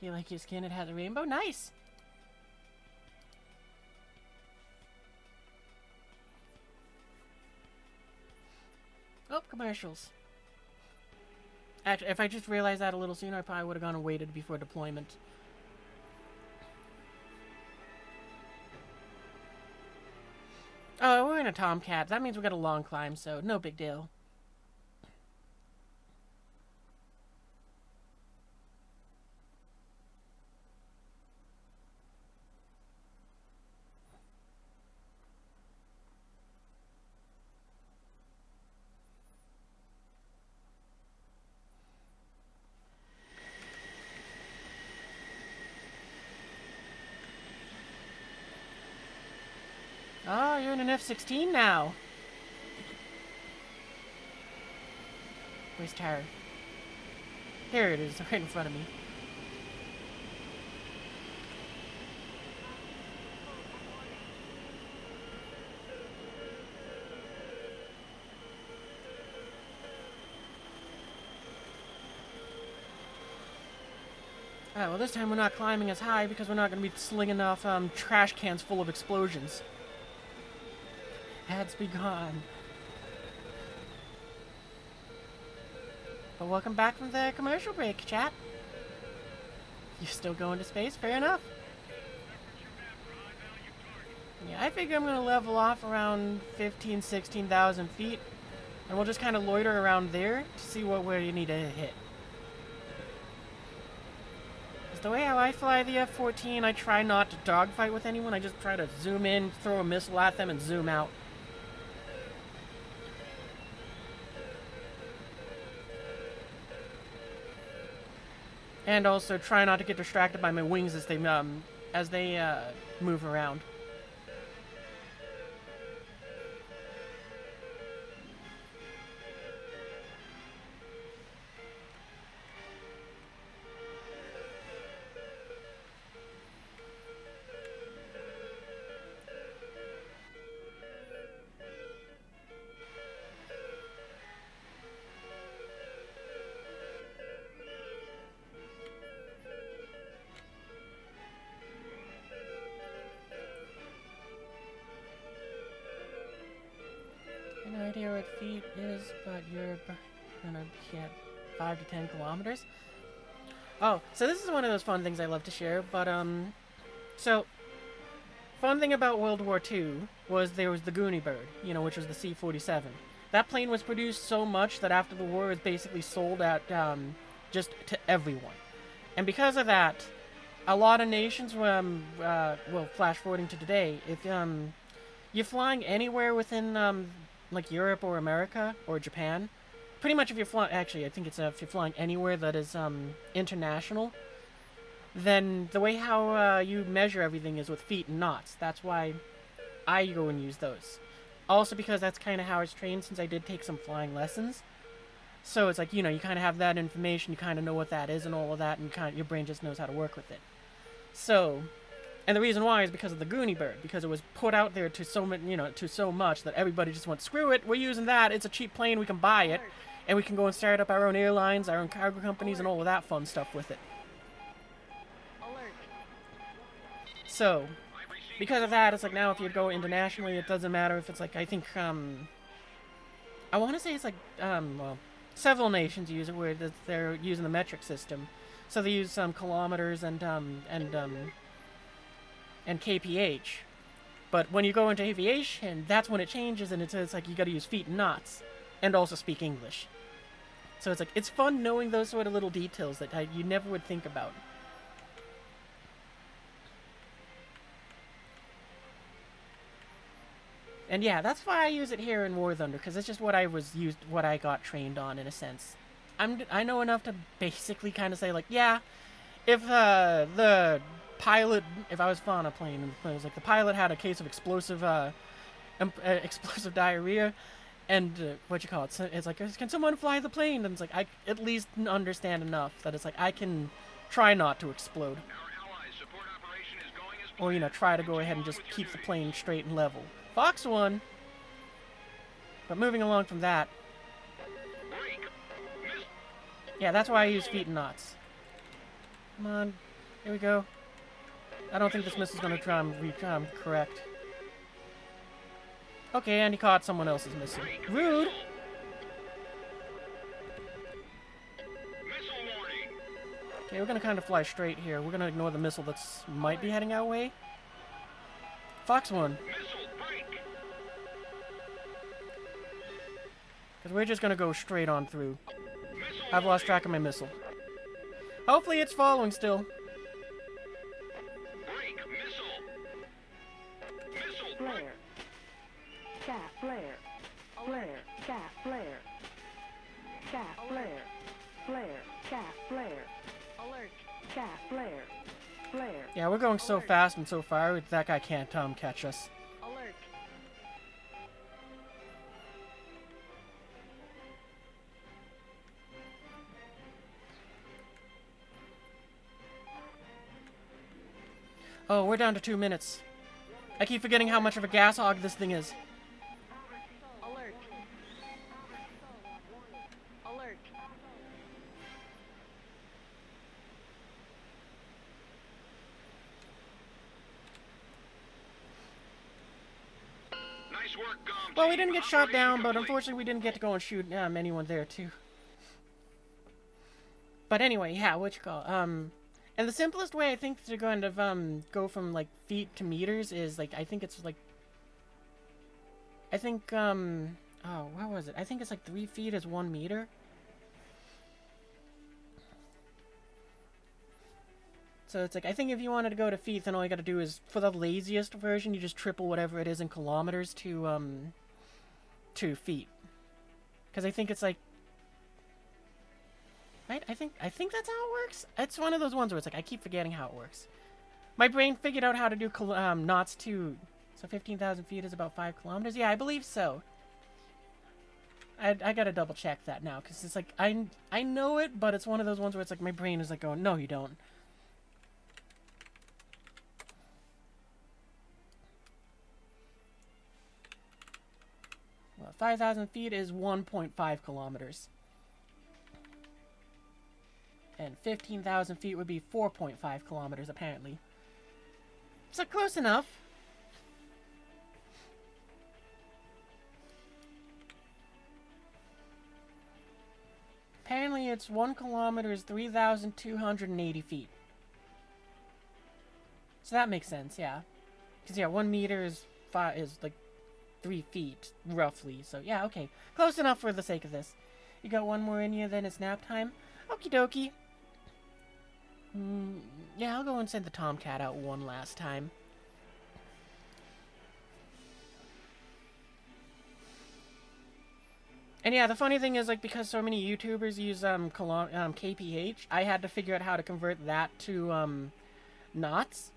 You like your skin? It has a rainbow? Nice! Oh, commercials. Actually, if I just realized that a little sooner, I probably would have gone and waited before deployment. Oh, we're in a Tomcat. That means we got a long climb, so no big deal. Oh, you're in an F-16 now. Where's Tara? There it is, right in front of me. Alright, well this time we're not climbing as high because we're not going to be slinging off trash cans full of explosions. Ads be gone. But welcome back from the commercial break, chat. You're still going to space? Fair enough. Yeah, I figure I'm going to level off around 15,000, 16,000 feet. And we'll just kind of loiter around there to see where you need to hit. The way how I fly the F-14, I try not to dogfight with anyone. I just try to zoom in, throw a missile at them, and zoom out. And also try not to get distracted by my wings as they move around. No idea what feet is, but you're gonna get 5 to 10 kilometers. Oh, so this is one of those fun things I love to share, but so fun thing about World War II was there was the Goonie Bird, you know, which was the C-47. That plane was produced so much that after the war it was basically sold at just to everyone, and because of that, a lot of nations, well, flash forwarding to today, if you're flying anywhere within like Europe or America or Japan, pretty much if you're flying, actually I think it's if you're flying anywhere that is international, then the way how you measure everything is with feet and knots. That's why I go and use those. Also because that's kind of how I was trained, since I did take some flying lessons. So it's like, you know, you kind of have that information, you kind of know what that is and all of that, and your brain just knows how to work with it. So, and the reason why is because of the Goonie Bird, because it was put out there to so many, you know, to so much that everybody just went, screw it, we're using that, it's a cheap plane, we can buy it, and we can go and start up our own airlines, our own cargo companies, and all of that fun stuff with it. So, because of that, it's like now if you go internationally, it doesn't matter if it's like, I think, I want to say it's like, well, several nations use it where they're using the metric system. So they use kilometers and kph. But when you go into aviation, that's when it changes, and it's like you got to use feet and knots, and also speak English. So it's like, it's fun knowing those sort of little details that you never would think about. And yeah, that's why I use it here in War Thunder, because it's just what I got trained on, in a sense. I know enough to basically kind of say, like, yeah, if the pilot, if I was flying a plane, and it was like the pilot had a case of explosive diarrhea, and what you call it, it's like, can someone fly the plane? And it's like, I at least understand enough that it's like I can try not to explode, or, you know, try to go ahead and just keep the plane straight and level. Fox 1. But moving along from that, yeah, that's why I use feet and knots. Come on, here we go. I don't think this missile's gonna try and correct. Okay, and he caught someone else's missile. Rude! Okay, we're gonna kind of fly straight here. We're gonna ignore the missile that's might be heading our way. Fox 1. Because we're just gonna go straight on through. I've lost track of my missile. Hopefully it's following still. Flare. Cat flare. Flare. Cat flare. Cat flare. Flare. Cat flare. Alert. Cat flare. Flare. Yeah, we're going so fast and so far, that guy can't catch us. Alert. Oh, we're down to 2 minutes. I keep forgetting how much of a gas hog this thing is. Alert. Alert. work, GOM Well, we team. didn't get shot Operation down, but complete. unfortunately we didn't get to go and shoot anyone there too. But anyway, yeah, what you call and the simplest way I think to kind of go from like feet to meters is like I think oh, what was it? I think it's like 3 feet is 1 meter. So it's like, I think if you wanted to go to feet, then all you gotta do is, for the laziest version, you just triple whatever it is in kilometers to feet. Because I think it's like, right? I think that's how it works. It's one of those ones where it's like, I keep forgetting how it works. My brain figured out how to do knots too. So 15,000 feet is about 5 kilometers? Yeah, I believe so. I gotta double check that now, because it's like, I know it, but it's one of those ones where it's like, my brain is like going, no, you don't. Well, 5,000 feet is 1.5 kilometers. And 15,000 feet would be 4.5 kilometers, apparently. So close enough. Apparently it's 1 kilometer is 3,280 feet. So that makes sense, yeah. Because, yeah, 1 meter is like 3 feet, roughly. So, yeah, okay. Close enough for the sake of this. You got one more in you, then it's nap time? Okie dokie. Yeah, I'll go and send the Tomcat out one last time. And yeah, the funny thing is, like, because so many YouTubers use kph, I had to figure out how to convert that to knots.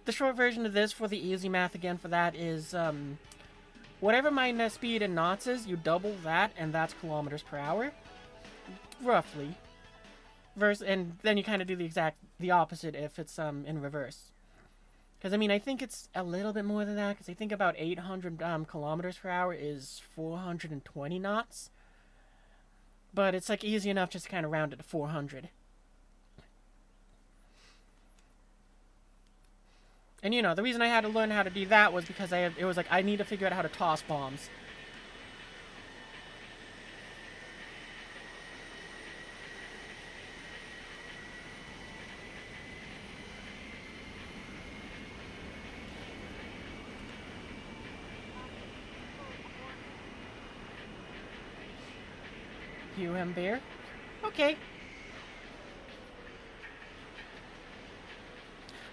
The short version of this, for the easy math again for that, is whatever my speed in knots is, you double that, and that's kilometers per hour, roughly. And then you kind of do the opposite if it's in reverse. Because, I mean, I think it's a little bit more than that, because I think about 800 kilometers per hour is 420 knots. But it's, like, easy enough just to kind of round it to 400. And, you know, the reason I had to learn how to do that was because it was like, I need to figure out how to toss bombs. Bear? Okay.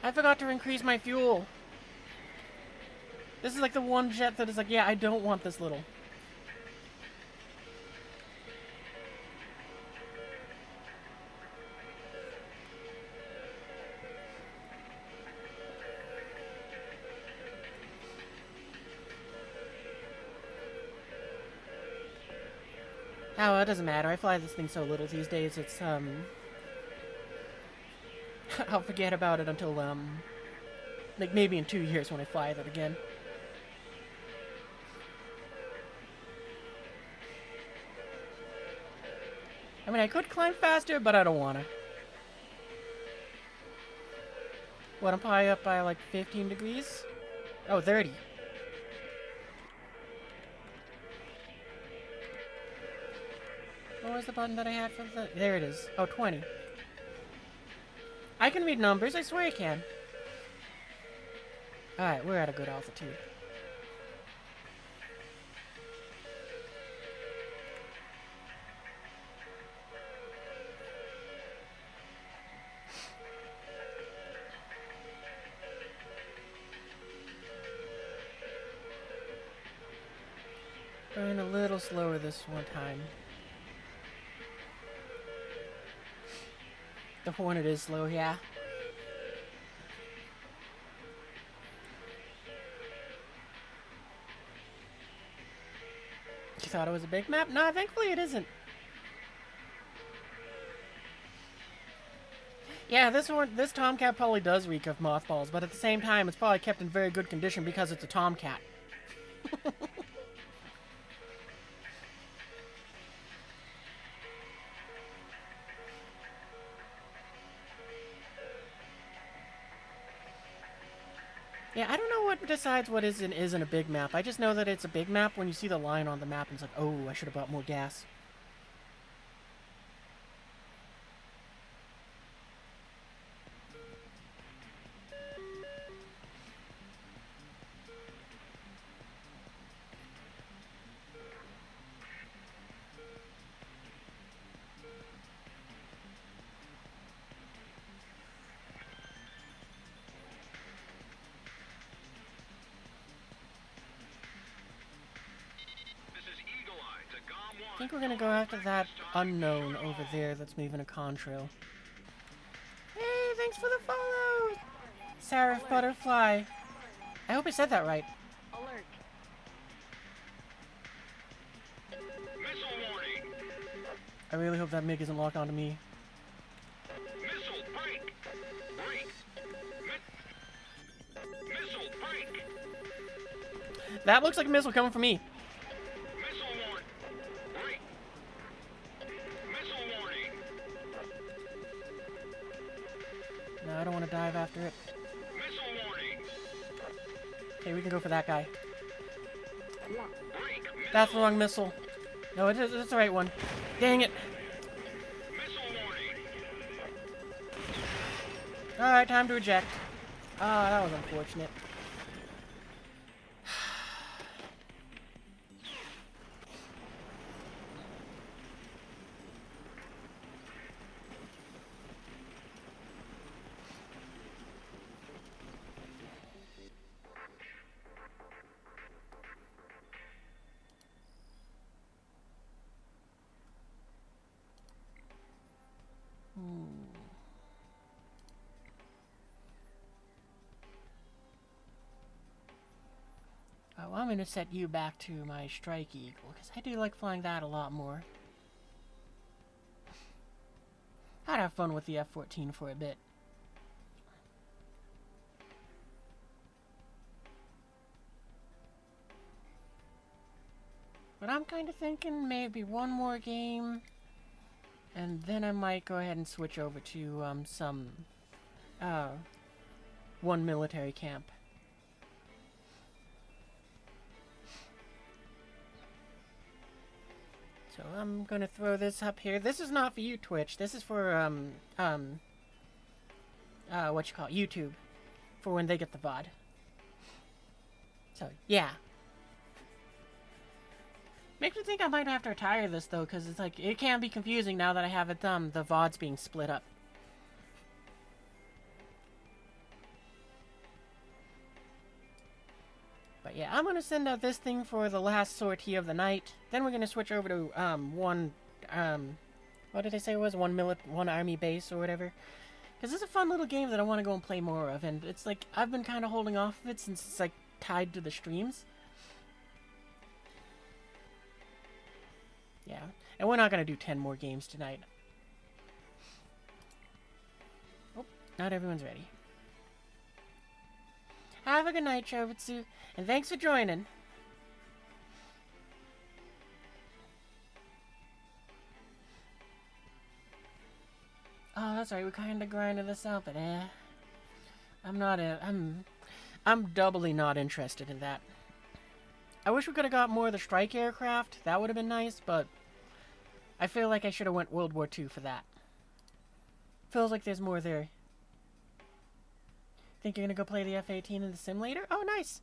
I forgot to increase my fuel. This is like the one jet that is like, yeah, I don't want this little. Oh, it doesn't matter. I fly this thing so little these days, it's, I'll forget about it until, like, maybe in 2 years when I fly that again. I mean, I could climb faster, but I don't want to. What, I'm probably up by, like, 15 degrees? Oh, 30. What was the button that I had for the... There it is. Oh, 20. I can read numbers. I swear I can. Alright, we're at a good altitude. Going a little slower this one time. The Hornet is slow, yeah. You thought it was a big map? Nah, thankfully it isn't. Yeah, this Tomcat probably does reek of mothballs, but at the same time, it's probably kept in very good condition because it's a Tomcat. Yeah, I don't know what decides what is and isn't a big map. I just know that it's a big map when you see the line on the map and it's like, oh, I should have bought more gas. This is Eagle Eye to GOM 1. I think we're gonna go after that unknown over there that's moving a contrail. Hey, thanks for the follow! Seraph Butterfly. I hope I said that right. Alert. Missile warning. I really hope that MiG isn't locked onto me. Missile break. Break. Missile break. That looks like a missile coming from me. Missile warning. Break. Missile warning. No, I don't want to dive after it. Missile warning. Okay, we can go for that guy. Break. That's the wrong missile. No, it's the right one. Dang it. Missile warning. Alright, time to eject. Ah, that was unfortunate. Oh, I'm gonna set you back to my Strike Eagle, because I do like flying that a lot more. I'd have fun with the F-14 for a bit. But I'm kind of thinking maybe one more game, and then I might go ahead and switch over to one military camp. So I'm gonna throw this up here. This is not for you, Twitch. This is for what you call it, YouTube, for when they get the VOD. So yeah. Makes me think I might have to retire this though, because it's like it can be confusing now that I have it the VODs being split up. But yeah, I'm gonna send out this thing for the last sortie of the night. Then we're gonna switch over to what did I say it was? One army base or whatever. Because it's a fun little game that I want to go and play more of, and it's like I've been kind of holding off of it since it's like tied to the streams. Yeah, and we're not gonna do 10 more games tonight. Oh, not everyone's ready. Have a good night, Chobutsu, and thanks for joining. Oh, that's right, we kind of grinded this out, but I'm doubly not interested in that. I wish we could have got more of the strike aircraft. That would have been nice, but I feel like I should have went World War II for that. Feels like there's more there. Think you're gonna go play the F-18 in the sim later? Oh, nice!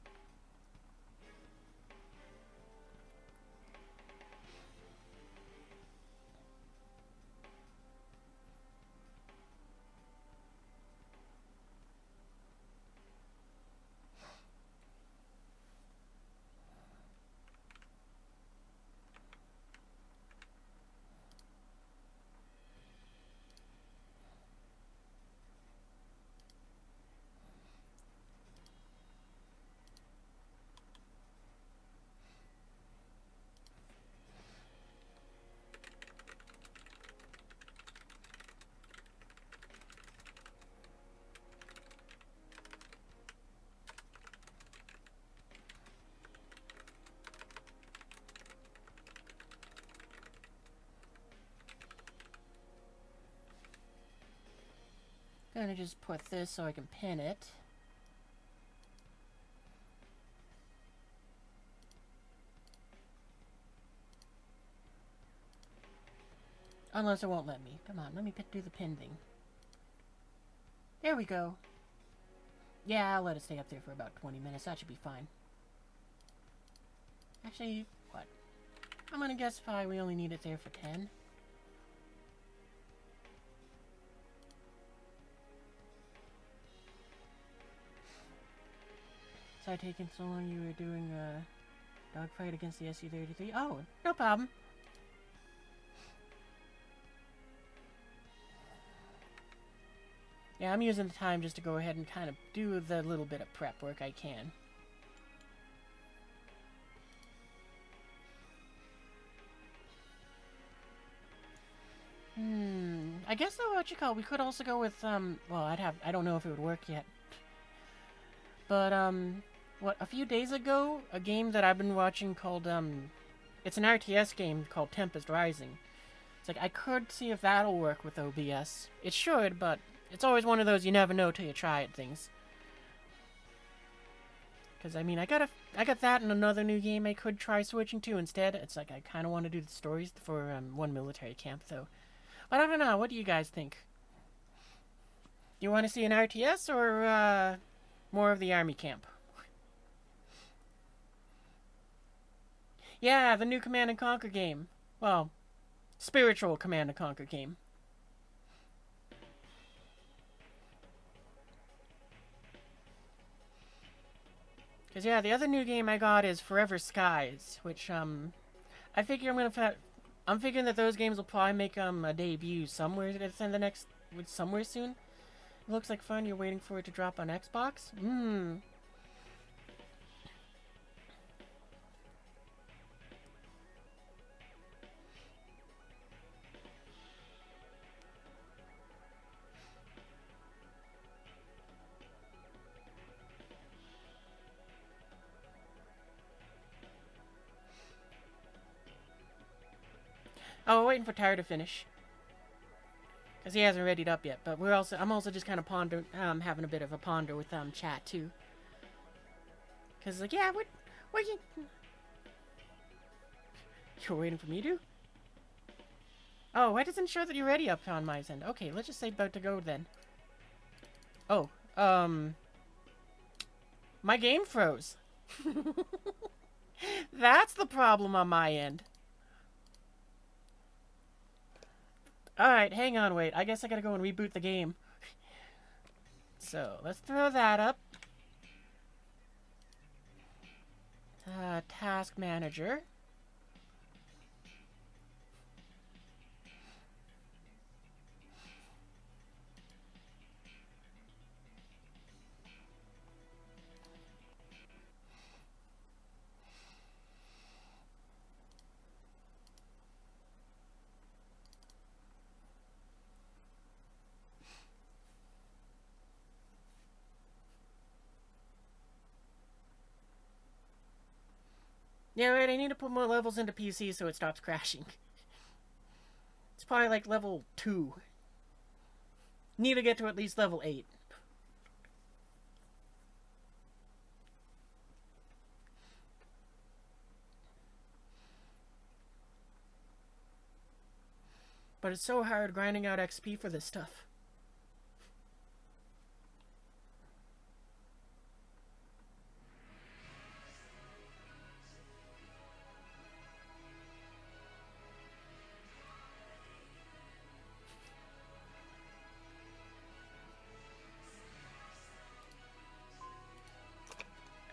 Gonna just put this so I can pin it. Unless it won't let me. Come on, let me do the pin thing. There we go. Yeah, I'll let it stay up there for about 20 minutes. That should be fine. Actually, what? I'm gonna guess probably we only need it there for 10. Sorry taking so long. You were doing a dogfight against the SU-33. Oh, no problem. Yeah, I'm using the time just to go ahead and kind of do the little bit of prep work I can. I guess though, we could also go with, well, I don't know if it would work yet. But, what, a few days ago, a game that I've been watching called, it's an RTS game called Tempest Rising. It's like, I could see if that'll work with OBS. It should, but it's always one of those you never know till you try it things. Because, I mean, I got that and another new game I could try switching to instead. It's like, I kind of want to do the stories for, one military camp, though. But I don't know, what do you guys think? Do you want to see an RTS or, more of the army camp? Yeah, the new Command and Conquer game. Well, spiritual Command and Conquer game. Because, yeah, the other new game I got is Forever Skies, which, I figure I'm figuring that those games will probably make, a debut somewhere somewhere soon. It looks like fun. You're waiting for it to drop on Xbox? Oh, we're waiting for Tyre to finish. Because he hasn't readied up yet. But I'm also just kind of having a bit of a ponder with, chat, too. Because, like, yeah, what you... You're waiting for me to? Oh, why doesn't it show that you're ready up on my end? Okay, let's just say about to go, then. Oh, my game froze. That's the problem on my end. Alright, hang on, wait. I guess I gotta go and reboot the game. So, let's throw that up. Task Manager. Yeah, wait, I need to put more levels into PC so it stops crashing. It's probably like level 2. Need to get to at least level 8. But it's so hard grinding out XP for this stuff.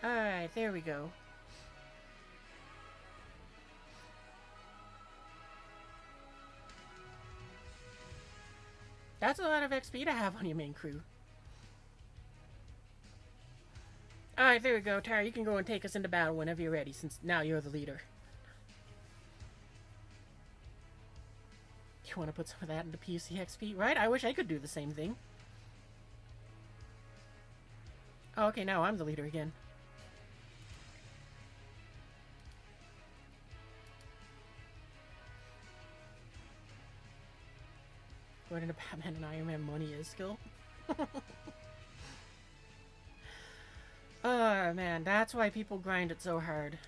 Alright, there we go. That's a lot of XP to have on your main crew. Alright, there we go. Tyre, you can go and take us into battle whenever you're ready, since now you're the leader. You want to put some of that into PC XP? Right? I wish I could do the same thing. Oh, okay, now I'm the leader again. According to Batman and Iron Man, money is skill. Oh, man, that's why people grind it so hard.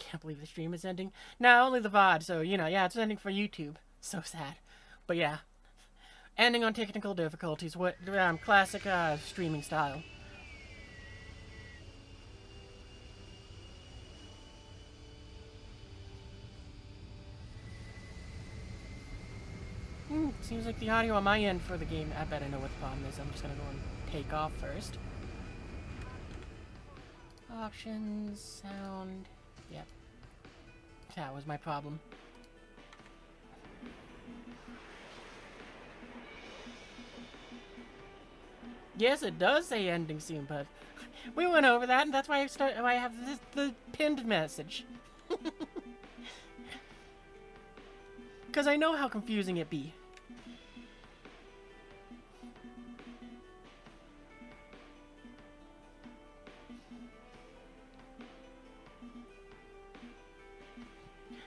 can't believe the stream is ending. No, only the VOD, so, you know, yeah, it's ending for YouTube. So sad. But yeah. Ending on technical difficulties. What, classic, streaming style. Seems like the audio on my end for the game, I bet I know what the problem is. I'm just gonna go and take off first. Options, sound, yep. That was my problem. Yes, it does say ending soon, but we went over that, and that's why I have the pinned message. Because I know how confusing it be.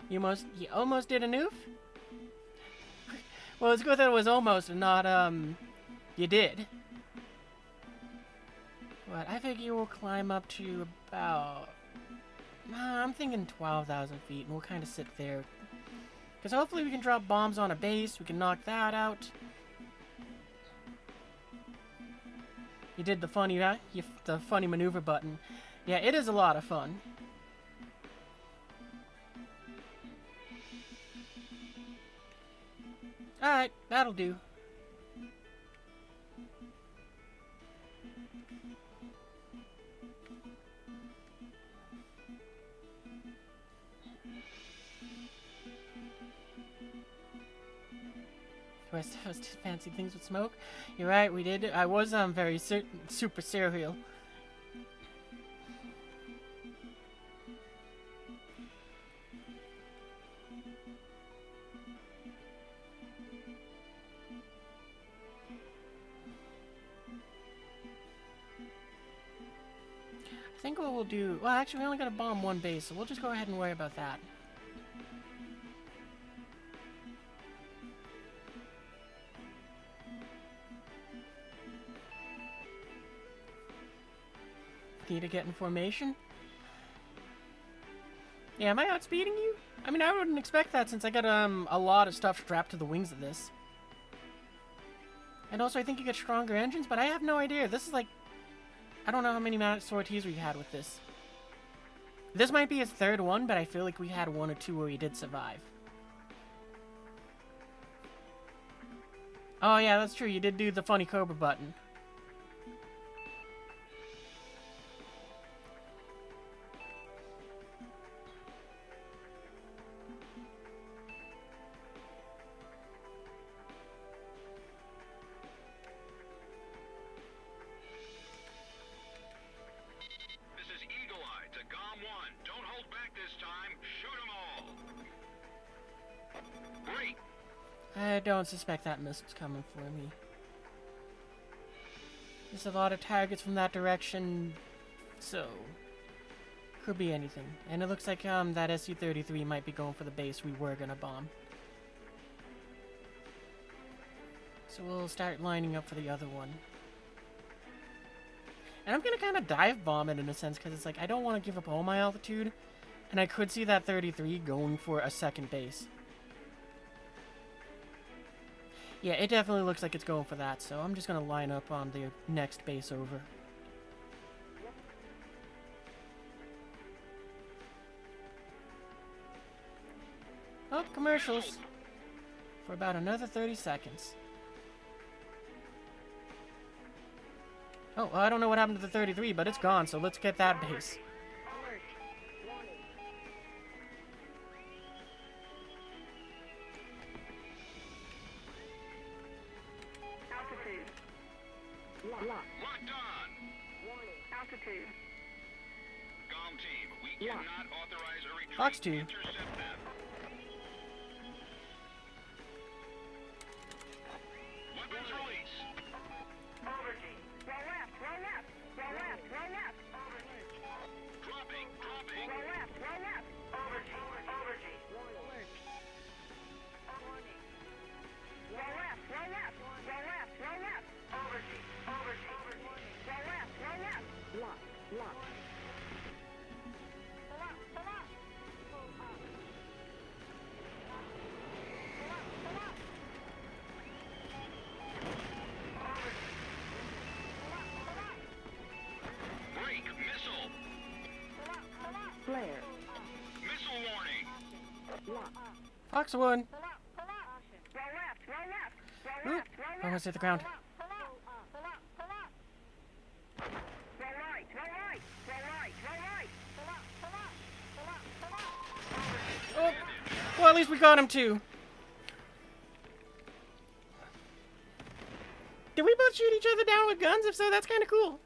You almost did a noof? Well, it's good that it was almost and not, you did. But I think you will climb up to about, I'm thinking 12,000 feet, and we'll kind of sit there. Because hopefully we can drop bombs on a base, we can knock that out. You did the funny maneuver button. Yeah, it is a lot of fun. Alright, that'll do. Rest of us fancy things with smoke. You're right, we did. I was very super serial. I think what we'll do... Well, actually, we only got to bomb one base, so we'll just go ahead and worry about that. Need to get in formation? Yeah, am I outspeeding you? I mean, I wouldn't expect that since I got a lot of stuff strapped to the wings of this. And also, I think you get stronger engines, but I have no idea. This is like... I don't know how many sorties we've had with this. This might be his third one, but I feel like we had one or two where we did survive. Oh yeah, that's true. You did do the funny Cobra button. I don't suspect that missile's coming for me. There's a lot of targets from that direction, so could be anything. And it looks like that SU-33 might be going for the base we were gonna bomb. So we'll start lining up for the other one. And I'm gonna kind of dive bomb it in a sense, because it's like I don't want to give up all my altitude, and I could see that 33 going for a second base. Yeah, it definitely looks like it's going for that, so I'm just going to line up on the next base over. Oh, commercials. For about another 30 seconds. Oh, well, I don't know what happened to the 33, but it's gone, so let's get that base. Locked on. Warning. Altitude. GOM team, we cannot authorize a retreat. Fox 2. Intercept them. Weapons release. Overgy. Roll left. Roll left. Roll left. Roll left. Dropping. Roll left. Roll left. Overgy. Overgy. Warning. Roll left. Roll left. Roll left. Roll left. Overgy. Overgy. Roll left. Roll left. Lock. Pull up. Pull up. Foxwood. Pull up, pull up. Roll left, roll left. Roll Oop, left, roll left. almost hit the ground. Pull up, pull up, pull up. Roll right, roll right, roll right, roll right. Pull up, pull up, pull up, pull up. Oh, well, at least we got him too. Did we both shoot each other down with guns? If so, that's kind of cool.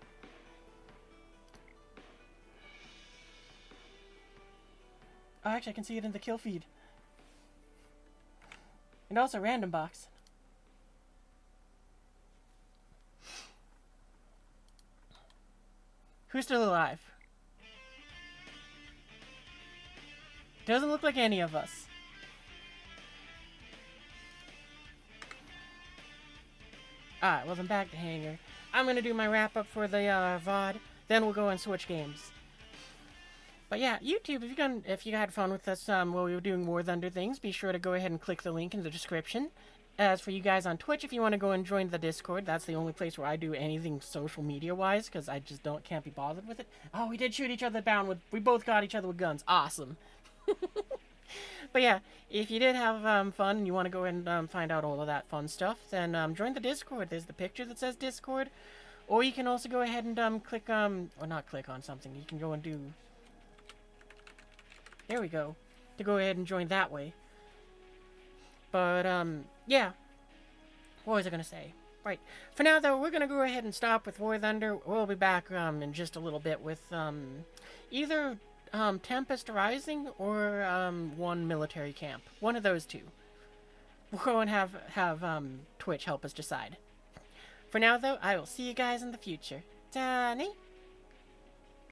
Oh, actually, I can see it in the kill feed. And also random box. Who's still alive? Doesn't look like any of us. Alright, well then back to hangar. I'm gonna do my wrap up for the VOD, then we'll go and switch games. But yeah, YouTube, if you had fun with us while we were doing War Thunder things, be sure to go ahead and click the link in the description. As for you guys on Twitch, if you want to go and join the Discord, that's the only place where I do anything social media-wise, because I just can't be bothered with it. Oh, we did shoot each other down with, we both got each other with guns. Awesome. But yeah, if you did have fun and you want to go ahead and find out all of that fun stuff, then join the Discord. There's the picture that says Discord. Or you can also go ahead and click, or not click on something. You can go and do... There we go. To go ahead and join that way. But, yeah. What was I gonna say? Right. For now, though, we're gonna go ahead and stop with War Thunder. We'll be back, in just a little bit with, either, Tempest Rising or, one military camp. One of those two. We'll go and have Twitch help us decide. For now, though, I will see you guys in the future. Danny?